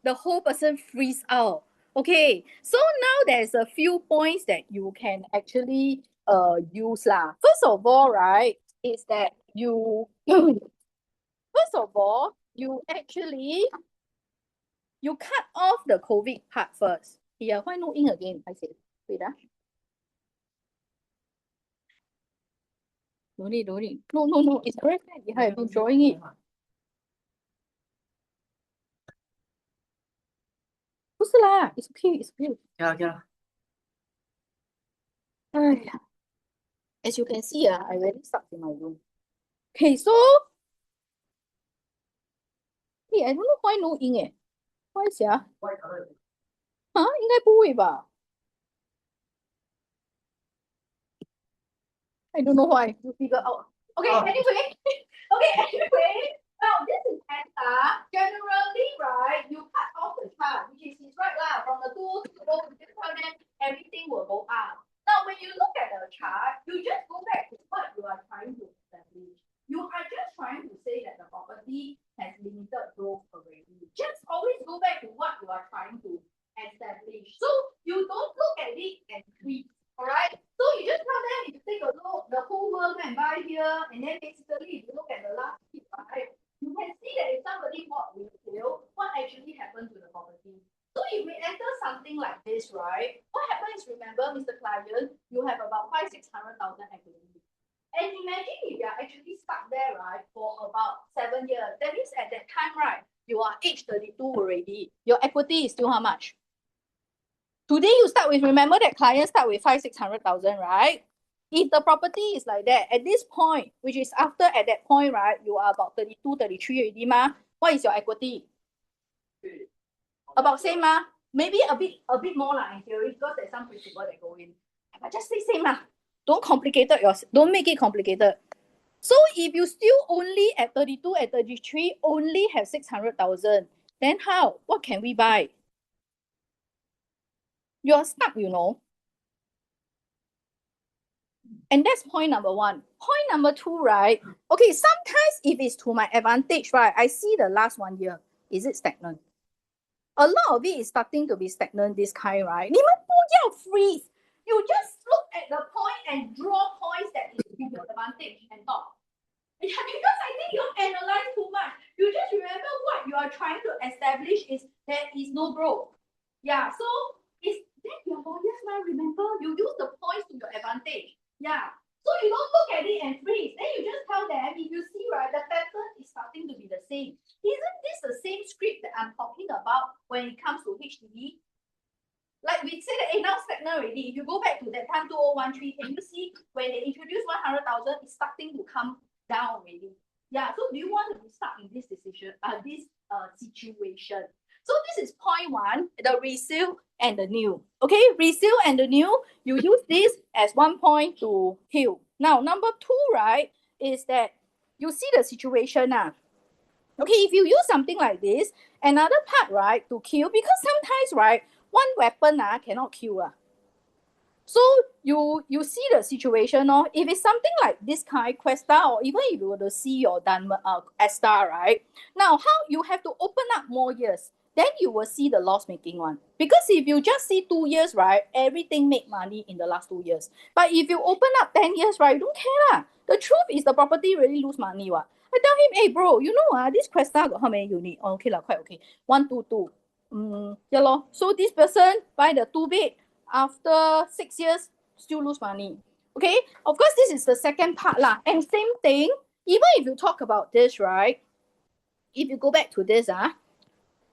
the whole person freeze out. Okay, so now there's a few points that you can actually use lah. First of all, right, is that you you cut off the COVID part first. Yeah, why no ink again? I said, wait No need. No, it's very bad. You have been drawing it. 不是啦 it's okay. Yeah. As you can see, I already stuck in my room. Okay, so hey, I don't know why no ink 诶，why 呀？啊，应该不会吧？I don't know why. You figure out. Okay, Oh. anyway. Okay, anyway. Now this is ESTA. Generally, right, you cut off the chart, which is right lah, from the two to go to this one, then everything will go up. Now, when you look at the chart, you just go back to what you are trying to establish. You are just trying to say that the property has limited growth already. Just always go back to what you are trying to establish. So you don't look at it and tweak. Alright, so you just tell them if you take a look, the whole world can buy here, and then basically if you look at the last week, right, you can see that if somebody bought retail, what actually happened to the property. So if we enter something like this, right, what happens, remember, Mr. Client, you have about 500,000-600,000 equity. And imagine if you are actually stuck there, right, for about 7 years. That means at that time, right, you are age 32 already. Your equity is still how much? Today you start with, remember that client start with 500,000-600,000, right? If the property is like that, at this point, which is after at that point, right, you are about 32, 33 already, ma. What is your equity? About same, ma. Maybe a bit more lah in theory, because there's some principle that go in. But just say same, ma. Don't don't make it complicated. So if you still only at 32, at 33, only have 600,000, then how? What can we buy? You're stuck, you know. And that's point number one. Point number two, right? Okay, sometimes if it's to my advantage, right, I see the last 1 year. Is it stagnant? A lot of it is starting to be stagnant, this kind, right? 你们不要 freeze. You just look at the point and draw points that is to your advantage and talk. Yeah, because I think you analyze too much. You just remember what you are trying to establish is there is no growth. Yeah, so it's then your lawyers now remember you use the points to your advantage. Yeah. So you don't look at it and freeze. Then you just tell them, if you see, right, the pattern is starting to be the same. Isn't this the same script that I'm talking about when it comes to HDB? Like we say that, now stagnant already. If you go back to that time 2013, can you see when they introduced 100,000, it's starting to come down already. Yeah. So do you want to be stuck in this decision, this situation? So this is point one, the resale and the new. Okay, resale and the new, you use this as one point to heal. Now, number two, right, is that you see the situation now. Okay, if you use something like this, another part, right, to kill, because sometimes, right, one weapon cannot kill. So you see the situation, no? If it's something like this kind, Questa, or even if you were to see your ESTA, right? Now, how you have to open up more years, then you will see the loss-making one. Because if you just see 2 years, right, everything make money in the last 2 years. But if you open up 10 years, right, you don't care lah. The truth is the property really lose money. I tell him, hey bro, you know this Questa got how many units? Oh, okay lah, quite okay. 1, 2, 2. Yeah lor. So this person buy the 2-bed, after 6 years, still lose money. Okay, of course, this is the second part lah. And same thing, even if you talk about this, right? If you go back to this,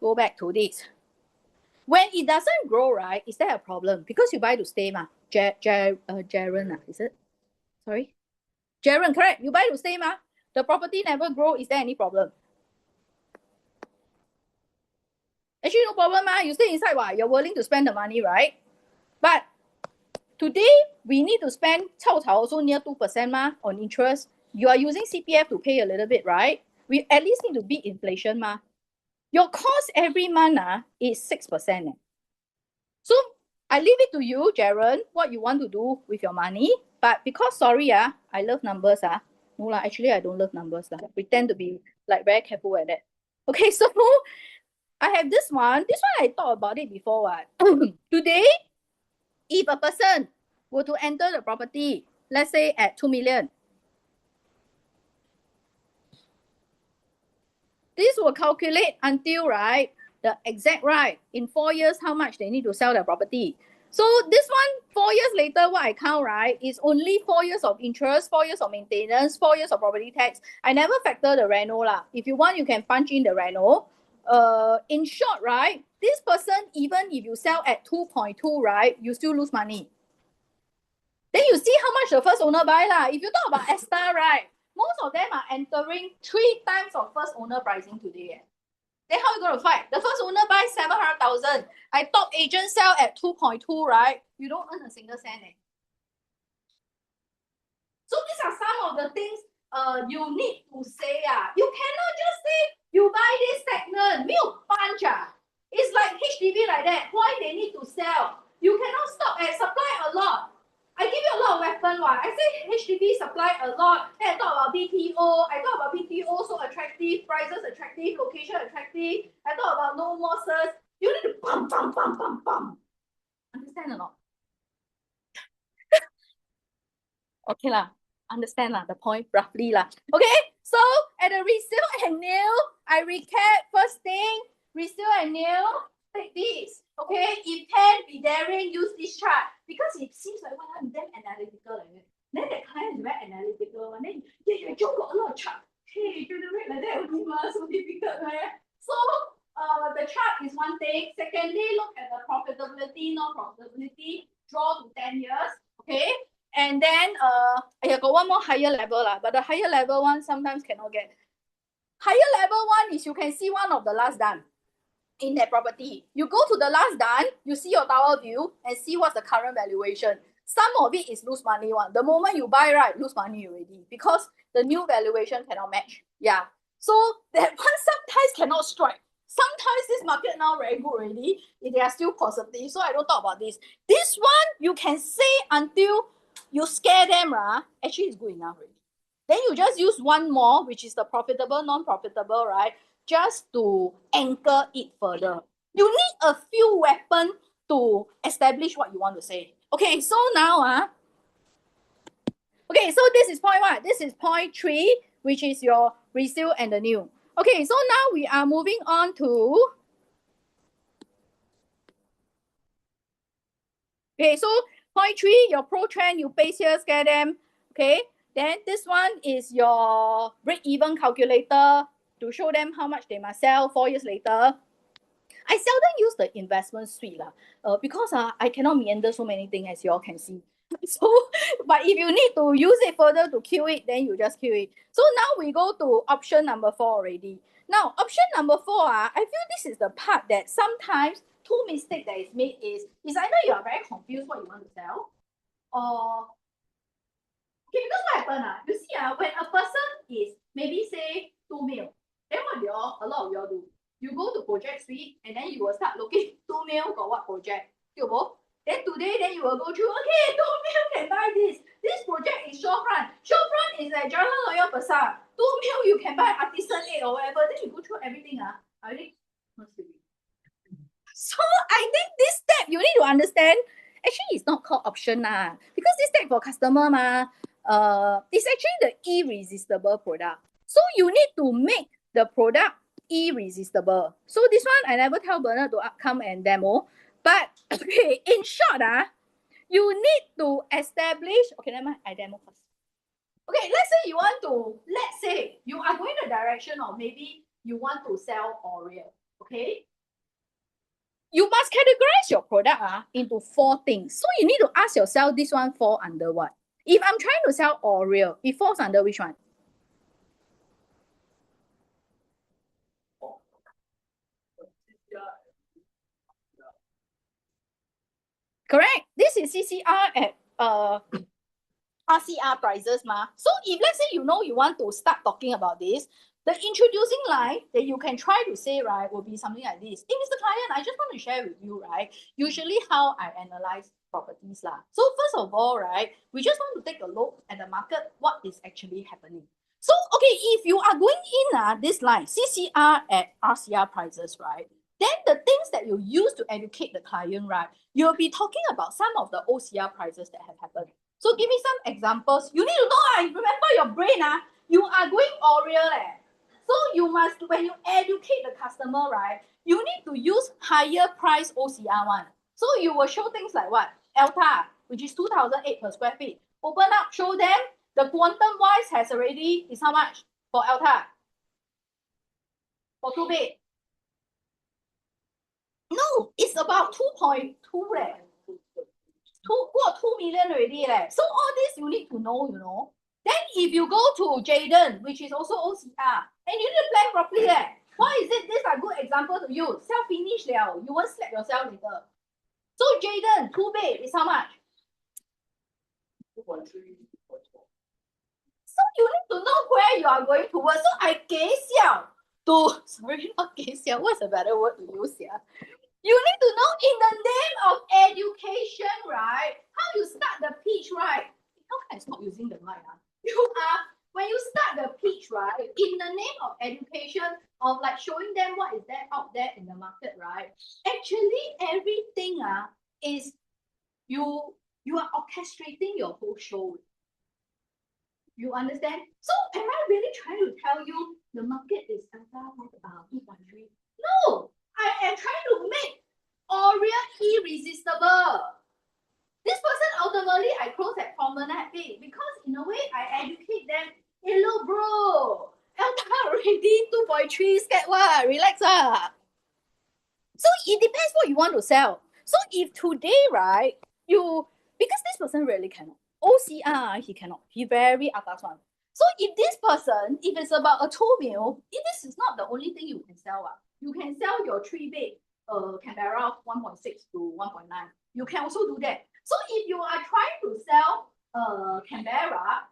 go back to this. When it doesn't grow, right, is there a problem? Because you buy to stay, ma. Jaren, is it? Sorry? Jaren, correct. You buy to stay, ma. The property never grow. Is there any problem? Actually, no problem, ma. You stay inside, what? You're willing to spend the money, right? But today, we need to spend also near 2% ma, on interest. You are using CPF to pay a little bit, right? We at least need to beat inflation ma. Your cost every month is 6%. So I leave it to you, Jaren, what you want to do with your money. But because, sorry, I love numbers. No lah, actually, I don't love numbers. I pretend to be like very careful at that. Okay, so I have this one. This one I thought about it before. Today, if a person were to enter the property, let's say at 2 million, this will calculate until, right, the exact, right, in 4 years, how much they need to sell their property. So this one, 4 years later, what I count, right, is only 4 years of interest, 4 years of maintenance, 4 years of property tax. I never factor the reno lah. If you want, you can punch in the reno. In short, right, this person, even if you sell at 2.2, right, you still lose money. Then you see how much the first owner buy lah. If you talk about ESTA, right, most of them are entering 3 times of first owner pricing today. Then how you going to fight? The first owner buys 700,000. I top agent sell at 2.2, right? You don't earn a single cent. So these are some of the things you need to say. You cannot just say you buy this stagnant, milk punch. It's like HDB like that. Why they need to sell? You cannot stop at supply a lot. I give you a lot of weapon. I say HDB supply a lot. Then I talk about BTO. I talk about BTO so attractive, prices attractive, location attractive. I talk about no more search. You need to pump. Understand or not? Okay lah. Understand lah the point roughly lah. Okay, so at the resale and new, I recap first thing, resale and new, take this. Okay, if can be daring, use this chart because it seems like one I'm damn analytical like that. Then the client is very analytical, and then John got a lot of chart. Hey, generate like that only so difficult, right? So the chart is one thing. Secondly, look at the profitability, non-profitability, draw to 10 years. Okay. And then I got one more higher level lah, but the higher level one sometimes cannot get. Higher level one is you can see one of the last done in that property. You go to the last done, you see your tower view and see what's the current valuation. Some of it is lose money one. The moment you buy, right, lose money already because the new valuation cannot match. Yeah. So that one sometimes cannot strike. Sometimes this market now very good already. They are still positive. So I don't talk about this. This one you can say until you scare them, actually it's good enough already. Then you just use one more, which is the profitable, non-profitable, right? Just to anchor it further. You need a few weapons to establish what you want to say. Okay, so now, okay, so this is point 1. This is point 3, which is your resale and the new. Okay, so now we are moving on to... Okay, so point 3, your pro trend, you base here, scare them. Okay, then this one is your break-even calculator to show them how much they must sell 4 years later. I seldom use the investment suite because I cannot meander so many things as you all can see. So, but if you need to use it further to kill it, then you just kill it. So now we go to option number 4 already. Now, option number 4, I feel this is the part that sometimes 2 mistakes that is made is either you are very confused what you want to sell, or okay, because what happens, you see, when a person is maybe say 2 mil, then what a lot of you all do? You go to project suite and then you will start looking 2 mil got what project. Then today, then you will go through, okay, 2 mil can buy this. This project is shorefront. Shorefront is at Jalan Loyang Besar. 2 mil you can buy Artisan 8 or whatever. Then you go through everything. I think so I think this step you need to understand. Actually, it's not called option because this step for customer it's actually the irresistible product. So you need to make the product irresistible. So this one I never tell Bernard to come and demo. But okay, in short, you need to establish. Okay, never mind, I demo first. Okay, let's say you are going the direction of maybe you want to sell Oreo. Okay. You must categorize your product into 4 things. So you need to ask yourself, this one fall under what? If I'm trying to sell Oreo, it falls under which one? Correct. This is CCR at RCR prices So if let's say you want to start talking about this, the introducing line that you can try to say, right, will be something like this. Hey, Mr. Client, I just want to share with you, right, usually how I analyze properties. So first of all, right, we just want to take a look at the market, what is actually happening. So, okay, if you are going in this line, CCR at RCR prices, right, then the things that you use to educate the client, right, you'll be talking about some of the OCR prices that have happened. So give me some examples. You need to know, remember your brain, you are going Oreo. So you must, when you educate the customer, right, you need to use higher price OCR one. So you will show things like what? Alta, which is 2,008 per square feet. Open up, show them the quantum wise has already is how much for Alta? For 2 bed. No, it's about 2.2 2 million already. So all this you need to know, Then if you go to Jaden, which is also OCR, and you need to plan properly. Why is it? This a good example to you. Self-finish liao, you won't slap yourself later. So Jaden, 2 bed is how much? 2.3, 2.4. So you need to know where you are going towards. So I 给小 to, sorry, not 给小, what's a better word to use here? You need to know in the name of education, right? How you start the pitch, right? How can I stop using the mic? You are, when you start the pitch, right? In the name of education, of like showing them what is there out there in the market, right? Actually, everything is you are orchestrating your whole show. You understand? So am I really trying to tell you the market is about 2.3? No, I am trying to make Oreo irresistible. This person ultimately I close at promenade pay because in a way I educate them. Hello, bro. Elta already 2.3 scared what? Relax So it depends what you want to sell. So if today, right, because this person really cannot. OCR, he cannot. He very atas one. So if this person, if it's about a 2 mil, if this is not the only thing you can sell, you can sell your 3 bed Canberra 1.6 to 1.9. You can also do that. So if you are trying to sell Canberra,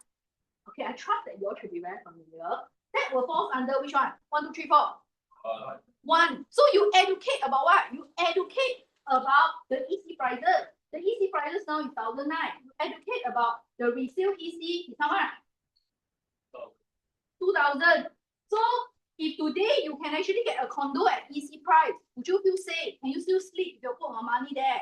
okay, I trust that you all should be very familiar. That will fall under which one? 1, 2, 3, 4. 1. So you educate about what? You educate about the EC prices. The EC prices now is 1,009. You educate about the resale EC is how much? 2,000. So if today you can actually get a condo at EC price, would you feel safe? Can you still sleep if you put more money there?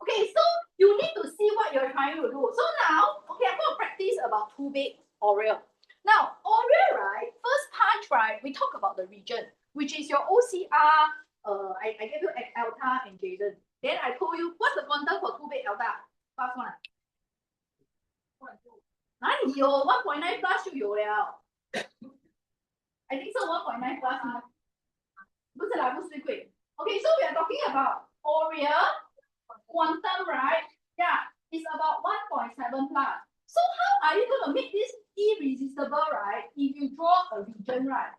Okay, so you need to see what you're trying to do. So now, okay, I'm going to practice about 2 bed Oreo. Now, Oreo, right? First punch, right? We talk about the region, which is your OCR. I gave you Elta and Jaden. Then I told you what's the quantum for 2 bed Elta. Fast one. 哪里有 1.9 plus 就有了 I think so 1.9 plus 吗？不是啦，不是最贵。Okay, so we are talking about Oreo quantum, right? Yeah, it's about 1.7 plus. So how are you going to make this irresistible, right? If you draw a region, right?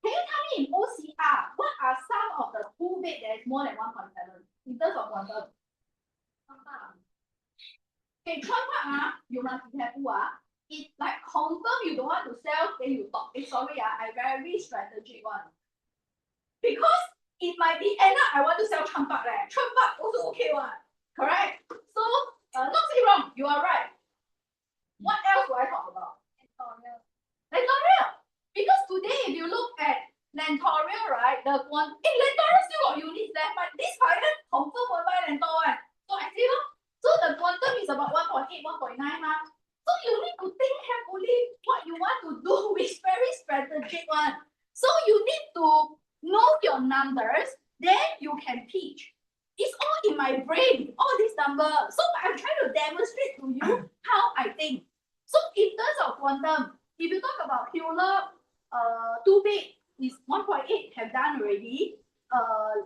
Can you tell me in OCR, what are some of the 2 bed that is more than 1.7 in terms of quantum? Okay, Chuan Park, you must be careful. It's like confirm you don't want to sell, then you talk. Sorry, I very strategic one. Because it might be end up I want to sell Chuan Park. Chuan Park also okay one. Correct? So, not say wrong, you are right. What else do I talk about? Lentorial. Because today, if you look at Lentorial, right, the one, Lentorial still got units there, but this client confirm will buy Lentorial. So I see, so the quantum is about 1.8, 1.9. So you need to think carefully what you want to do with very strategic one. So you need to know your numbers, then you can pitch. It's all in my brain, all these numbers. So I'm trying to demonstrate to you how I think. So in terms of quantum, if you talk about Hewlett, 2 bed is 1.8 have done already.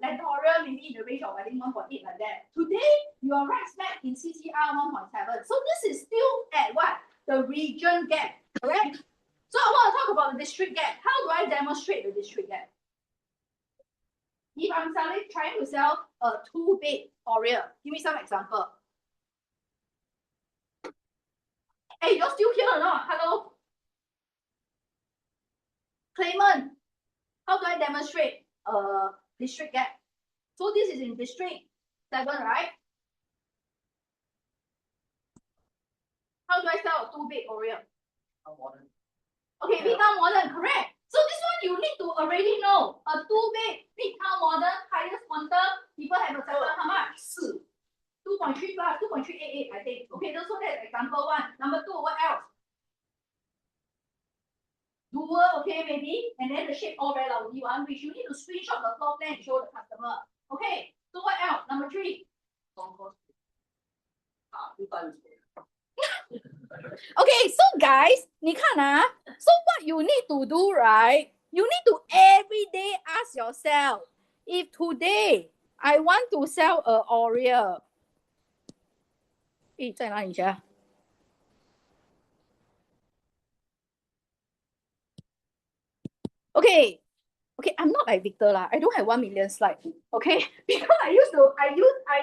Lentorial maybe in the range of I think 1.8 like that. Today you are right smack in CCR 1.7. So this is still at what? The region gap, correct? So I want to talk about the district gap. How do I demonstrate the district gap? If I'm trying to sell a 2 bed Oreo, give me some example. Hey, you're still here or not? Hello? Clayman, how do I demonstrate district gap? So this is in district 7, right? How do I sell a 2 bed Oreo? Okay, Midtown Modern, correct. So this one you need to already know. A 2 bed Midtown Modern, highest quantum, people have a settle how much? 2.3 plus 2.388, I think. Okay, so that's example 1. Number 2, what else? Dual, okay, maybe, and then the shape all very lousy one, which you need to screenshot the floor plan and show the customer. Okay, so what else? Number 3. Okay, so guys, 你看啊, so what you need to do, right? You need to every day ask yourself, if today I want to sell a Oreo, 在哪里呀? Okay. Okay, I'm not like Victor lah. I don't have 1 million slide. Okay, because I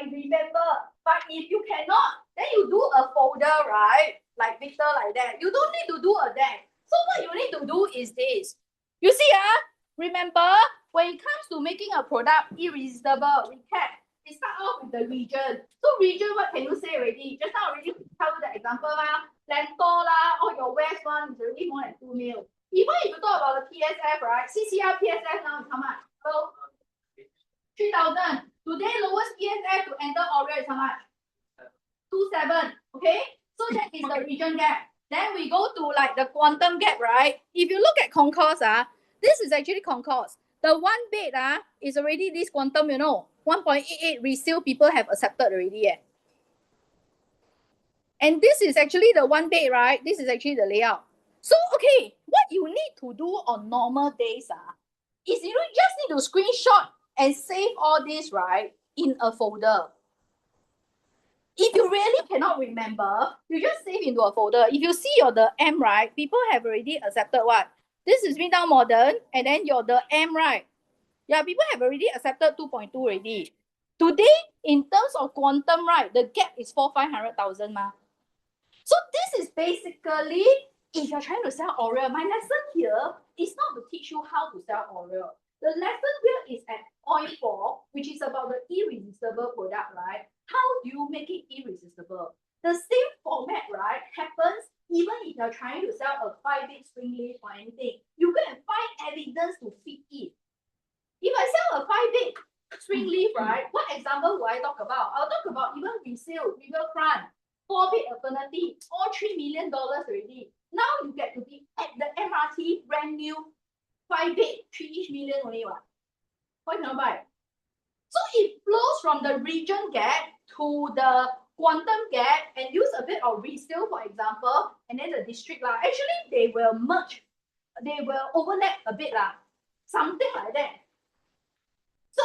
remember. But if you cannot, then you do a folder, right? Like Victor like that. You don't need to do a deck. So what you need to do is this. You see, remember when it comes to making a product irresistible, recap. It start off with the region. So region, what can you say already? Just now already tell you the example lah. Lento lah, or your West one is already more than 2 mil. Even if you talk about the PSF, right? CCR PSF now is how much? So 3,000. Today lowest PSF to enter Oreo is how much? 2.7. Okay. So that is the region gap. Then we go to like the quantum gap, right? If you look at concourse, this is actually concourse. The 1 bed is already this quantum, 1.88 resale people have accepted already. And this is actually the 1 bed, right? This is actually the layout. So, okay, what you need to do on normal days is you just need to screenshot and save all this, right, in a folder. If you really cannot remember, you just save into a folder. If you see the M, right, people have already accepted what? This is Midtown Modern, and then the M, right? Yeah, people have already accepted 2.2 already. Today, in terms of quantum, right, the gap is 500,000 ma. So this is basically, if you're trying to sell Oreo, my lesson here is not to teach you how to sell Oreo. The lesson here is at point 4, which is about the irresistible product, right? How do you make it irresistible? The same format, right, happens even if you're trying to sell a 5-bit spring leaf or anything. You can find evidence to fit it. If I sell a 5-bit spring leaf, right, what example will I talk about? I'll talk about even resale, Riverfront, 4-bit alternative, all $3 million already. Now you get to be at the MRT, brand new 5-bit, 3 million only one. Why cannot buy? So it flows from the region gap to the quantum gap and use a bit of resale, for example, and then the district lah. Actually, they will merge, they will overlap a bit lah, something like that. So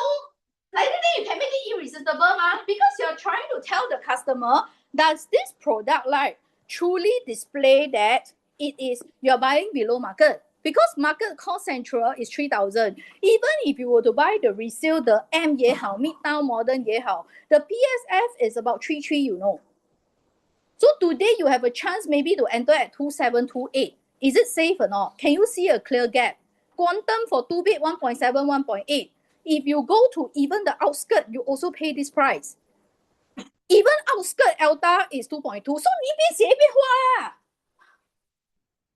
like that, you can make it irresistible, because you're trying to tell the customer, does this product like truly display that it is you're buying below market? Because market cost central is 3,000. Even if you were to buy the resale, the M 也好, Midtown Modern 也好, the PSF is about 3.3, So today you have a chance maybe to enter at 2.7, 2.8. Is it safe or not? Can you see a clear gap? Quantum for 2-bit 1.7, 1.8. If you go to even the outskirt, you also pay this price. Even outskirt Alta is 2.2. So 你一边写一边画啦.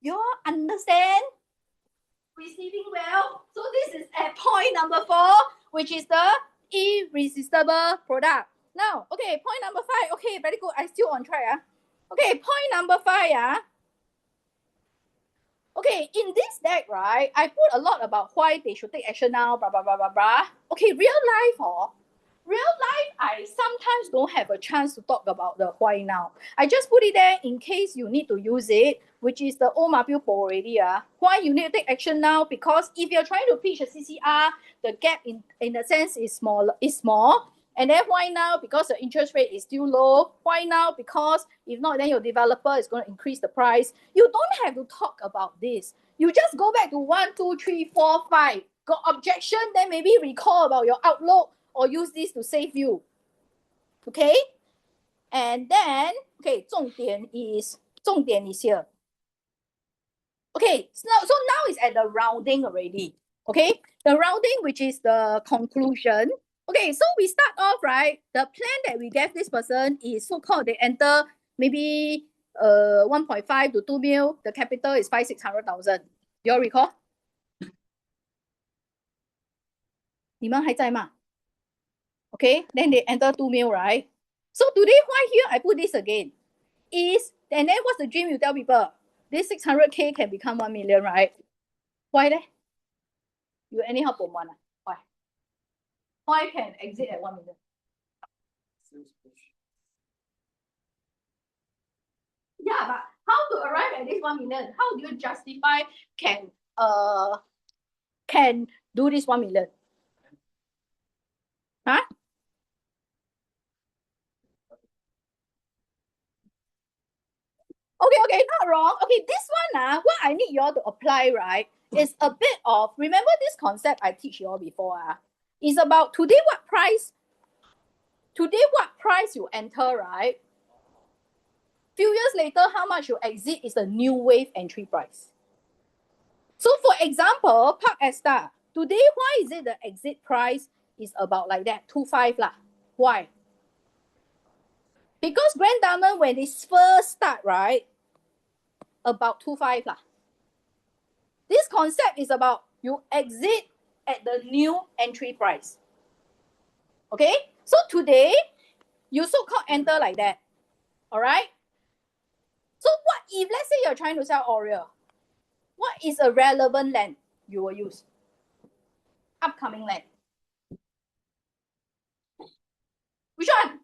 You understand? Receiving well. So this is at point number 4, which is the irresistible product. Now, okay, point number 5. Okay, very good. I still on track. Okay, point number 5. Okay, in this deck, right, I put a lot about why they should take action now, blah, blah, blah, blah, blah. Okay, real life, I sometimes don't have a chance to talk about the why now. I just put it there in case you need to use it, which is the old Mapu Po already. Why you need to take action now? Because if you're trying to pitch a CCR, the gap in a sense is small. And then why now? Because the interest rate is still low. Why now? Because if not, then your developer is going to increase the price. You don't have to talk about this. You just go back to 1, 2, 3, 4, 5. Got objection, then maybe recall about your outlook or use this to save you. Okay? And then, okay, 重点is here. Okay, so now it's at the rounding already. Okay, the rounding, which is the conclusion. Okay, so we start off, right? The plan that we gave this person is so-called they enter maybe 1.5 to 2 mil. The capital is 500,000-600,000. You all recall? 你们还在吗? Okay, then they enter 2 mil, right? So today, why here I put this again? And then what's the dream you tell people? This 600K can become 1 million, right? Why that? You anyhow put one. Why? Why can exit at 1 million? Yeah, but how to arrive at this 1 million? How do you justify can do this 1 million? Huh? Okay, not wrong. Okay, this one, what I need you all to apply, right, is a bit of, remember this concept I teach you all before, is about today what price you enter, right? Few years later, how much you exit is the new wave entry price. So for example, Park Esta, today why is it the exit price is about like that, 2.5 lah? Why? Because Grand Diamond, when they first start, right, about 2.5 lah. This concept is about you exit at the new entry price. Okay? So today, you so-called enter like that. All right? So what if, let's say you're trying to sell Oreo, what is a relevant land you will use? Upcoming land. Which one?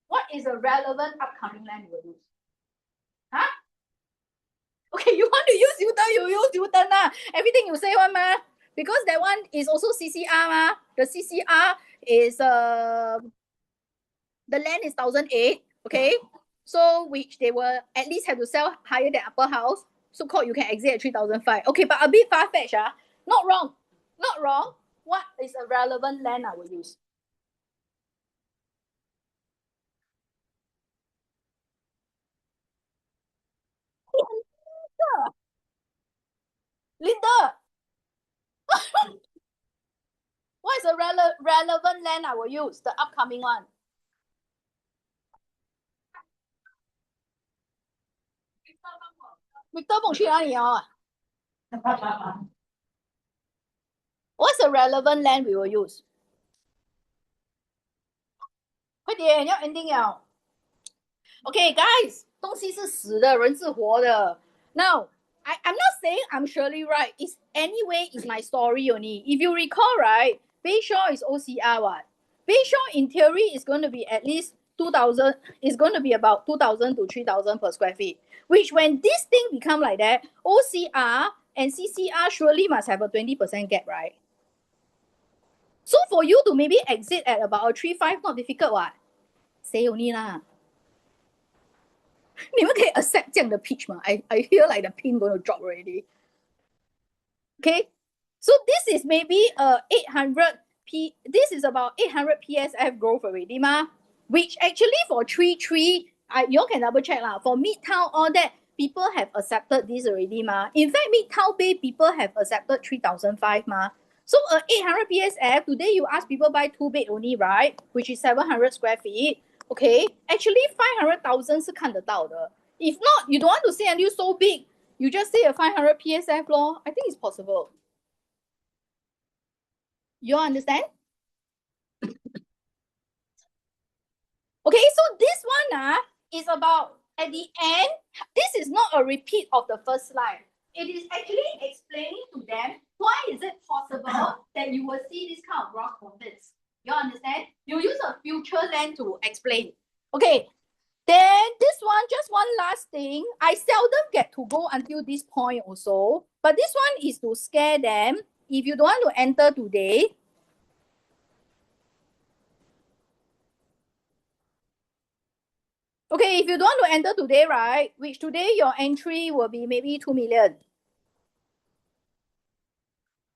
What is a relevant upcoming land you will use? Huh? Okay, you want to use U-turn, you use U-turn lah. Everything you say one ma. Because that one is also CCR ma. The CCR is the land is 1,008, okay? So which they will at least have to sell higher than upper house. So called you can exit at 3,005. Okay, but a bit far-fetched, Not wrong. Not wrong. What is a relevant land I will use? Linda. What is a relevant land I will use? The upcoming one. Victor 蹦去哪里啊？ What's the relevant land we will use? 快点，要 ending 了。Okay, guys, 东西是死的，人是活的。Now, I'm not saying I'm surely right. It's anyway, it's my story only. If you recall, right, Bayshore is OCR what? Bayshore in theory is going to be at least 2,000. It's going to be about 2,000 to 3,000 per square feet. Which when this thing become like that, OCR and CCR surely must have a 20% gap, right? So for you to maybe exit at about a 3.5, not difficult what? Say only lah. 你们可以 accept 这样的 pitch 吗？ I feel like the pin going to drop already. Okay, so this is maybe 800 this is about 800 PSF growth already ma, which actually for 3.3, you all can double check lah. For Midtown, all that people have accepted this already ma. In fact, Midtown Bay people have accepted 3,005 ma. So 800 PSF today you ask people buy 2 bed only, right? Which is 700 square feet. Okay, actually 500,000 是看得到的。If not, you don't want to say until so big, you just say a 500 PSF law. I think it's possible. You all understand? Okay, so this one is about, at the end, this is not a repeat of the first slide. It is actually explaining to them why is it possible that you will see this kind of gross profits. You understand? You use a future land to explain. Okay, then this one, just one last thing. I seldom get to go until this point also, but this one is to scare them. If you don't want to enter today, okay, if you don't want to enter today, right, which today your entry will be maybe 2 million.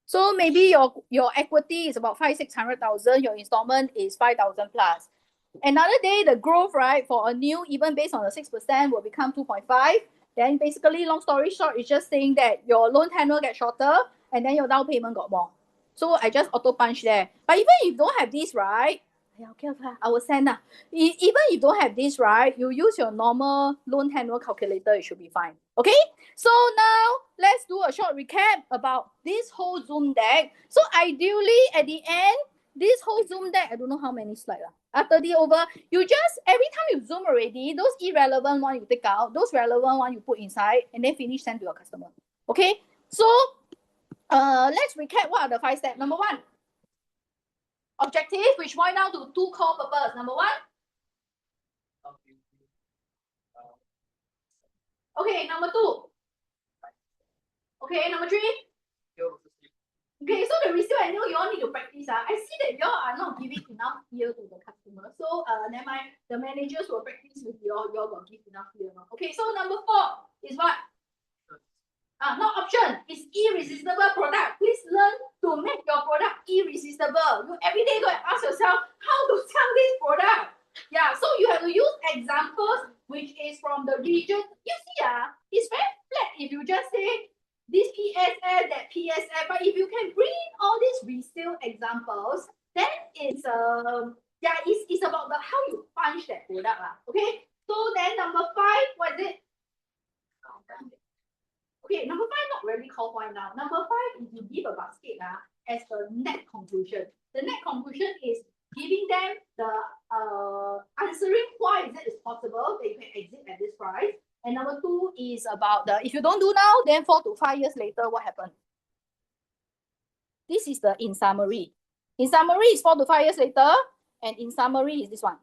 So maybe your equity is about 500,000-600,000, your installment is 5,000 plus. Another day, the growth, right, for a new, even based on the 6%, will become 2.5. Then basically, long story short, it's just saying that your loan tenure gets shorter and then your down payment got more. So I just auto punch there. But even if you don't have this, right, okay, I will send. Even if you don't have this, right, you use your normal loan tenure calculator, it should be fine. Okay? So now, let's do a short recap about this whole Zoom deck. So ideally, at the end, this whole Zoom deck, I don't know how many slides. 30 over, you just, every time you Zoom already, those irrelevant one you take out, those relevant one you put inside, and then finish, send to your customer. Okay? So, let's recap what are the 5 steps. Number 1, objective, which boil down to 2 core purposes. Number 1. Okay, number 2. Okay, number 3. Okay, so the resale annual, you all need to practice. I see that you all are not giving enough ear to the customer. So never mind, the managers will practice with you all will give enough ear. Okay, so number 4 is what? Not option, it's irresistible product. Please learn to make your product irresistible. You every day go and ask yourself how to sell this product. Yeah, so you have to use examples which is from the region. You see, it's very flat if you just say this PSF, that PSF, but if you can bring in all these resale examples, then it's it's about the how you punch that product. Okay, so then number 5, what is it? Okay, number 5 not really called point now. Number 5 is you give a basket as the net conclusion. The net conclusion is giving them the answering why is it possible that you can exit at this price. And number 2 is about the if you don't do now, then 4 to 5 years later, what happened? This is the in summary. In summary is 4 to 5 years later, and in summary is this one.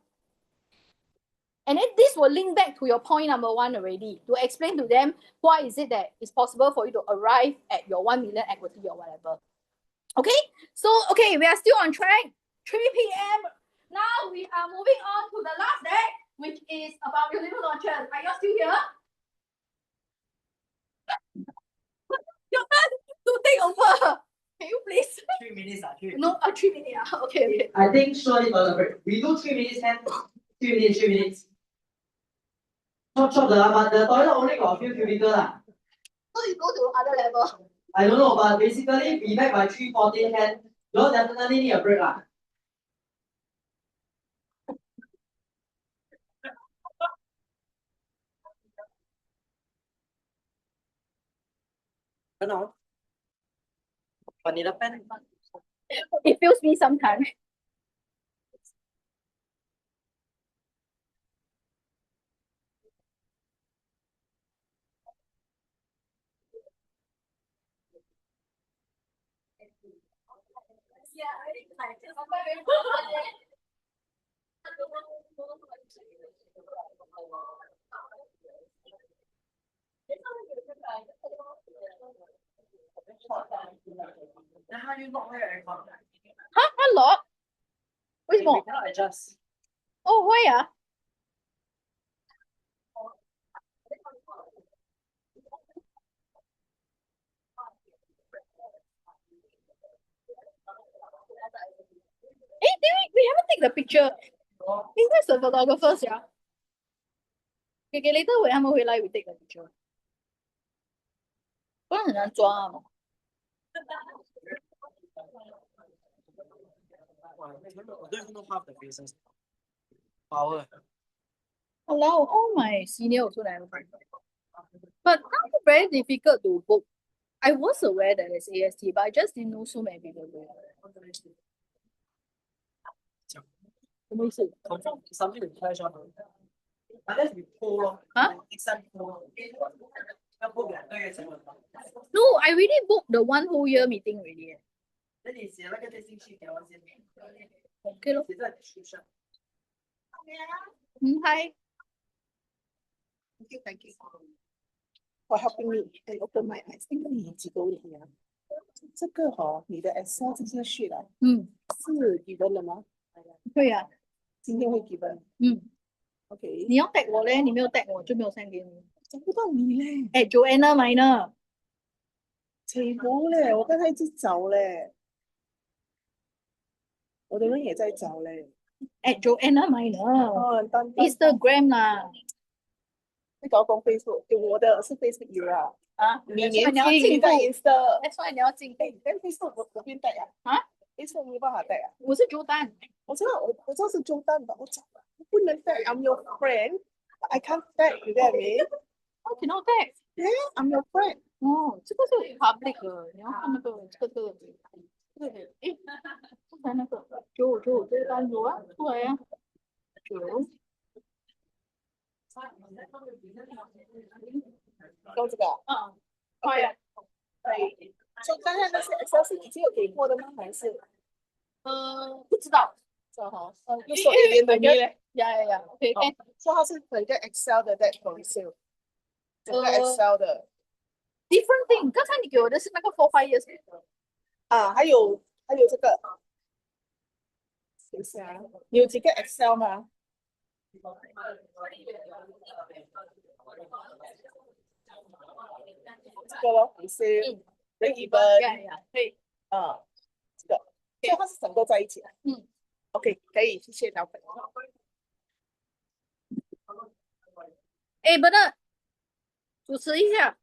And then this will link back to your point number 1 already to explain to them why is it that it's possible for you to arrive at your 1 million equity or whatever. Okay, so okay, we are still on track. 3 p.m. Now we are moving on to the last deck, which is about your little launches. Are you still here? Your turn to take over. Can you please? 3 minutes. 3 minutes. No, 3 minutes. Okay, okay. I think surely for the break. We do 3 minutes and 3 minutes, 3 minutes. Chop the but the toilet only got a few cubicle So you go to other level. I don't know, but basically be back by 3:40 and you'll definitely need a break It feels me sometimes. Then how you lock where aircon? Unlock? 为什么 cannot adjust. Oh, why Hey, we haven't taken the picture. Hey, where's the photographer, yeah? Okay, later when 他们回来 we take the picture. 不然很难抓嘛。I don't even know half the faces. Power. Hello, all my senior also never find. But now very difficult to book. I was aware that it's AST, but I just didn't know so many people do it. 什么意思 Confirm something with cash on. Unless we pull lor. Next time pull lor. 要 book 2个月前了。No, I already booked the 1 whole year meeting already. 那你写那个电信去给我先。Okay 咯。写在 description。Hi. Thank you for helping me and open my eyes. 因为你几个问题啊？这个你的 Excel 这些sheet是 given 了吗？会啊，今天会 given。OK。你要 tag 我嘞，你没有 tag 我就没有 send 给你。找不到你嘞。Joanna Minor。扯不嘞，我刚才一直找嘞。我的人也在找嘞。Joanna Minor。哦 Instagram 啦。你搞讲 Facebook， 我的是 Facebook 有啊。你年轻，你在 Insta。That's why 你要进步。但 Facebook 我变带Facebook 没办法带我是 Jordan。我知道，我知道是 Jordan 吧，我不能带。I'm your friend, I can't tag. You get me? How cannot tag? Yeah, I'm your friend. 哦，这个是 public 的，你要看那个这个。刚才那个Jordan 有啊，出来啊。用这个快啊！所以刚才那些 Excel 是已经有给过的吗？还是？不知道。是哈，又说一年的你嘞呀 ，OK， 说它是整个 Excel 的 deck for resale， 整个 Excel 的 different thing。刚才你给我的是那个 4 5 years。啊，还有这个，等一下啊，你有几个 Excel 吗？这个咯，Excel，跟even，可以。啊，这个，所以它是整个在一起的。OK，可以，谢谢老板。哎，Bernard，主持一下。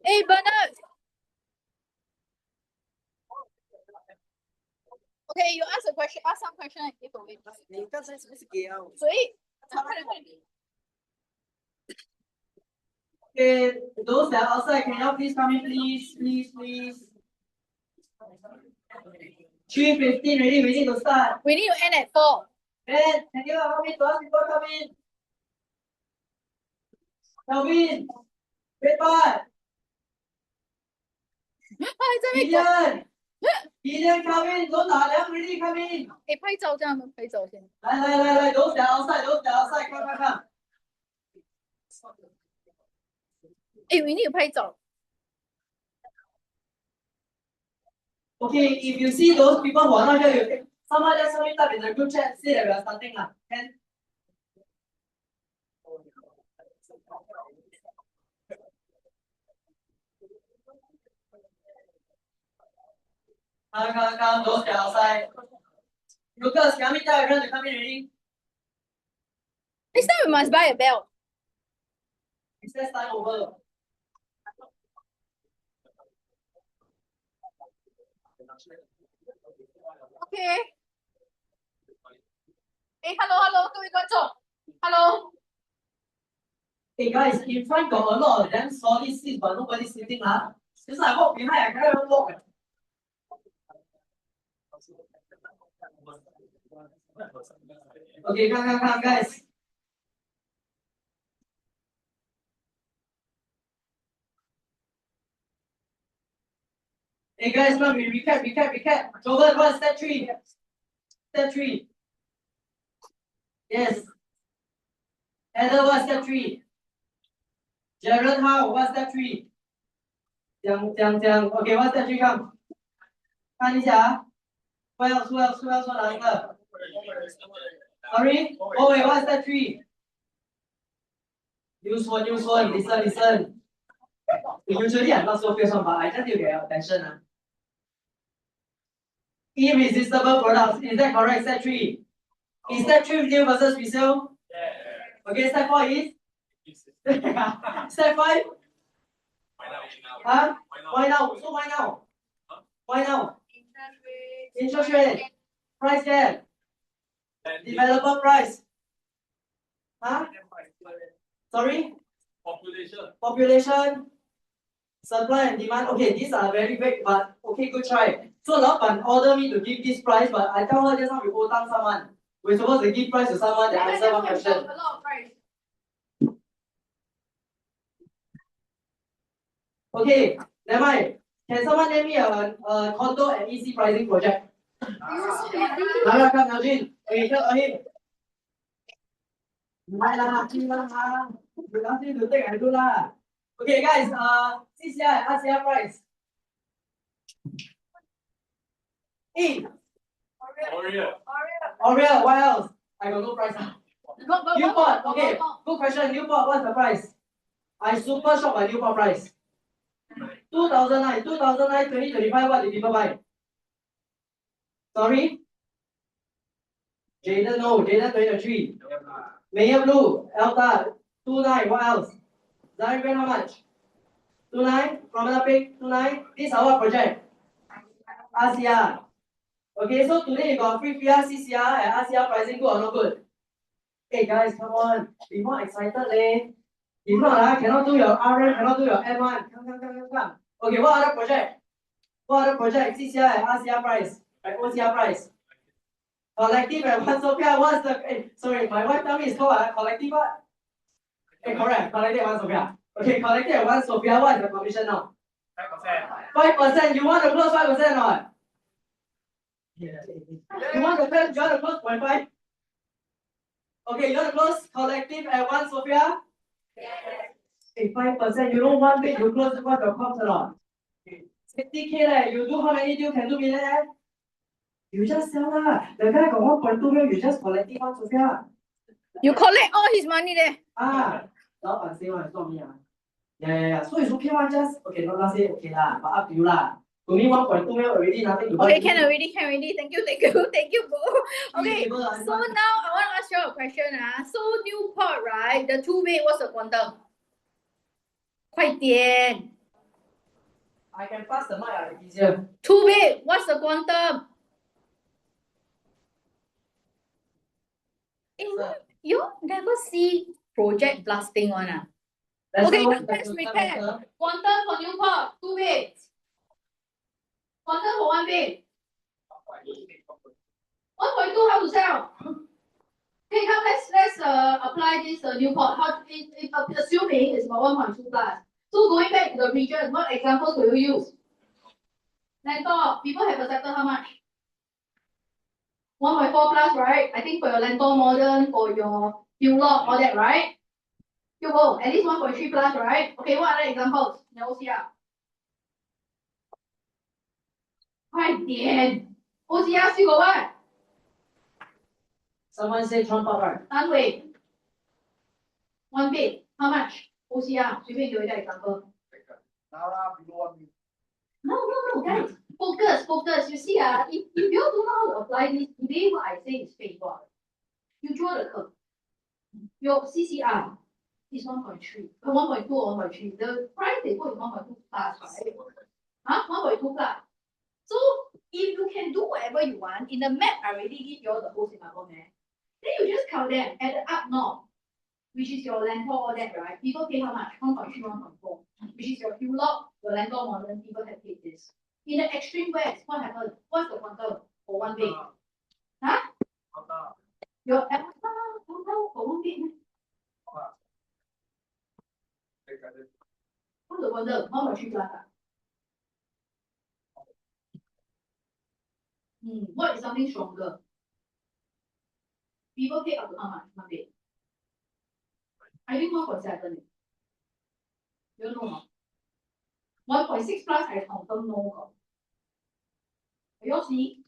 哎，Bernard。Okay, you ask a question, ask some question and give away. 你刚才是不是给啊？所以，快点快点。Okay, those that are outside, can you please come in, please, please, please. 3:15 already, we need to start. We need to end at 4. Ben, can you help me to ask people come in? Kelvin, wait part. 还在那边 Gideon, Gideon, Kelvin, those are them already come in. 哎，拍照这样的，拍照先。来 those that are outside, come. 哎，we need to 拍照。Okay, if you see those people who are not here, you someone just sum it up in the group chat, say that we are starting lah. Can? Come, those that are outside. Lucas, can we tell everyone to come in already? Next time we must buy a belt. It's that time over. Okay. 哎，hello， 各位观众 ，hello。 Hey guys, in front got a lot of them solid seats, but nobody sitting lah. Just I walk behind, I can't even walk. Okay, come, guys. Hey guys, come, we recap. Jovan, what's step 3? Step 3. Yes. Heather, what's step 3? Jared, how? What's step 3? 讲 ，OK, what's step 3? Come. 看一下。Who else 说哪一个 ？Sorry? Oh wait, what's step 3? Use one, listen. Usually I'm not so fierce one, but I just need to get attention. Irresistible products, is that correct? Step 3. Is step 3 retail versus resale? Yeah. Okay, step 4 is? Step 5? Huh? Why now? So why now? Why now? Interest rate. Price gap. Developer price. Huh? Sorry? Population. Supply and demand. Okay, these are very vague, but okay, good try. So Lapan order me to give this price, but I tell her just now we owe down someone. We're supposed to give price to someone that answer one question. A lot of price. Okay, never mind. Can someone name me a condo and EC pricing project? Nara, come, Naljin. Okay, tell him. You ask him to take and do lah. Okay, guys. CCI and RCI price. E. Oriel, what else? I got no price. Newport, okay. Good question. Newport, what's the price? I super shocked by Newport price. 2009, 2025, what did people buy? Sorry? Jaden, no. Jaden 2023. Mayer Blue, Elta, 29, what else? Zarin Grand, how much? 29, Promenade Peak, 29. This is our project. RCR. Okay, so today you got free PR, CCR, and RCR pricing, good or not good? Hey guys, come on. Be more excited, eh? If not, cannot do your RM, cannot do your M1. Come. Okay, what other project? CCR and RCR price, right? OCR price. Collective and one Sophia, what's the... sorry, my wife tell me it's called collective what? Correct, collective and one Sophia. Okay, collective and one Sophia, what is the commission now? 5%. You want to close 5% or not? You want to close 0.5? Okay, you want to close collective at 1, Sophia? Okay, 5%. You know 1 week you close what your cost or not? 60K you do how many deal can do millionaire? You just sell lah. The guy got 1.2 million, you just collecting 1, Sophia. You collect all his money there.老板 say one, it's not me. Yeah. So it's okay one, just okay, not say okay lah, but up to you lah. To me 1.2 million already nothing to buy. Okay, can already. Thank you, bro. Okay, so now I want to ask you a question. So Newport, right? The 2-way, what's the quantum? 快点. I can pass the mic, it's easier. 2-way, what's the quantum? You never see project blasting one Okay, let's repair. Quantum for Newport, 2-way. Quantum for 1-way. 1.2, how to sell? Okay, come, let's apply this Newport. How assuming it's about 1.2 plus. So going back to the region, what examples will you use? Lentor, people have accepted how much? 1.4 plus, right? I think for your Lentor Modern, for your Hewlett, all that, right? You go, at least 1.3 plus, right? Okay, what other examples? No OCR. 快点 OCR still got what? Someone say Trump up, right? 单位 1 bit, how much? OCR, 随便给我一个 example. No, guys. Focus. You see, if you don't know how to apply this, today what I say is fake. You draw the curve. Your CCR is 1.3, 1.2 or 1.3. The price they put is 1.2 plus, right? 1.2 plus. So if you can do whatever you want, in the map I already give you all the whole Singapore map. Then you just count them at the up north, which is your Lentor, all that, right? People pay how much? 1.3, 1.4, which is your Hewlett, your Lentor Modern, people have paid this. In the extreme west, what happened? What's the quantum for 1 bit? Your quantum for 1 bit? What's the quantum? 1.3 plus. What is something stronger? People pay up to how much? 1 bit. I think 1.7. You don't know. 1.6 plus I confirm no. You see?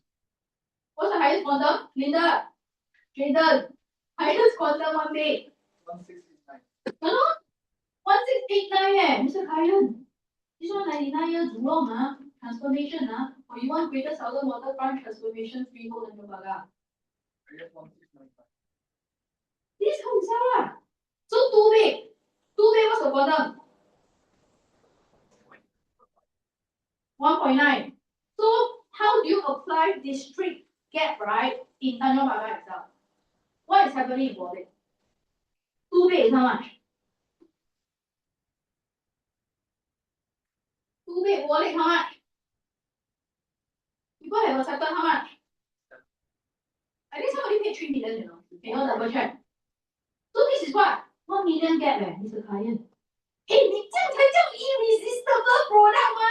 What's the highest quantum? Linda, Jaden, highest quantum 1 bit. 1689. No, 1689 Mr. Kyan. This one 99 years long, transformation, or you want greater southern waterfront transformation freehold in Jombaga. This is how you sell. So 2 bit. 2 bit, what's the quantum? 1.9. So how do you apply district gap, right, in Tanjong Pagar itself? What is happening in Wallet? 2 bit is how much? 2 bit Wallet how much? People have accepted how much? I think somebody paid 3 million, you know. Can you all double check? So this is what? 1 million gap, Mr. Client. Hey, 你这样才叫 irresistible product 吗？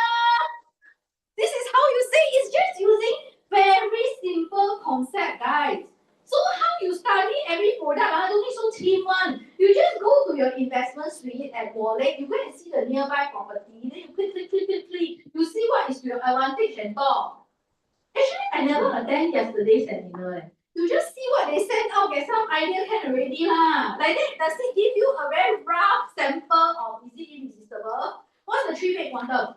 This is how you say it's just using very simple concept, guys. So how you study every product? Don't need so team one. You just go to your investment suite at Wallet. You go and see the nearby property. Then you click. You see what is your advantage and all. Actually, I never attend yesterday's seminar. You just see what they sent out. Get some idea can already lah. Like that, does it give you a very rough sample of is it irresistible? What's the 3 bit quantum?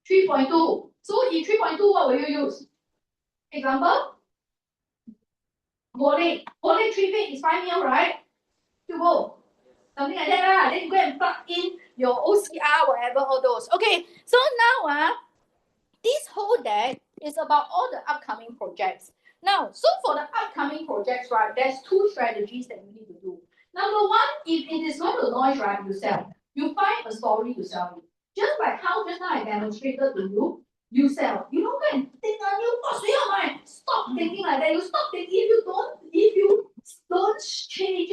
3.2. So in 3.2, what will you use? Example? Wallet 3 bit is 5 mil, right? You go. Something like that lah. Then you go and plug in your OCR, whatever, all those. Okay, so now this whole deck is about all the upcoming projects. Now, so for the upcoming projects, right, there's 2 strategies that you need to do. Number 1, if it is going to launch, right, you sell. You find a story to sell it. Just like how just now I demonstrated to you, you sell. You don't go and think a new course, stop thinking like that. You stop thinking if you don't change,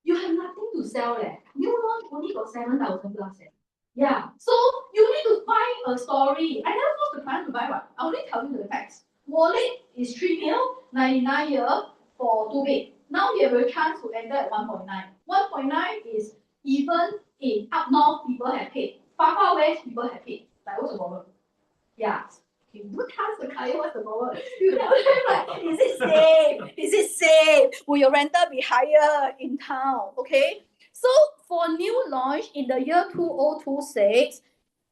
you have nothing to sell leh. New launch only got 7,000 plus eh. Yeah, so you need to find a story. I never force the client to buy what. I only tell you the facts. Wallet is 3 mil, 99 year for 2 bed. Now you have a chance to enter at 1.9. 1.9 is even in up north people have paid. Far west people have paid. Like what's the problem? Yeah. You don't ask the client what's the problem. You tell them like, is it safe? Is it safe? Will your rental be higher in town? Okay. So for new launch in the year 2026,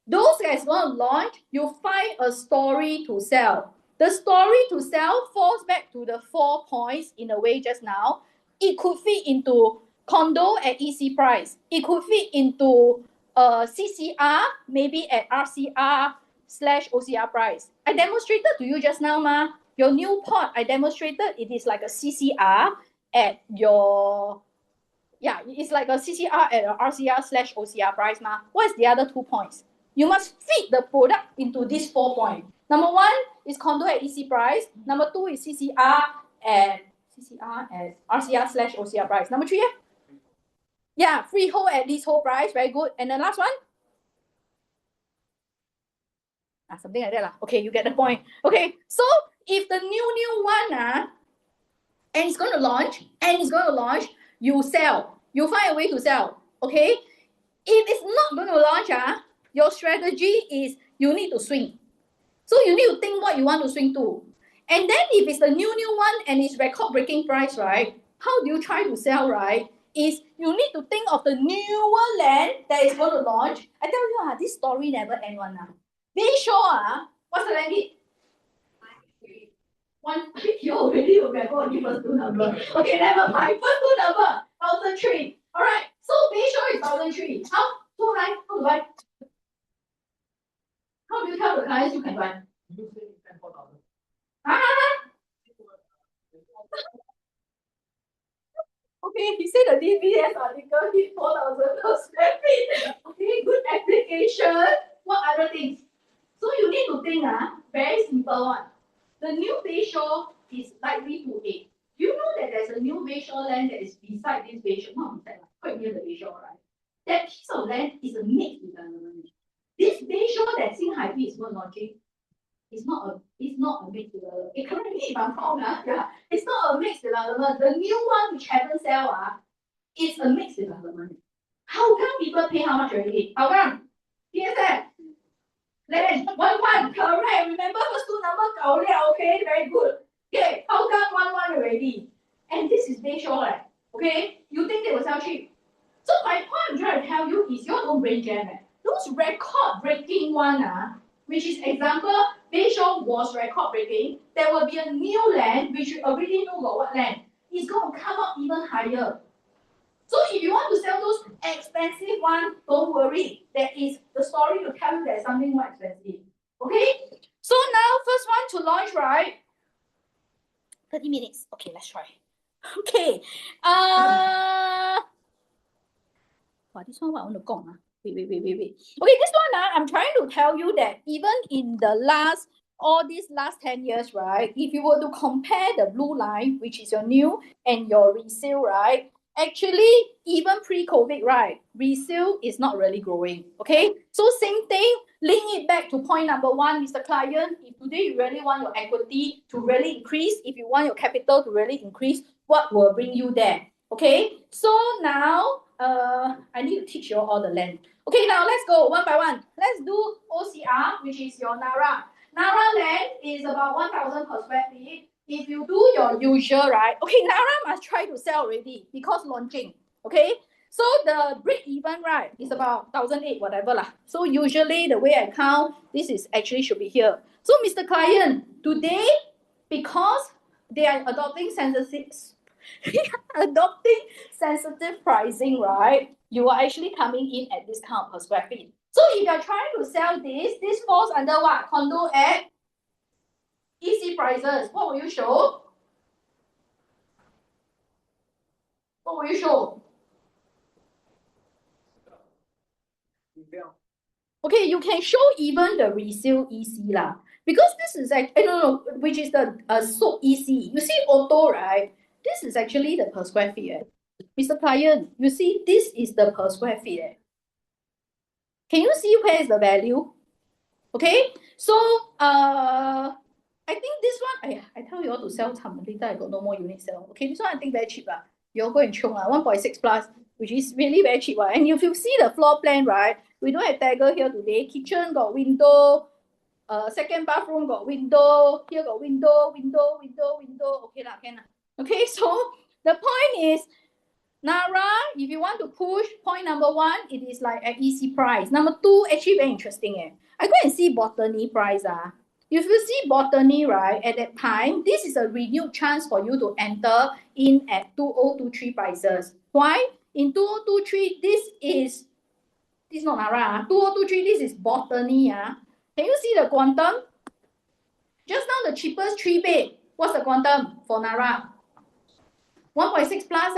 those guys want to launch, you find a story to sell. The story to sell falls back to the 4 points in a way just now. It could fit into condo at EC price. It could fit into CCR, maybe at RCR/OCR price. I demonstrated to you just now, ma. Your new pot, I demonstrated it is like a CCR at your, yeah, it's like a CCR at a RCR/OCR price, ma. What is the other 2 points? You must fit the product into these 4 points. Number 1 is condo at EC price. Number 2 is CCR at RCR/OCR price. Number 3, yeah, freehold at leasehold price. Very good. And the last one? Something like that lah. Okay, you get the point. Okay, so if the new one and it's going to launch, you sell. You find a way to sell. Okay, if it's not going to launch, your strategy is you need to swing. So you need to think what you want to swing to. And then if it's the new one and it's record-breaking price, right? How do you try to sell, right? Is you need to think of the newer land that is going to launch. I tell you, this story never end one. Bayshore, what's the land bid? You already remember only first 2 number. Okay, never mind. First 2 number, 1,003. Alright, so Bayshore is 1,003. How? So high? How to buy? How do you tell the clients you can buy? Okay, he said the DBS article hit 4,000 per square feet. Okay, good application. What other things? So you need to think, very simple one. The new Bayshore is likely to aid. You know that there's a new Bayshore land that is beside this Bayshore, not beside, quite near the Bayshore, right? That piece of land is a mixed development. This Bayshore that Xinghai is not launching, it's not a mixed development. It correct me if I'm wrong, yeah. It's not a mixed development. The new one which haven't sell, it's a mixed development. How come people pay how much already? How come? PSF. Land 1 correct. Remember first 2 numbers, okay, very good. Okay, how come 1 already? And this is Bayshore, right? Okay, you think they will sell cheap? So my point I'm trying to tell you is your own brain jam. Those record-breaking one, which is example, Bayshore was record-breaking. There will be a new land which you already know about what land. It's going to come up even higher. So if you want to sell those expensive ones, don't worry. There is the story to tell you there's something more expensive. Okay? So now, first one to launch, right? 30 minutes. Okay, let's try. Okay. This one what I want to go. Wait. Okay, this one, I'm trying to tell you that even in the all these last 10 years, right? If you were to compare the blue line, which is your new, and your resale, right? Actually, even pre-COVID, right, resale is not really growing, okay? So same thing, link it back to point number 1, Mr. Client. If today you really want your equity to really increase, if you want your capital to really increase, what will bring you there, okay? So now, I need to teach you all the land. Okay, now let's go 1 by 1. Let's do OCR, which is your Nara. Nara land is about 1,000 per square feet. If you do your usual, right? Okay, Nara must try to sell already because launching. Okay, so the break even, right, is about 1,008, whatever lah. So usually the way I count, this is actually should be here. So Mr. Client, today, because they are adopting sensitive pricing, right? You are actually coming in at discount per square feet. So if you're trying to sell this falls under what? Condo at EC prices. What will you show? What will you show? Okay, you can show even the resale EC lah. Because this is like, which is the sold EC. You see auto, right? This is actually the per square feet. Mr. Client, you see, this is the per square feet. Can you see where is the value? Okay, so I think this one, I tell you all to sell some later. I got no more unit sell. Okay, this one I think very cheap. You all go and chung 1.6 plus, which is really very cheap. And if you see the floor plan, right? We don't have tagger here today. Kitchen got window. Second bathroom got window. Here got window. Okay, can. Okay, so the point is, Nara, if you want to push, point number one, it is like an easy price. Number two, actually very interesting. I go and see Botany price. If you see Botany, right, at that time, this is a renewed chance for you to enter in at 2023 prices. Why? In 2023, this is not Nara. 2023, this is Botany. Can you see the quantum? Just now, the cheapest 3-bed. What's the quantum for Nara? 1.6 plus.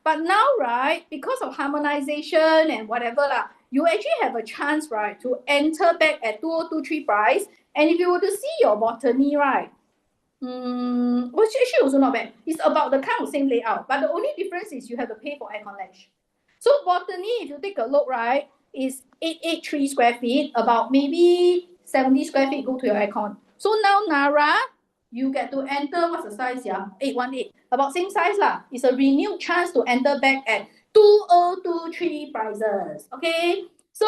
But now, right, because of harmonization and whatever, you actually have a chance, right, to enter back at 2023 price. And if you were to see your Botany, right, which actually also not bad. It's about the kind of same layout. But the only difference is you have to pay for aircon ledge. So Botany, if you take a look, right, is 883 square feet, about maybe 70 square feet go to your aircon. So now Nara, you get to enter, what's the size here? 818. About same size lah. It's a renewed chance to enter back at 2023 prices. Okay. So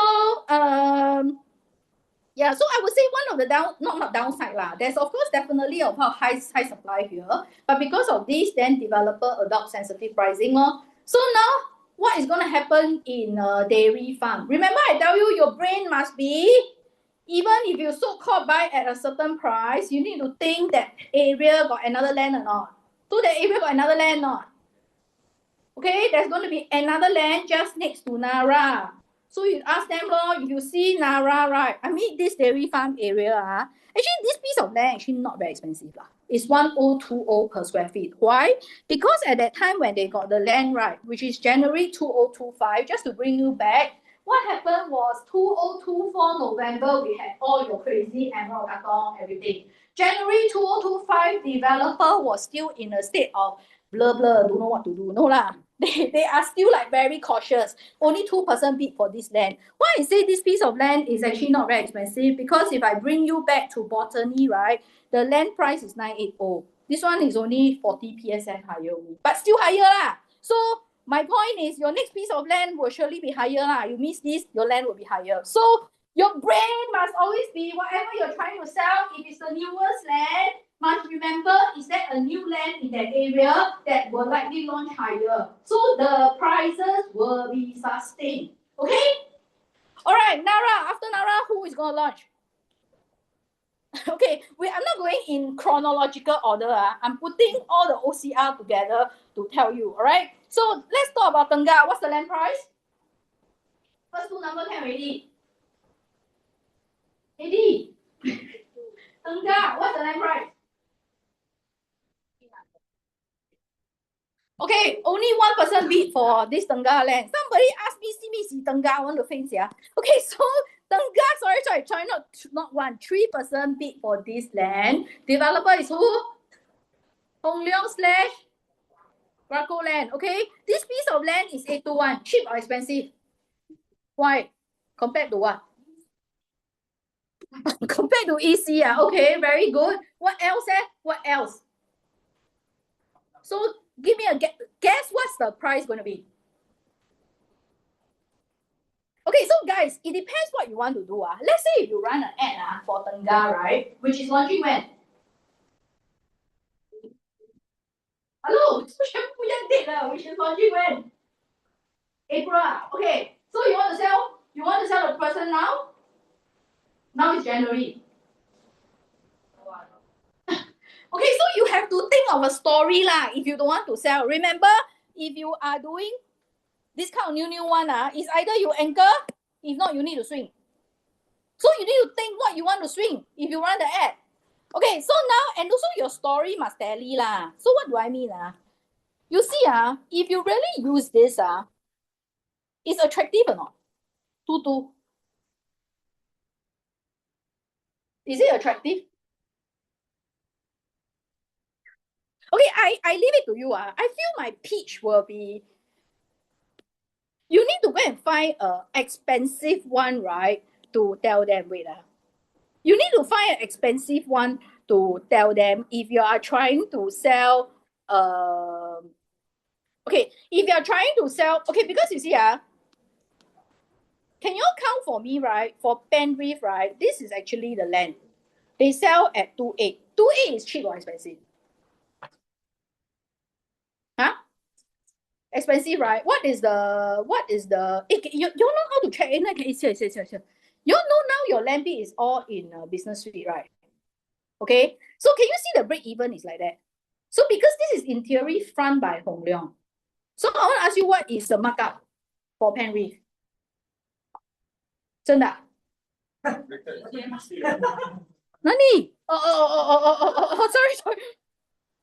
yeah, so I would say one of the not downside lah. There's of course definitely a high supply here, but because of this, then developer adopt sensitive pricing. So now what is gonna happen in dairy farm? Remember, I tell you, your brain must be, even if you so-called buy at a certain price, you need to think that area got another land or not. So that area got another land or not. Okay, there's going to be another land just next to Nara. So you ask them, if you see Nara, right? I mean, this dairy farm area, actually this piece of land actually not very expensive. It's 1020 per square feet. Why? Because at that time when they got the land, right, which is January 2025, just to bring you back, what happened was 2024 November, we had all your crazy Emerald Katong, everything. January 2025, developer was still in a state of blah, don't know what to do. No lah. They are still like very cautious. Only 2% bid for this land. Why I say this piece of land is actually not very expensive? Because if I bring you back to Botany, right, the land price is 980. This one is only 40 PSF higher, but still higher lah. So my point is, your next piece of land will surely be higher lah. You miss this, your land will be higher. So your brain must always be, whatever you're trying to sell, if it's the newest land, must remember, is that a new land in that area that will likely launch higher. So the prices will be sustained. Okay? Alright, Nara, after Nara, who is going to launch? Okay, I'm not going in chronological order. I'm putting all the OCR together to tell you. Alright? So let's talk about Tengah. What's the land price? First two numbers can already. Eddie. Tengah, what's the land price? Okay, only 1% bid for this Tengah land. Somebody asked me, CBC Tengah, I want to face, yeah. Okay, so Tengah, sorry, not 3% bid for this land. Developer is who? Hong Leong / Graco land. Okay, this piece of land is 821. Cheap or expensive? Why? Compared to what? Compared to EC, okay, very good. What else? What else? So give me a guess. What's the price going to be? Okay, so guys, it depends what you want to do. Let's say if you run an ad for Tengah, right, which is launching when? Hello, which is launching when? April. Okay, so you want to sell the person now? Now it's January. Okay, so you have to think of a story lah. If you don't want to sell, remember, if you are doing this kind of new one, it's either you anchor, if not, you need to swing. So you need to think what you want to swing if you run the ad. Okay, so now, and also your story must tally lah. So what do I mean? You see, if you really use this, it's attractive or not? 2-2. Is it attractive? Okay, I leave it to you. I feel my pitch will be You need to go and find a expensive one, right? To tell them, wait. You need to find an expensive one to tell them if you are trying to sell, okay, if you are trying to sell, okay, because you see, can you count for me, right? For Penrith, right? This is actually the land. They sell at 2.8. 2.8 is cheap or expensive? Huh? Expensive, right? What is the you know how to check in? You know now your land bid is all in business suite, right? Okay. So can you see the break even is like that? So because this is in theory front by Hong Leong. So I want to ask you, what is the markup for Penrith? 真的啊？哪里？sorry.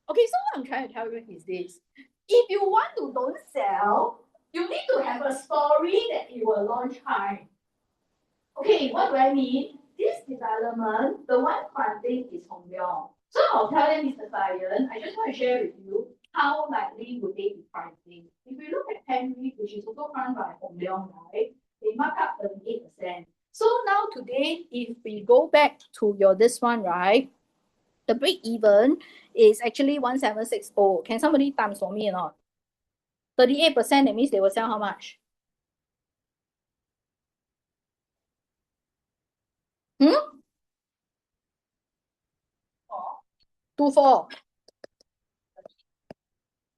Okay, so what I'm trying to tell you is this. If you want to don't sell, you need to have a story that it will launch high. Okay, what do I mean? This development, the one funding is Hong Leong. So I'll tell them, Mr. Client, I just want to share with you how likely would they be pricing. If we look at Penrith, which is also funded by Hong Leong, right? They mark up 38%. So now today, if we go back to your this one, right? The break even is actually 1760. Can somebody times for me or not? 38%, that means they will sell how much? 24.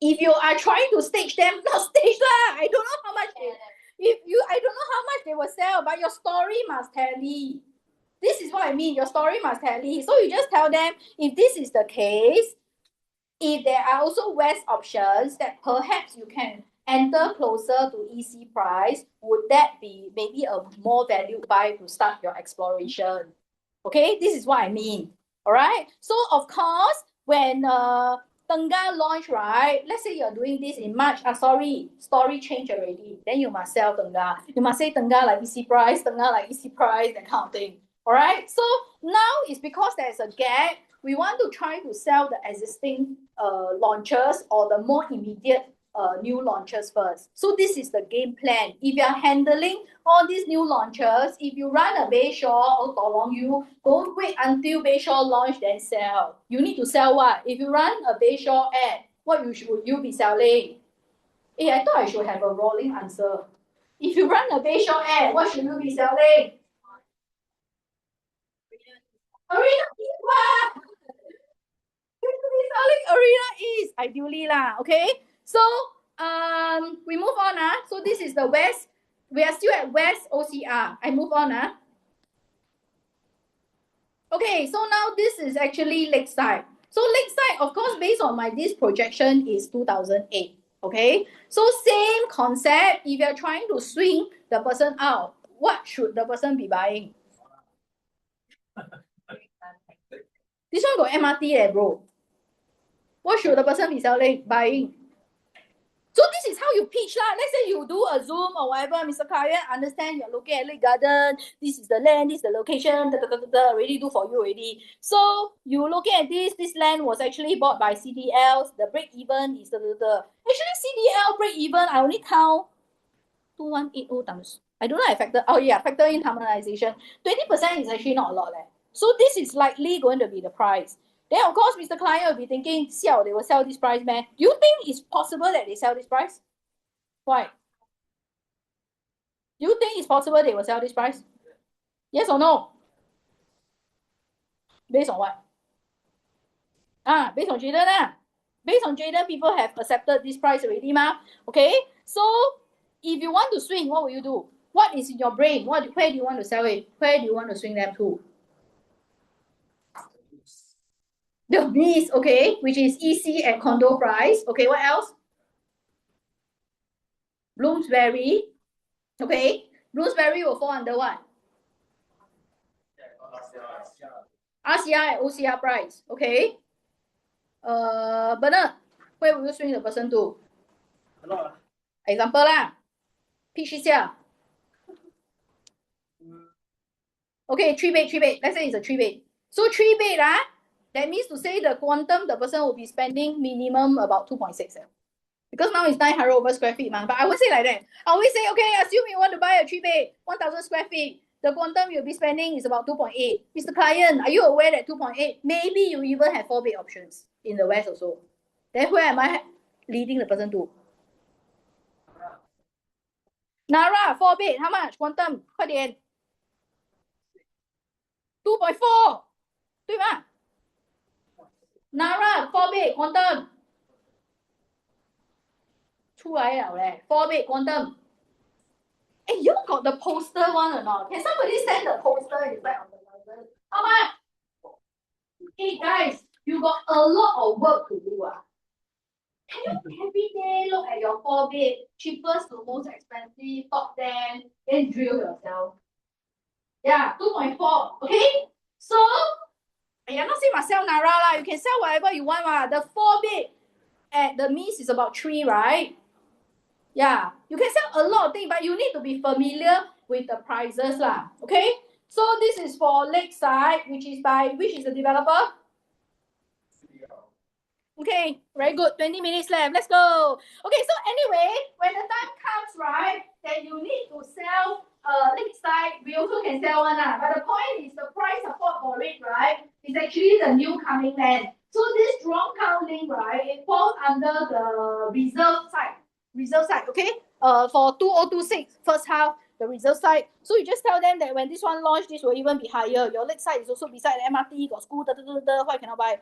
If you are trying to stage them, not stage lah. I don't know how much I don't know how much they will sell, but your story must tally. This is what I mean. Your story must tally. So you just tell them, if this is the case, if there are also west options that perhaps you can enter closer to EC price, would that be maybe a more valued buy to start your exploration? Okay, this is what I mean. All right. So of course, when Tengah launch, right? Let's say you're doing this in March. Sorry, story change already. Then you must sell Tengah. You must say Tengah like EC price, Tengah like EC price, that kind of thing. All right. So now it's because there's a gap. We want to try to sell the existing launches or the more immediate new launches first. So this is the game plan. If you are handling all these new launches, if you run a Bayshore or Tolong, you don't wait until Bayshore launch then sell. You need to sell what? If you run a Bayshore ad, what should you be selling? I thought I should have a rolling answer. If you run a Bayshore ad, what should you be selling? Arena East. You should be selling Arena East, ideally lah. Okay. So we move on. So this is the west. We are still at west OCR. I move on. Okay, so now this is actually Lakeside. So Lakeside, of course, based on this projection is 2008. Okay, so same concept. If you're trying to swing the person out, what should the person be buying? This one got MRT bro. What should the person be buying? So this is how you pitch lah. Let's say you do a Zoom or whatever, Mr. Client, understand you're looking at Lake Garden, this is the land, this is the location, already do for you already. So you looking at this land was actually bought by CDLs, the break even is Actually CDL break even, I only count 2180 times. I don't know I factor in harmonization. 20% is actually not a lot. So this is likely going to be the price. Then of course, Mr. Client will be thinking, they will sell this price, man. Do you think it's possible that they sell this price? Why? Do you think it's possible they will sell this price? Yes or no? Based on what? Based on Jayden. Based on Jayden, people have accepted this price already, ma. Okay? So if you want to swing, what will you do? What is in your brain? Where do you want to sell it? Where do you want to swing them to? The Beast, okay, which is EC at condo price. Okay, what else? Bloomsbury. Okay, Bloomsbury will fall under what? RCR at OCR price. Okay. Bernard, where will you swing the person to? Example lah. Pitch一下. Okay, 3-bed. Let's say it's a 3-bed. So 3-bed that means to say the quantum the person will be spending minimum about 2.6. Because now it's 900 over square feet, man. But I won't say like that. I always say, okay, assume you want to buy a 3-bed, 1,000 square feet. The quantum you'll be spending is about 2.8. Mr. Client, are you aware that 2.8? Maybe you even have 4-bed options in the West also. Then where am I leading the person to? Nara, 4-bed, how much? Quantum, 快点。2.4， 对吗？ Nara, 4-bed, quantum。出来了嘞 4-bed quantum. Hey, you got the poster one or not? Can somebody send the poster inside of the number? How much? Hey guys, you got a lot of work to do. Can you every day look at your 4-bed, cheapest to most expensive, top 10, then drill yourself? Yeah, 2.4. Okay? So, you're not saying must sell Nara lah. You can sell whatever you want. The 4-bed at the Mies is about 3, right? Yeah, you can sell a lot of things, but you need to be familiar with the prices lah. Okay, so this is for Lakeside, which is the developer? Okay, very good. 20 minutes left. Let's go. Okay, so anyway, when the time comes, right, that you need to sell Lakeside, we also can sell one lah. But the point is the price support for it, right, is actually the new coming land. So this Jurong Town link, right, it falls under the reserve side, okay? For 2026, first half, the reserve side. So you just tell them that when this one launch, this will even be higher. Your Lakeside is also beside the MRT, got school, why cannot buy?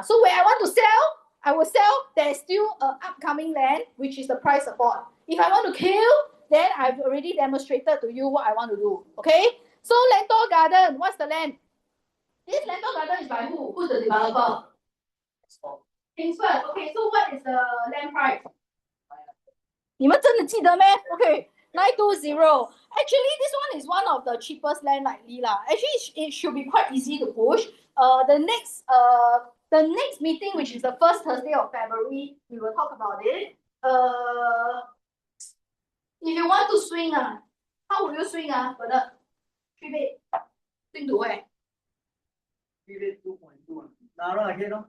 So when I want to sell, I will sell. There's still an upcoming land, which is the price support. If I want to kill, then I've already demonstrated to you what I want to do, okay? So Lentor Garden, what's the land? This Lentor Garden is by who? Who's the developer? Kingsford. Okay, so what is the land price? 你们真的记得咩? Okay, 920. Actually, this one is one of the cheapest land likely lah. Actually, it should be quite easy to push. The next meeting, which is the first Thursday of February, we will talk about it. If you want to swing, how will you swing? Brother? 3-bed. Swing to where? 3-bed 2.2. Nara again, no?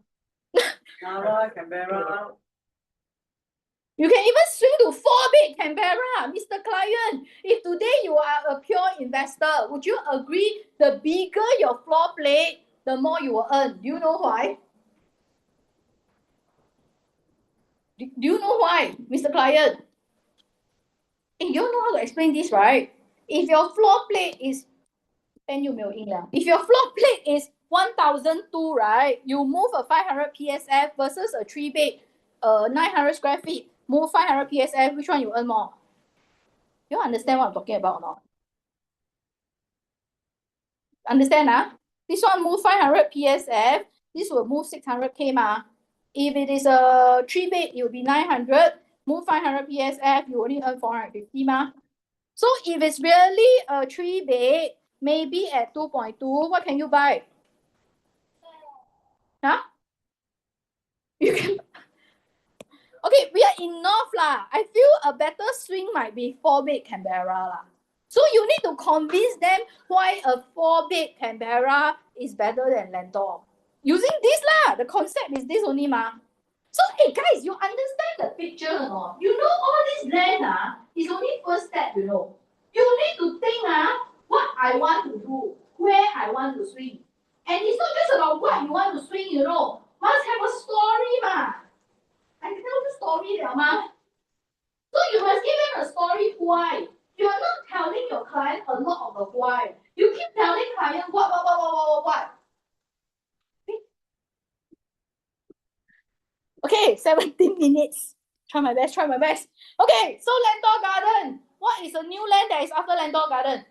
Nara, Canberra. You can even swing to 4-bed Canberra, Mr. Client. If today you are a pure investor, would you agree the bigger your floor plate, the more you will earn? Do you know why? Do you know why, Mr. Client? You don't know how to explain this, right? If your floor plate is, if your floor plate is 1,002, right? You move a 500 PSF versus a 3-bed, 900 square feet. Move 500 PSF, which one you earn more? You understand what I'm talking about or not? Understand? This one move 500 PSF. This will move 600K ma. If it is a 3-bed, it will be 900. Move 500 PSF, you only earn 450 ma. So if it's really a 3-bed, maybe at 2.2, what can you buy? Huh? You can. Okay, we are in North lah. I feel a better swing might be 4-bed Canberra lah. So you need to convince them why a 4-bed Canberra is better than Lentor. Using this lah, the concept is this only ma. So hey guys, you understand the picture or not? You know all this land is only first step, you know. You need to think what I want to do, where I want to swing. And it's not just about what you want to swing, you know. Must have a story ma. I tell the story there, ma. So you must give them a story why. You are not telling your client a lot of the why. You keep telling client what. Okay, 17 minutes. Try my best. Okay, so Lentor Garden. What is the new land that is after Lentor Garden?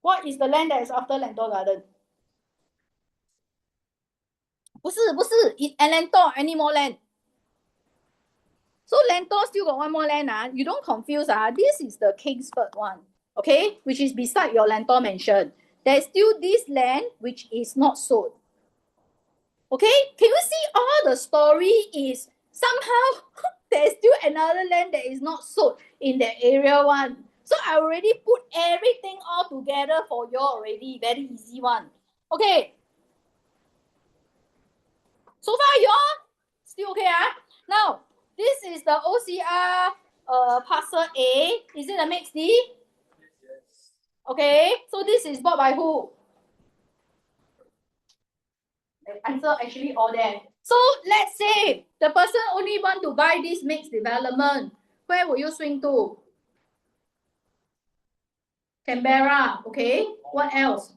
What is the land that is after Lentor Garden? 不是 and Lentor, any more land? So Lentor still got one more land. You don't confuse. This is the Kingsford one, okay, which is beside your Lentor mansion. There's still this land which is not sold. Okay, can you see all the story is somehow there's still another land that is not sold in that area one. So I already put everything all together for you already. Very easy one. Okay. So far, you all still okay? Now, this is the OCR parcel A. Is it a mix D? Okay, so this is bought by who? The answer actually all there. So let's say the person only want to buy this mixed development. Where will you swing to? Canberra, okay. What else?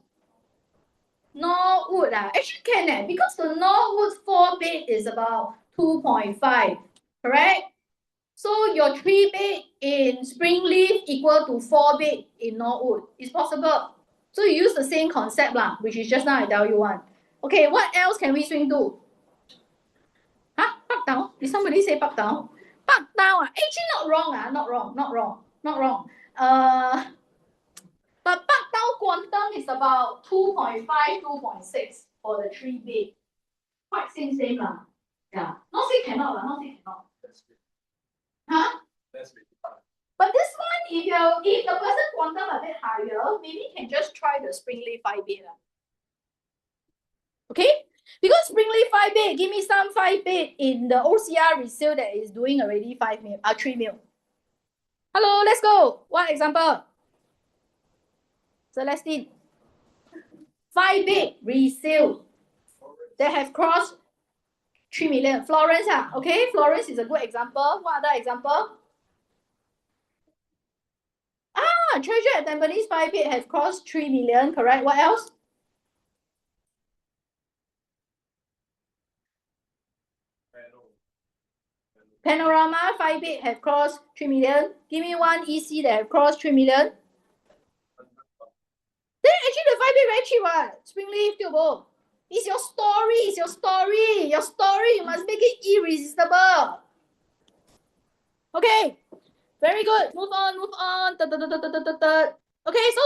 Norwood, actually can, because the Norwood 4-bed is about 2.5, correct? So your 3-bed in Springleaf equal to 4-bed in Norwood. It's possible. So you use the same concept, which is just now I tell you one. Okay, what else can we swing to? Park Down? Did somebody say Park Down? Park Down, actually not wrong, not wrong. But Park Down Quantum is about 2.5, 2.6 for the 3-bed. Quite same lah. Yeah. Not say cannot. Huh? But this one, if the person quantum a bit higher, maybe you can just try the Springleaf 5-bed. Okay? Because Springleaf 5-bed, give me some 5-bed in the OCR resale that is doing already 3 mil. Hello, let's go. One example. Celestine. 5-bed resale that have crossed 3 million. Florence, okay? Florence is a good example. What other example? Treasure at Tampines 5-bed has crossed 3 million, correct? What else? Panorama 5-bed have crossed 3 million. Give me one EC that have crossed 3 million. Then actually the 5-bed very cheap, Springleaf, Tiobo. It's your story. Your story, you must make it irresistible. Okay, very good. Move on. Okay, so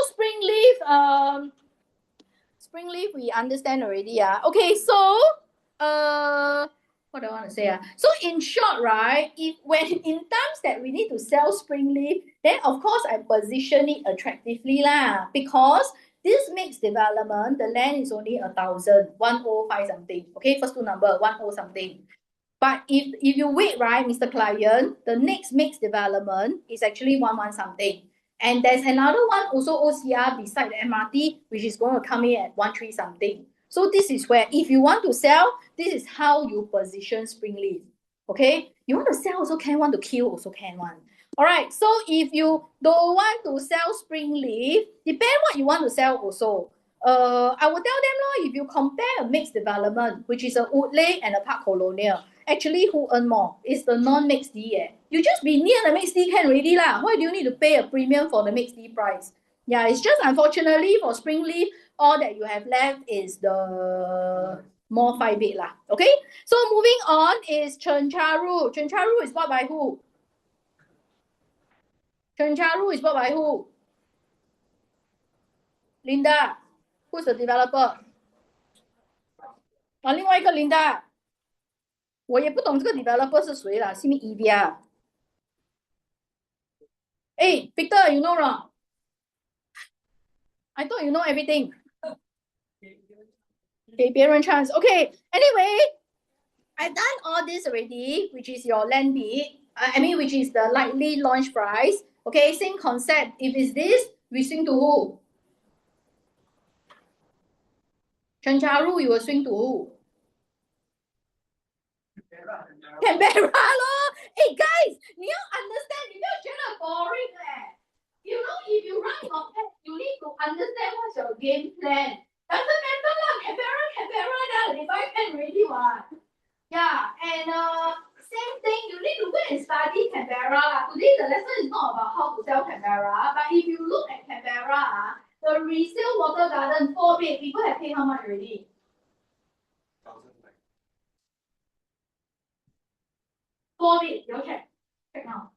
Springleaf, we understand already. Okay, so what do I want to say? So in short, right, when in times that we need to sell Springleaf, then of course I position it attractively because this mixed development, the land is only 1,005 something. Okay, first two number 10 something. But if you wait, right, Mr. Client, the next mixed development is actually 11 something. And there's another one also OCR beside the MRT, which is going to come in at 13 something. So this is where, if you want to sell, this is how you position Springleaf. Okay, you want to sell also can, want to kill also can one. All right, so if you don't want to sell Springleaf, depend what you want to sell also. I will tell them, if you compare a mixed development, which is a Woodleigh and a Park Colonial, actually who earn more? It's the non-mixed D. You just be near the mixed D can already lah. Why do you need to pay a premium for the mixed D price? Yeah, it's just unfortunately for Springleaf, all that you have left is the more 5-bed lah. Okay, so moving on is Chencharu. Chencharu is bought by who? Chencharu is bought by who? Linda. Who's the developer? 另外一个 Linda。我也不懂这个 developer 是谁啦，是咪 Evia？ Victor, you know wrong? I thought you know everything. 给别人 chance. Okay, anyway, I've done all this already, which is your land bid. Which is the likely launch price. Okay, same concept. If it's this, we swing to who? Chencharu, you will swing to who? Canberra guys, 你要 understand, 你不要觉得 boring You know, if you run your pet, you need to understand what's your game plan. Doesn't matter Canberra, they buy pen already what. Yeah, and same thing, you need to go and study Canberra. Today the lesson is not about how to sell Canberra, but if you look at Canberra, the resale water garden 4-bed, people have paid how much already? 4-bed, you check now.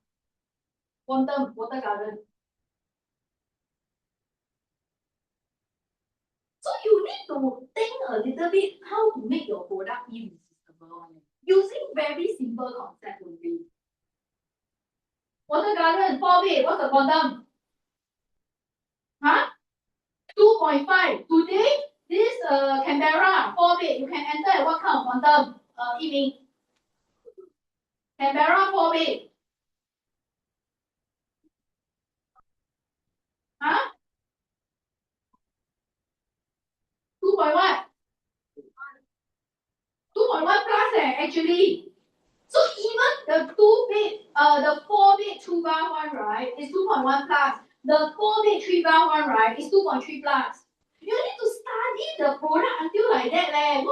Quantum water garden. So you need to think a little bit how to make your product irresistible. Using very simple concept will be. Water garden, 4-bed, what's the quantum? 2.5. Today, this Canberra 4-bed, you can enter at what kind of quantum? Yiming. Canberra 4 bed. Huh? 2.1. 2.1 plus actually. So even the 4 bed 2 bar one, right, is 2.1 plus. The 4 bed 3 bar one, right, is 2.3 plus. You need to study the product until like that, leh.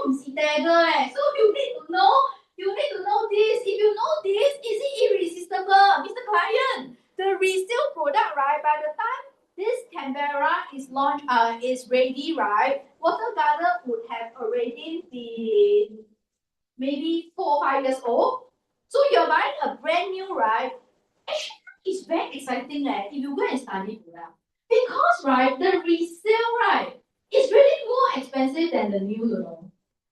So you need to know this. If you know this, is it irresistible, Mr. Client? The resale product, right, by the time this Canberra is launched, is ready, right, Water Garden would have already been maybe 4 or 5 years old. So you're buying a brand new, right? Actually, it's very exciting, if you go and study product. Because, right, the resale, right, is really more expensive than the new, you know.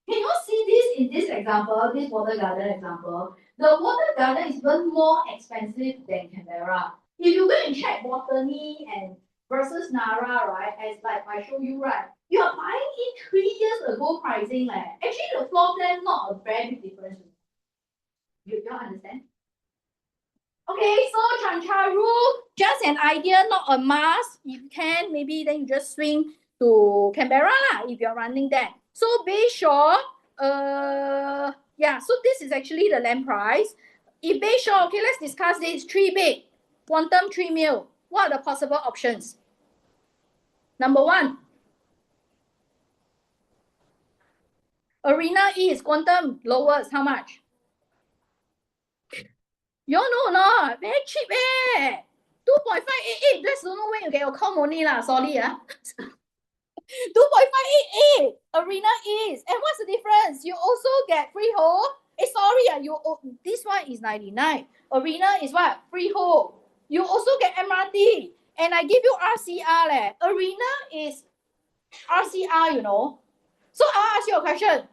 Can you see this in this example, this Water Garden example? The Water Garden is even more expensive than Canberra. If you go and check Botany and versus Nara, right, as like I show you, right, you are buying it 3 years ago pricing, Actually, the floor plan not a very big difference. You don't understand? Okay, so Chencharu, just an idea, not a must. If you can, maybe then you just swing to Canberra lah, if you're running that. So Bayshore, yeah, so this is actually the land price. If Bayshore, okay, let's discuss this. 3 bed, quantum 3 mil. What are the possible options? Number 1, Arena East, quantum lowest, how much? You know not? Very cheap 2.588. Just don't know where you get your com only lah. Sorry 2.588 Arena East. And what's the difference? You also get freehold. Sorry, this one is 99. Arena is what? Freehold. You also get MRT. And I give you RCR Arena is RCR, you know. So I'll ask you a question.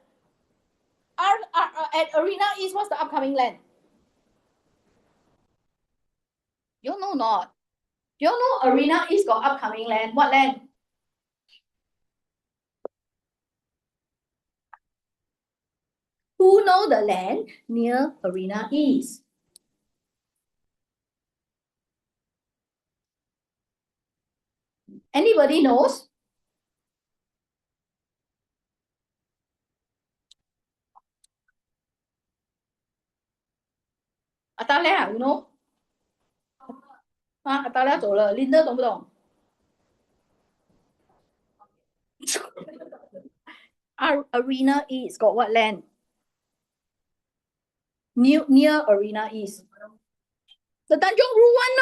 At Arena East, what's the upcoming land? You know not? You know Arena East got upcoming land. What land? Who know the land near Arena East? Anybody knows? Atalia, you know? Atalia 走了 Linda 懂不懂？ Arena East got what land? Near Arena East. The Tanjong Rhu one.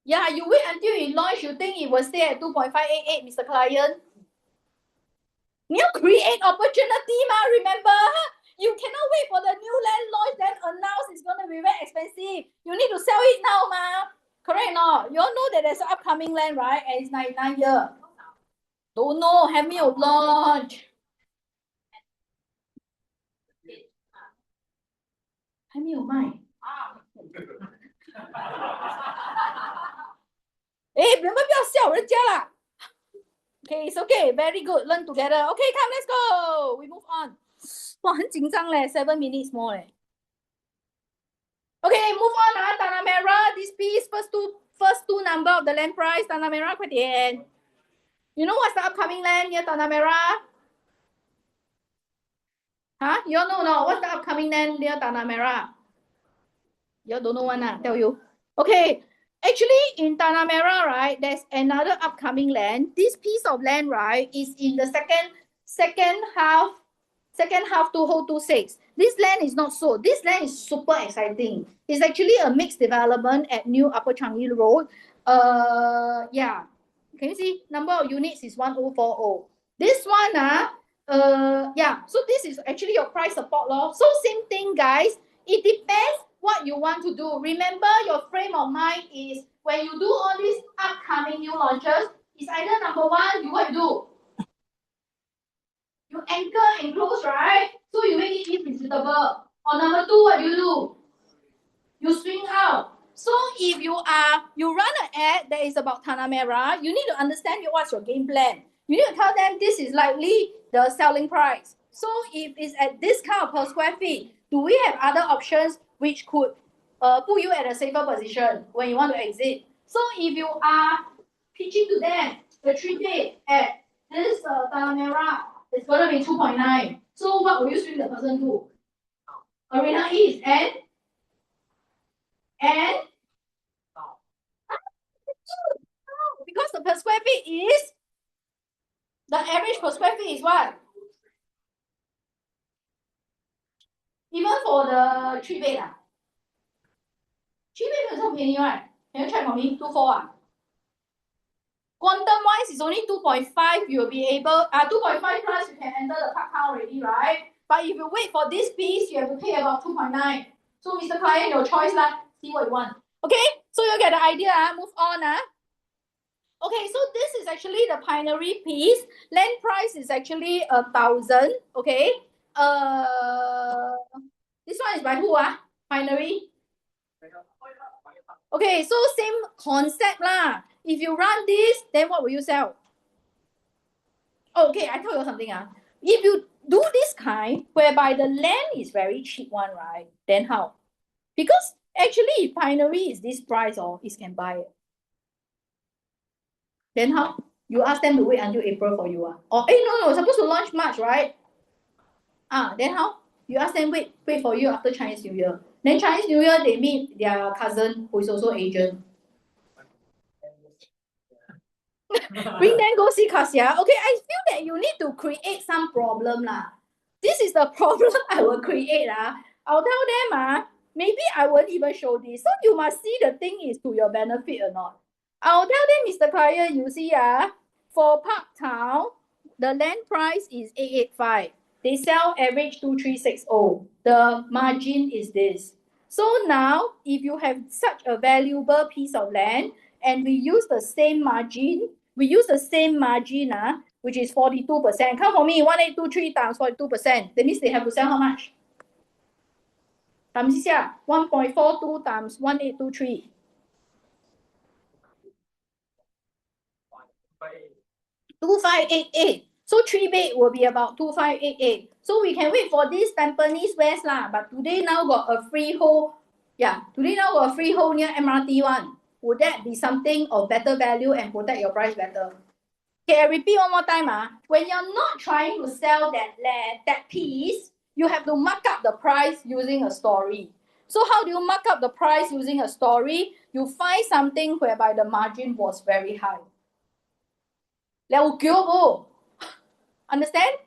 Yeah, you wait until it launch, you think it will stay at 2.588, Mr. Client? You create opportunity, remember? You cannot wait for the new land launch, then announce it's going to be very expensive. You need to sell it now, Correct or not? You all know that there's an upcoming land, right? And it's 99 years. Don't know, have me launch. Have me mind. Okay, it's okay. Very good. Learn together. Okay, come, let's go. We move on. 哇，很紧张嘞 ，7 minutes more 嘞。Okay, move on Tanah Merah, this piece, first two number of the land price, Tanah Merah, 快点。You know what's the upcoming land near Tanah Merah? Huh? You all know no? What's the upcoming land near Tanah Merah? You don't know one, tell you. Okay, actually in Tanah Merah, right, there's another upcoming land. This piece of land, right, is in the second half 2026. This land is not sold. This land is super exciting. It's actually a mixed development at New Upper Changi Road. Yeah. Can you see? Number of units is 1040. This one, yeah. So this is actually your price support law. So same thing, guys. It depends what you want to do. Remember, your frame of mind is when you do all these upcoming new launches, it's either number 1, you what you do? You anchor and close, right? So you make it irresistible. Or number 2, what do? You swing out. So if you run an ad that is about Tanah Merah, you need to understand what's your game plan. You need to tell them this is likely the selling price. So if it's at this kind of per square feet, do we have other options which could put you at a safer position when you want to exit? So if you are pitching to them the 3 bed at this Tanah Merah, it's going to be 2.9. So what will you swing the person to? Arena East and because the per square feet is the average per square feet is what? Even for the 3 bed 3 bed 没有这么便宜 right? Can you check for me? 2.4 Quantum wise is only 2.5. You'll be able 2.5 plus you can enter the park town already, right? But if you wait for this piece, you have to pay about 2.9. So Mr. Client, your choice lah. See what you want. Okay, so you get the idea. Move on. Okay, so this is actually the binary piece. Land price is actually 1,000. Okay. This one is by who? Binary. Okay, so same concept lah. If you run this, then what will you sell? Okay, I tell you something. If you do this kind, whereby the land is very cheap one, right? Then how? Because actually, if binary is this price or it can buy it. Then how? You ask them to wait until April for you. Or no, supposed to launch March, right? Then how? You ask them wait for you after Chinese New Year. Then Chinese New Year, they meet their cousin who is also agent. Bring them go see Kasia. Okay, I feel that you need to create some problem lah. This is the problem I will create. I'll tell them maybe I won't even show this. So you must see the thing is to your benefit or not. I'll tell them, Mr. Client, you see for Park Town, the land price is 885. They sell average 2360. The margin is this. So now, if you have such a valuable piece of land and we use the same margin, which is 42%. Come for me, 1823 times 42%. That means they have to sell how much? Times 1.42 times 1823. 2588. So 3 bed will be about 2588. So we can wait for this Tampines West lah. But today now got a freehold. Yeah, today now got a freehold near MRT one. Would that be something of better value and protect your price better? Okay, I repeat one more time. When you're not trying to sell that land, that piece, you have to mark up the price using a story. So how do you mark up the price using a story? You find something whereby the margin was very high. Understand?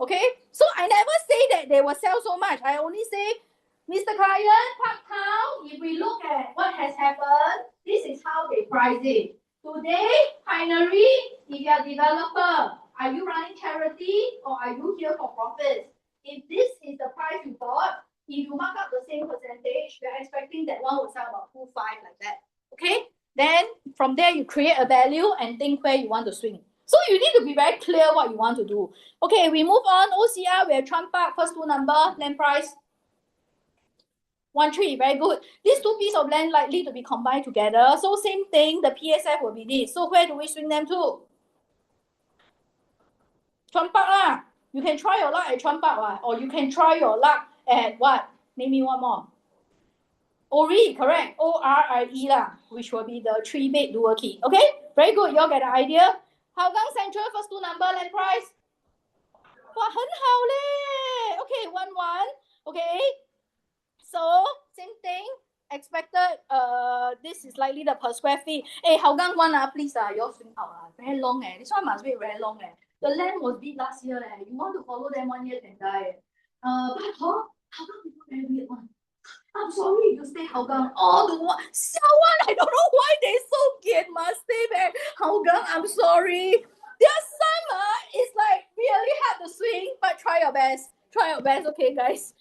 Okay? So I never say that they will sell so much. I only say, Mr. Client, Park Town, if we look at what has happened, this is how they price it. Today, binary, if you are a developer, are you running charity or are you here for profits? If this is the price you bought, if you mark up the same percentage, we are expecting that one will sell about 2.5 like that. Okay? Then from there, you create a value and think where you want to swing. So you need to be very clear what you want to do. Okay, we move on. OCR, we have Trump Park, first 2 number, land price. 13, very good. These 2 pieces of land likely to be combined together. So same thing, the PSF will be this. So where do we swing them to? Trump Park lah. You can try your luck at Trump Park or you can try your luck at what? Name me one more. ORIE, correct. ORIE lah, which will be the 3-bed dual key. Okay, very good. You all get the idea. Hougang Central, first 2 number, land price. Wow, 很好嘞. Okay, 11. Okay. So, same thing. Expected, this is likely the per square feet. Hey, Hougang 1, please, you all swing out. Very long. This one must wait very long. The land was bid last year. You want to follow them 1 year can die. But Hougang people very weird one. I'm sorry you stay Hougang. I don't know why they so get must stay there. Hougang, I'm sorry. There are some, it's like really hard to swing, but try your best. Try your best, okay, guys?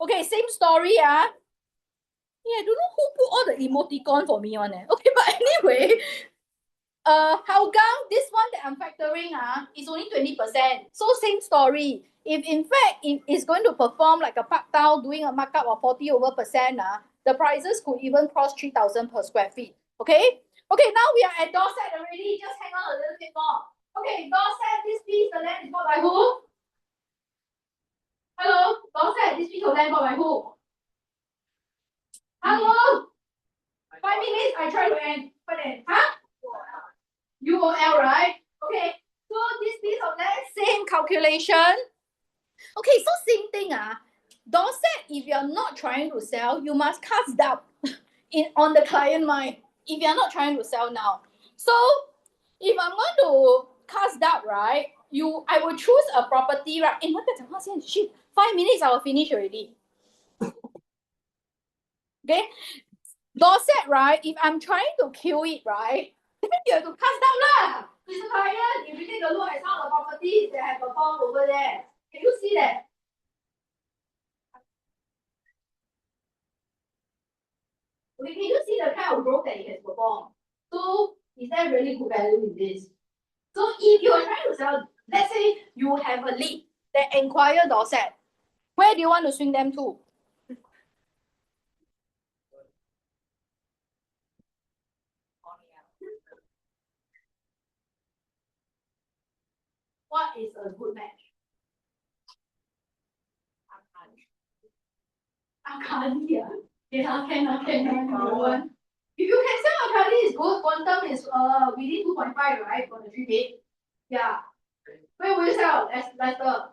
Okay, same story. Yeah, I don't know who put all the emoticon for me on it. Okay, but anyway, Hougang, this one that I'm factoring is only 20%. So same story. If in fact it is going to perform like a Park Town doing a markup of 40% the prices could even cross 3,000 per square feet. Okay, Okay, now we are at Dorset already. Just hang on a little bit more. Okay, Dorset, this piece, the land is bought by who? Hello, Dorset, this piece of land bought by who? Hello? 5 minutes, I try to end. But then, huh? UOL, right? Okay, so this piece of land, same calculation. Okay, so same thing. Dorset, if you're not trying to sell, you must cast doubt on the client mind if you're not trying to sell now. So if I'm going to cast doubt, right? I will choose a property, right? 5 minutes, I will finish already. Okay? Dorset, right? If I'm trying to kill it, right? Then you have to cast doubt lah. Mr. Client, if you take a look at some of the properties that have performed over there, can you see that? Okay, can you see the kind of growth that it has performed? So is there really good value in this? So if you are trying to sell, let's say you have a lead that inquire Dorset, where do you want to swing them to? What is a good match? Akadi, yeah, can. If you can sell Akadi, is good. Quantum is within 2.5, right? For the 3 bit. Yeah. Where will you sell? Leicester.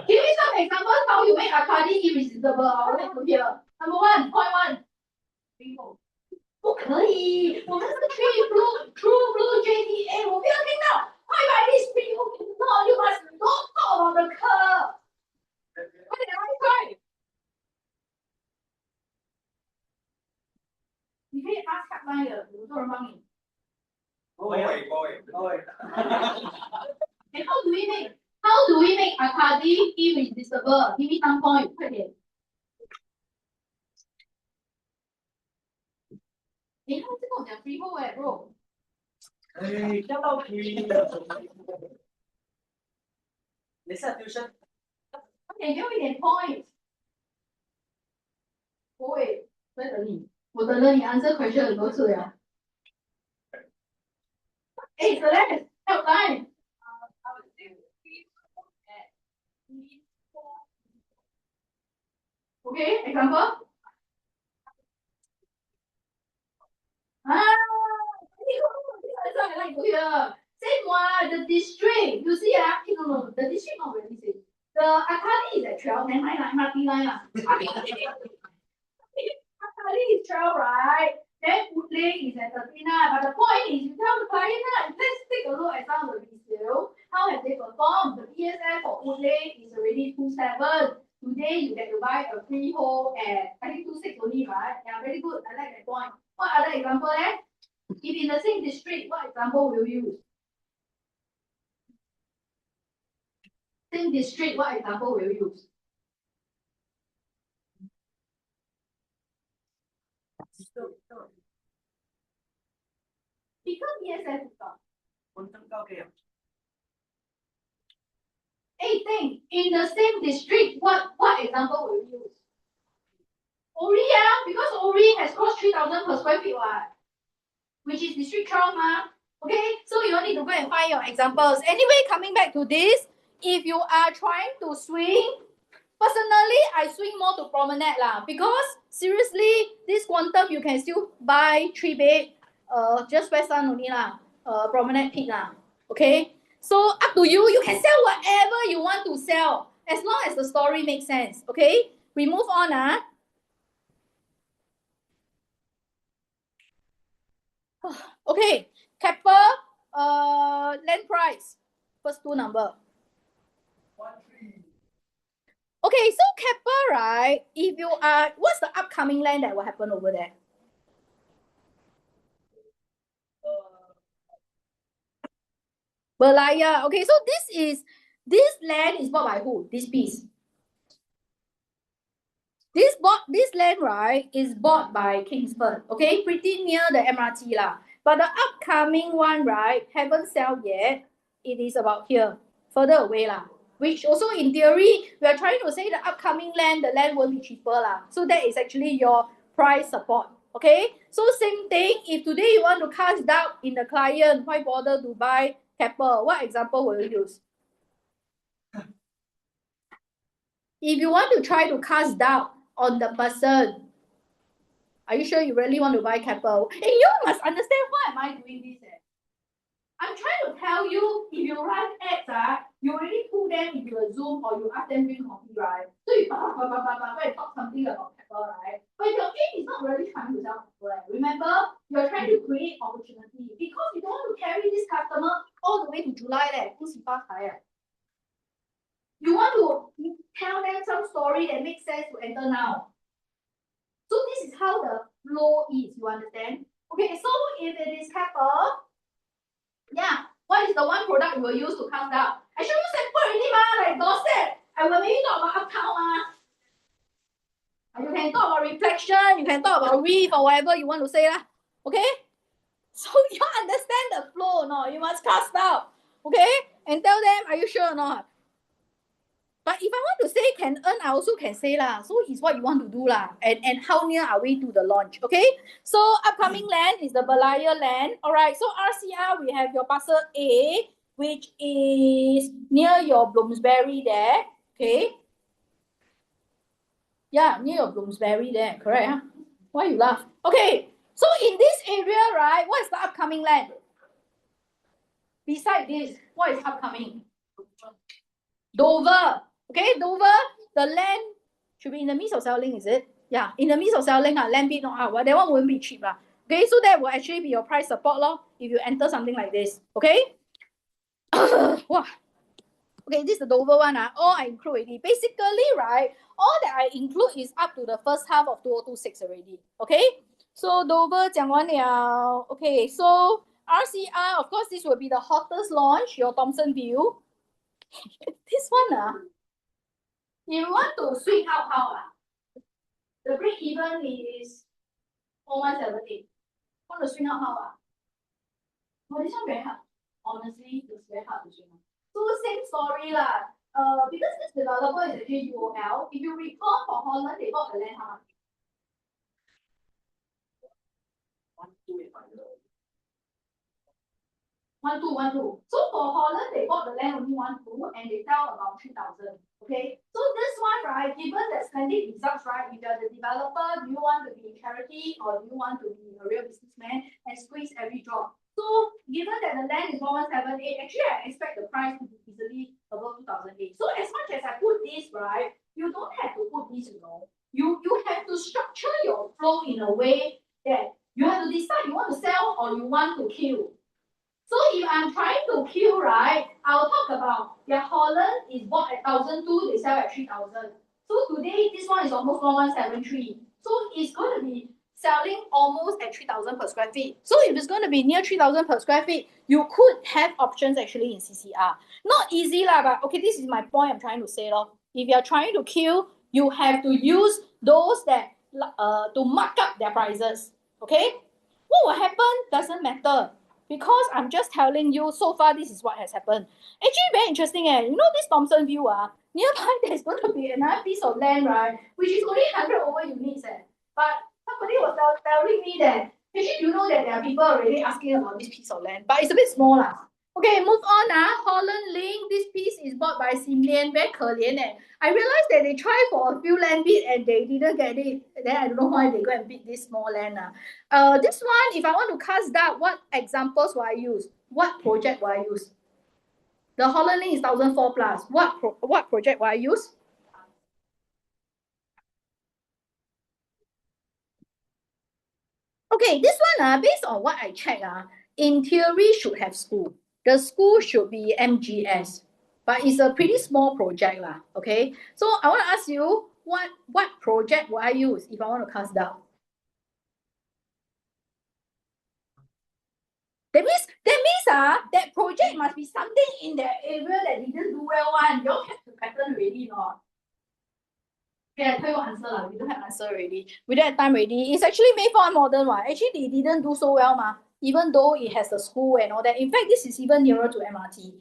Give me some examples how you make Akadi irresistible. I would like to hear. Number 1, point 1. 不可以，我们是 True Blue JTA， 我不要听到 I buy this freehold. No, you must not follow the curve. What did I try? 你可以 ask hotline 的，有多人帮你。Boy. And how do we make Akadi irresistible? Give me some point，快点。他们在跟我讲 freehold bro。叫到 free。你是 tuition。给我一点 point。不会，在等你，我等了你 answer question 很多次了。Celeste, help time. Okay, example. That's what I like to hear. Same one, the district. You see, no, the district not really same. The Akadi is at 12, then MRT line. Akadi is 12, right? Then Woodley is at 39. But the point is, you tell the client, let's take a look at some of the resale. How have they performed? The PSF for Woodley is already 27. Today, you get to buy a freehold at, I think 26 only, right? Yeah, very good. I like that point. What other example there? If in the same district, what example will you use? Same district, what example will you use? Because PSF is up. Hey, think in the same district, what example will you use? Ori, because Ori has cost 3,000 per square feet, which is district 12, okay? So you need to go and find your examples. Anyway, coming back to this, if you are trying to swing, personally, I swing more to promenade because seriously, this quantum you can still buy 3 bed, just West Sun only promenade peak okay? So up to you, you can sell whatever you want to sell, as long as the story makes sense, okay? We move on, Okay, Kepler, land price, first 2 number. 13. Okay, so Kepler, right? If you are, what's the upcoming land that will happen over there? Berlaya. Okay, so this land is bought by who? This piece. This land, right, is bought by Kingsford. Okay, pretty near the MRT But the upcoming one, right, haven't sold yet. It is about here, further away Which also in theory, we are trying to say the upcoming land, the land will be cheaper So that is actually your price support. Okay, so same thing. If today you want to cast doubt in the client, why bother to buy Keppel? What example will you use? If you want to try to cast doubt on the person, are you sure you really want to buy Keppel? And you must understand why am I doing this? I'm trying to tell you, if you run ads, you already pull them into a Zoom or you ask them drink coffee, right? So you talk something about Keppel, right? But your aim is not really trying to sell Keppel. Remember, you're trying to create opportunity because you don't want to carry this customer all the way to July. You want to tell them some story that makes sense to enter now. So this is how the flow is, you understand? Okay, so if it is Keppel, yeah, what is the one product you will use to cast down? I show you sample already, like Dorset. I will maybe talk about uptown. You can talk about reflection, you can talk about reef or whatever you want to say. Okay? So you understand the flow, no? You must cast out. Okay? And tell them, are you sure or not? But if I want to say can earn, I also can say lah. So it's what you want to do lah. And how near are we to the launch? Okay. So upcoming land is the Berlayer land. Alright. So RCR, we have your parcel A, which is near your Bloomsbury there. Okay. Yeah, near your Bloomsbury there. Correct. Huh? Why you laugh? Okay. So in this area, right, what is the upcoming land? Beside this, what is upcoming? Dover. Okay, Dover, the land should be in the midst of selling, is it? Yeah, in the midst of selling, land bid not out. Well, that one won't be cheap. Okay, so that will actually be your price support if you enter something like this. Okay? Wow. Okay, this is the Dover one. All I include already. Basically, right, all that I include is up to the first half of 2026 already. Okay? So Dover 讲完了. Okay, so RCR, of course, this will be the hottest launch, your Thomson View. This one, if you want to swing out how? The break even is 4170. Want to swing out how? Oh, this one very hard. Honestly, it's very hard to swing out. So same story lah. Because this developer is actually UOL. If you recall for Holland, they bought the land how much? 1212. So for Holland, they bought the land only 12 and they sell about 3,000. Okay. So this one, right, given the splendid results, right, if you're the developer, do you want to be charity or do you want to be a real businessman and squeeze every drop? So given that the land is 1178, actually I expect the price to be easily above 2008. So as much as I put this, right, you don't have to put this, you know. You have to structure your flow in a way that you have to decide you want to sell or you want to kill. So if I'm trying to kill, right, I'll talk about their Holland is bought at 1,002, they sell at 3,000. So today, this one is almost 1,173. So it's going to be selling almost at 3,000 per square feet. So if it's going to be near 3,000 per square feet, you could have options actually in CCR. Not easy lah, but okay, this is my point I'm trying to say. If you're trying to kill, you have to use those that to mark up their prices. Okay? What will happen doesn't matter. Because I'm just telling you, so far, this is what has happened. Actually, very interesting. You know this Thomson View, nearby there's going to be another piece of land, right? Which is only 100 over units. But somebody was telling me that, actually, you know that there are people already asking about this piece of land. But it's a bit small. Okay, move on. Holland Link, this piece is bought by Simlian, very 可怜. I realized that they tried for a few land bid and they didn't get it. Then I don't know why they go and bid this small land. This one, if I want to cast that, what examples will I use? What project will I use? The Holland Link is 1,004 plus. What project will I use? Okay, this one, based on what I checked, in theory should have school. The school should be MGS, but it's a pretty small project. Okay, so I want to ask you, what project will I use if I want to cast down? That means that project must be something in that area that didn't do well one. You don't have the pattern already, not. Okay, I tell you answer. We don't have answer already. We don't have time already. It's actually made for a modern one. Actually, they didn't do so well, even though it has a school and all that. In fact, this is even nearer to MRT.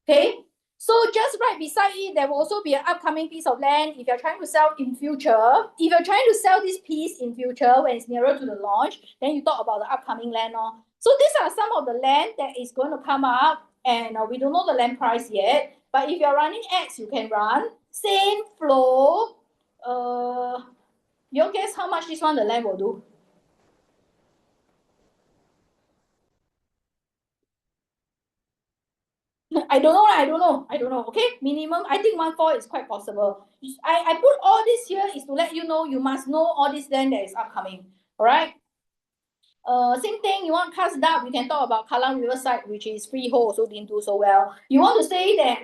Okay? So just right beside it, there will also be an upcoming piece of land. If you're trying to sell in future, if you're trying to sell this piece in future when it's nearer to the launch, then you talk about the upcoming land. So these are some of the land that is going to come up, and we don't know the land price yet. But if you're running ads, you can run. Same flow. You guess how much this one the land will do? I don't know. Okay, minimum. I think 1.4 is quite possible. I put all this here is to let you know you must know all this land that is upcoming. All right. Same thing. You want cast dark, we can talk about Kallang Riverside, which is freehold, also didn't do so well. You want to say that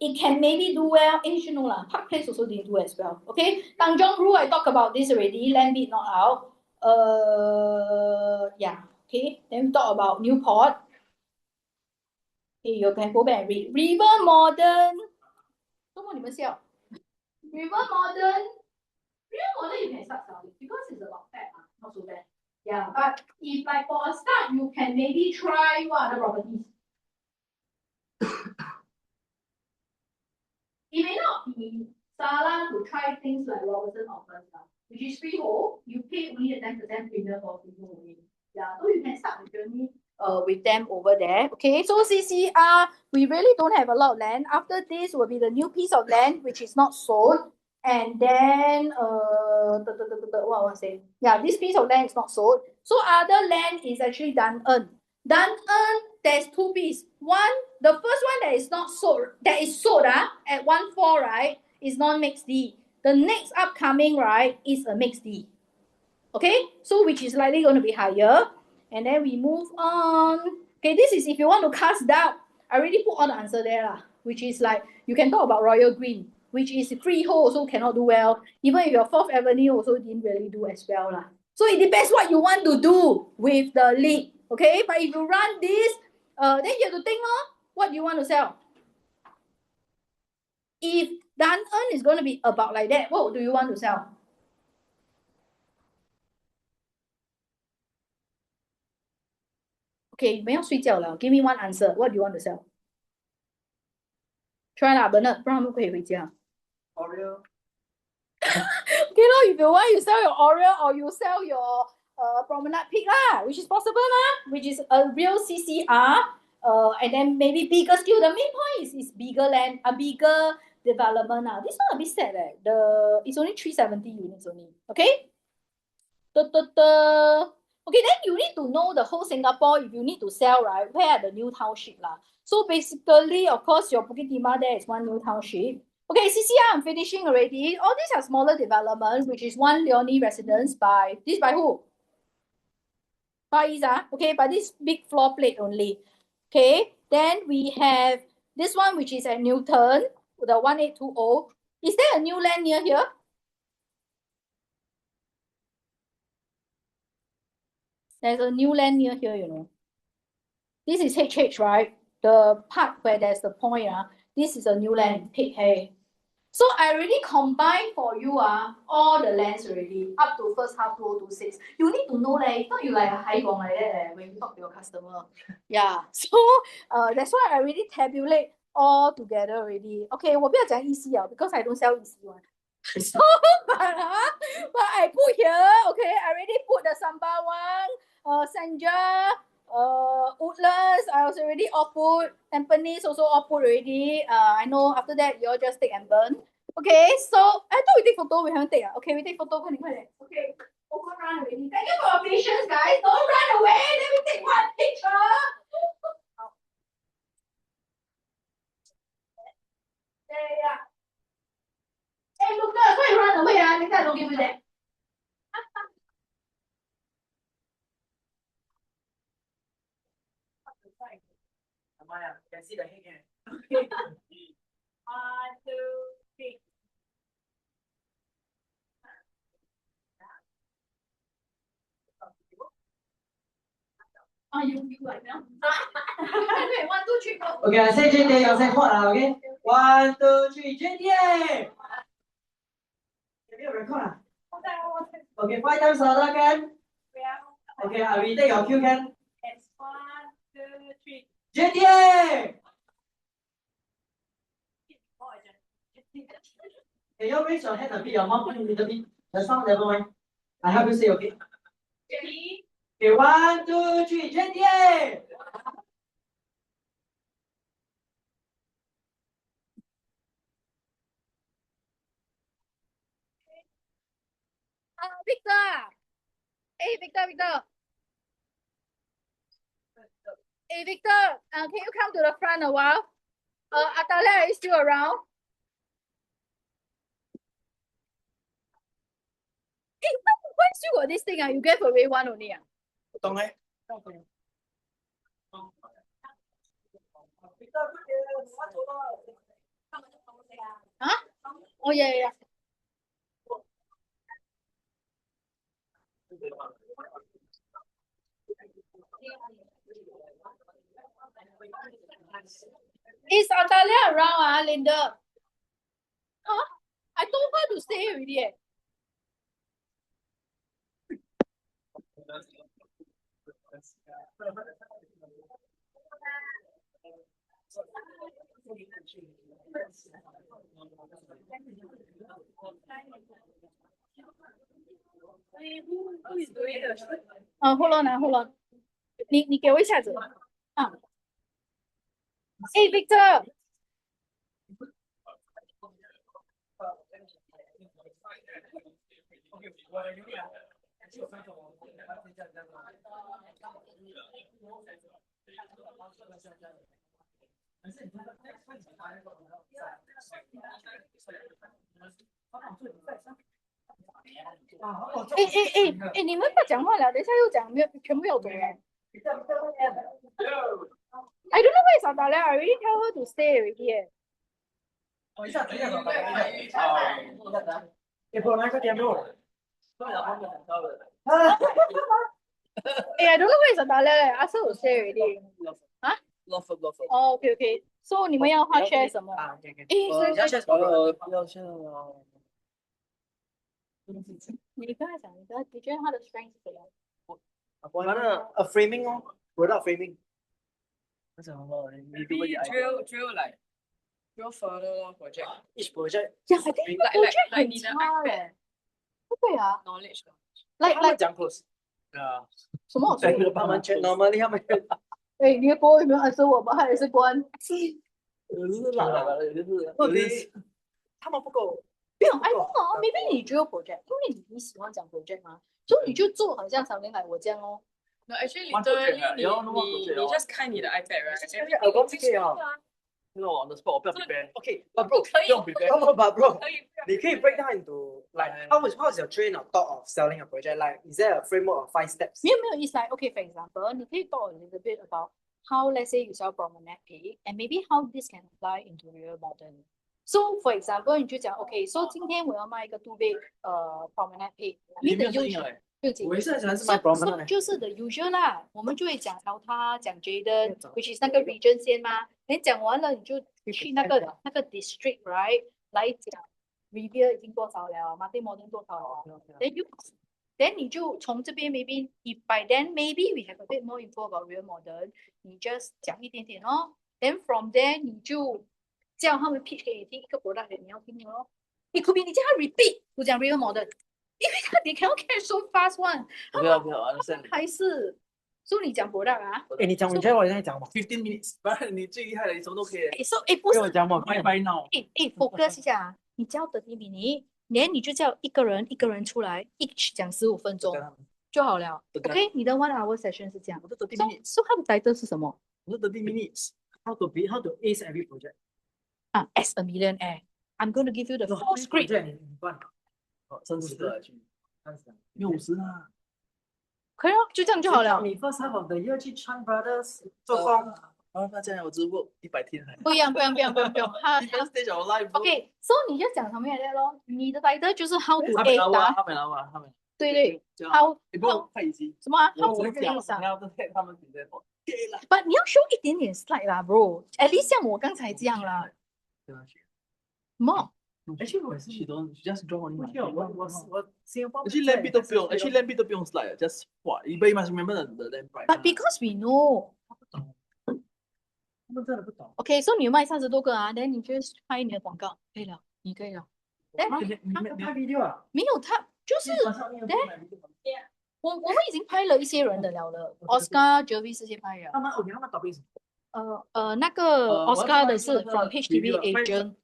it can maybe do well. Park Place also didn't do as well. Okay, Tanjong Rhu, I talked about this already. Land bid not out. Yeah. Okay. Then we talk about Newport. Okay, you can go back and read. River Modern. River Modern you can start selling because it's about fat, not so bad. Yeah, but if like for a start, you can maybe try what other properties. It may not be Sala to try things like Robertson offers, which is freehold. You pay only a 10% premium for freehold only. Yeah, so you can start the journey with them over there. Okay, so CCR, we really don't have a lot of land. After this will be the new piece of land which is not sold. And then what I want to say? Yeah, this piece of land is not sold. So other land is actually Dan En. Dan En, there's two pieces. One, the first one that is not sold, that is sold at 1.4, right, is non-mixed D. The next upcoming, right, is a mixed D. Okay, so which is likely going to be higher. And then we move on. Okay, this is if you want to cast doubt. I already put all the answer there, which is like you can talk about Royal Green, which is freehold, also cannot do well. Even if your 4th Avenue also didn't really do as well. So it depends what you want to do with the lead. Okay, but if you run this, then you have to think what do you want to sell. If Dan En is going to be about like that, what do you want to sell? Okay, 不要睡觉了 Give me one answer. What do you want to sell? Try lah, Bernard, 不然不可以回家。Oreo. Okay, if you want, you sell your Oreo or you sell your Promenade Peak which is possible which is a real CCR. And then maybe bigger still. The main point is bigger land, a bigger development. This one a bit sad. It's only 370 units only. Okay. Okay, then you need to know the whole Singapore. If you need to sell, right, where are the new township So basically, of course, your Bukit Timah there is one new township. Okay, CCR, I'm finishing already. All these are smaller developments, which is one Leonie residence by who? Far East, okay, but this big floor plate only. Okay, then we have this one, which is at Newton, the 1820. Is there a new land near here? There's a new land near here, This is HH, right? The part where there's the point, this is a new land, Pig Hay. So I already combined for you all the lands already, up to first half 2026. You need to know it's not you like a high gong like that when you talk to your customer. Yeah, so that's why I already tabulate all together already. Okay, 我不要讲 EC because I don't sell EC one. So, but I put here, okay, I already put the Sembawang, Senja, Woodlands, I also already all put. Tampines also all put already. I know after that you all just take and burn. Okay, so I thought we take photo, we haven't take. Okay, we take photo. Okay, overrun already. Thank you for your patience, guys. Don't run away. Let me take one picture. Yeah. Hey, Lucas, why you run away? Next time I don't give you that. Amaya, you can see the head here. Okay. 1, 2, 3. You like now? Wait, 1, 2, 3, go. Okay, I say JTA, you say what okay? 1, 2, 3, JTA! Can you record Okay, 5 times louder can? Okay, I will take your cue can? It's 1, 2, 3. JTA! Can you raise your hand a bit? Your mouth a little bit. The sound never mind. I help you say okay. Jenny. Okay, 1, 2, 3, Jenny! Victor. Hey, Victor. Hey, Victor. Can you come to the front a while? Atalia is still around. Hey, why still got this thing? You gave away one only. Don't I? Huh? Oh, yeah. Is Atalia around, Linda? Huh? I told her to stay already. Hold on. 你给我一下子。Hey, Victor.哎，你们不讲话了，等一下又讲没有，全部要走了。I don't know where is Atalia. I already tell her to stay already. 等一下，你不拿个电脑。I don't know where is Atalia. I asked her to stay already. Huh? Love. Oh, okay. So 你们要画 share 什么？要 share 什么？要 share 你跟他讲，你觉得他的 strength 是什么？我那 a framing 哦 ，without framing。那什么 drill like drill further project. each project。呀，我听 project 很差嘞。不对啊 knowledge 他们讲 close。什么？他们全 normally 他们哎，你的国有没有answer我们？他也是关。就是懒了，就是他们不够。没有 I don't know. Maybe 你 drill project，因为你喜欢讲 project 嘛，所以你就做好像something like 我这样哦。No, actually, literally, 你 just 开你的 iPad, right? 我忘记啊。那个on the spot 我不要 prepare。Okay, but bro， 可以不用 prepare。But bro，可以你可以 break down into like how's your train of thought of selling a project? Like, is there a framework of 5 steps? 没有 it's like okay, for example，你可以 talk a little bit about how let's say you sell promenade pay and maybe how this can apply into real modern. So for example，你就讲 OK，so 今天我要卖一个2倍promenade pay，你的优势。我也是很喜欢是卖 promenade 就是 the usual 啦，我们就会讲他讲 Jaden，which is 那个 region 先嘛，你讲完了你就去那个 district right 来讲 Riviera 已经多少了 ，Martin Modern 多少了 ，then 你就从这边 maybe if by then maybe we have a bit more info about real modern， 你 just 讲一点点哦 ，then from there 你就叫他们 pitch 给你听一个 product 你要听的哦，你可比你叫他 repeat， 我讲 real modern。因为你 cannot catch so fast one， 不要还是，所以你讲 product 啊？你讲，你觉得我在讲吗？15 minutes，不然你最厉害的，你什么都可以。不是，我讲嘛，buy now。focus 一下啊，你教30 minutes，连你就叫一个人出来，each 讲15分钟就好了。OK， 你的 1 hour session 是这样。我的30 minutes。So 它的 title 是什么？我的30 minutes。How to ace every project。as a millionaire, I'm going to give you the full script。30个去用50啊，可以哦，就这样就好了。你 first half of the year 去 Chan Brothers 做工，那这样我只work 100天还。不一样，他 stage of life。OK，so 你就讲什么来的咯？你的 title 就是 how to ace 他们。对 ，how 不用太 easy。什么啊 ？how to 讲 ace 要他们直接说。But 你要 show 一点点 slide 啦 ，bro。At least 像我刚才这样啦。Actually 我也是 she just draw only。我 Actually land bit 都不用 slide just 画 but you must remember the land price。 But because we know， 他们真的不懂。 OK，so 你卖30多个啊，then 你就拍你的广告可以了。你可以了。拍 video 啊？没有他就是我们已经拍了一些人的了Oscar、Jervis 这些拍了。他们导是那个Oscar 的是我要看那个 from HDB review agent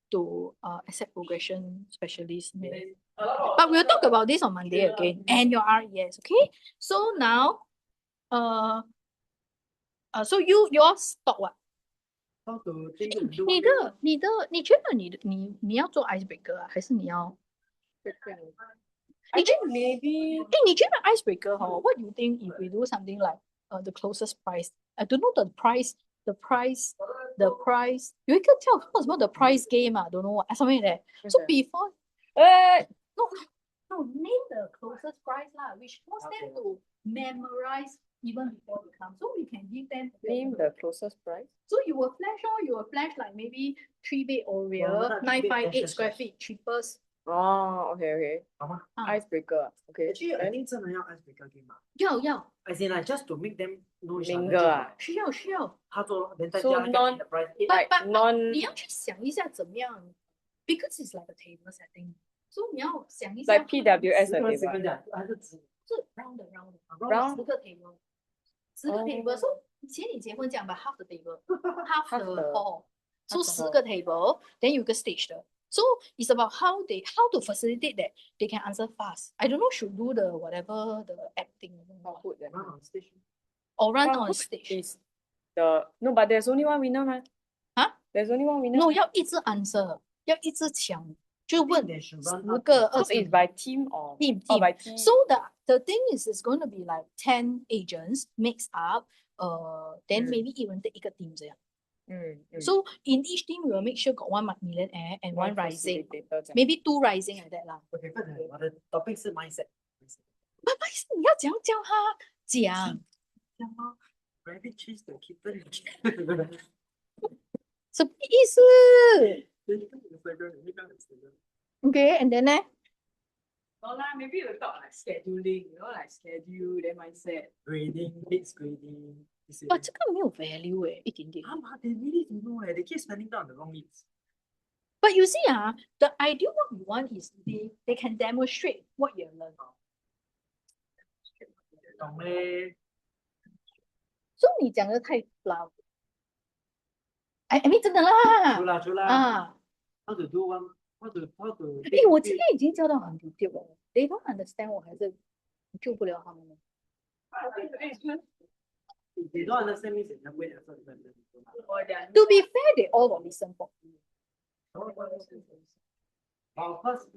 to asset progression specialist. But we'll talk about this on Monday again. And your RES, okay? So now, so yours talk what? 你觉得你要做 icebreaker 啊，还是你要？你觉得 maybe 你觉得 icebreaker 哈 ？What do you think if we do something like the closest price? I don't know the price. The price 有一个叫什么 the price game 啊 ，don't know what something like that. So before, no, name the closest price lah, which force them to memorize even before they come. So we can give them name the closest price. So you will flash like maybe 3-bed Oriole, 958 square feet, cheapest. Oh, okay. 好吗 Icebreaker. Okay. Actually, I think 真的要 icebreaker game 嘛。要 As in like just to make them know each other Mingle 就好啊。需要。他做，人再 So 加那个 non- enterprise。 Like non 你要去想一下怎么样 ，because it's like a table setting. So 你要想一下 like PWS 的10对吧？个人还是直是 round 的 Round 10个 table， 10个 table。So 以前你结婚讲吧 half the table，half Half the the- hall，so half the 10个 table，then 有个 stage 的。So it's about how to facilitate that they can answer fast. I don't know should do the whatever the acting Food then. run on stage。 or run Well, on who stage. is the no, but there's only one winner, man. Huh? There's only one winner. No， 要一直 answer，要一直抢，就问 They should run 10个 So it's 20 by team or team. Oh, by team. So the thing is, it's going to be like 10 agents mixed up. Then maybe 一人 take 一个 team 这样。So in each team, we will make sure got one millionaire and one rising, maybe 2 rising like that lah. OK，快点，我的 topic 是 mindset。But 你要怎样教他讲？讲吗 ？Rabbit chase the kitten。什么意思？Okay, and then 呢 No lah, maybe we'll talk like scheduling, like schedule, then mindset. Grading, needs grading。哇，这个没有 value 诶，一点点。They really don't know They keep spending down on the wrong needs。 But you see, the ideal what we want is they can demonstrate what you have learned. 懂嘞。So 你讲的太 loud。I mean 真的啦。出啦。啊。How to do one？ How to？我今天已经教到很 detail 了。They don't understand 我还是救不了他们了。They don't understand means they never wait effort to learn. To be fair, they all will listen for. But first，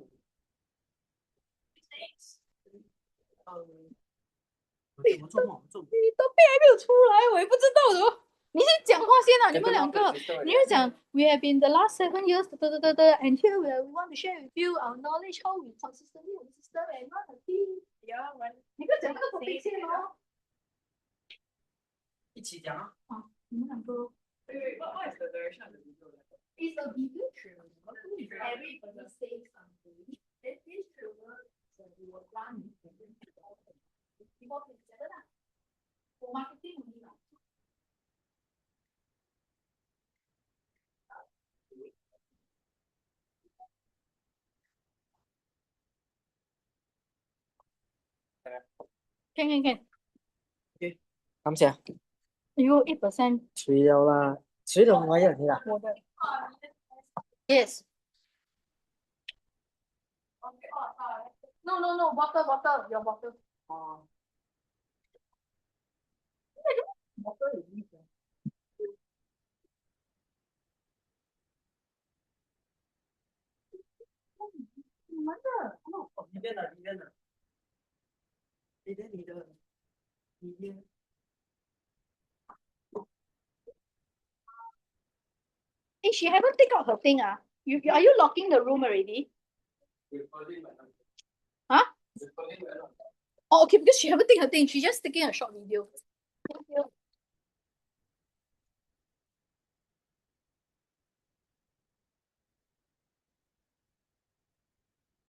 我做梦。你都背还没有出来，我也不知道怎么。你先讲话先啊，你们两个，你就讲 We have been the last 7 years, and here we want to share with you our knowledge how we consistently on the system and run a team. 你不要讲那个 topic 先哦。一起讲啊。你们两个。 What is the direction of the video? It's a video trailer. Everybody says something. Then this trailer we will run people together lah. For marketing only lah. Can. 感謝。You 8%。除咗啦，除咗我一人啦。我的。Yes. No, bottle, your bottle. Bottle is this. 你们的，里面的。你的。Hey, she haven't take out her thing. Are you locking the room already? Huh? Oh, okay, because she haven't taken her thing. She's just taking a short video. Thank you.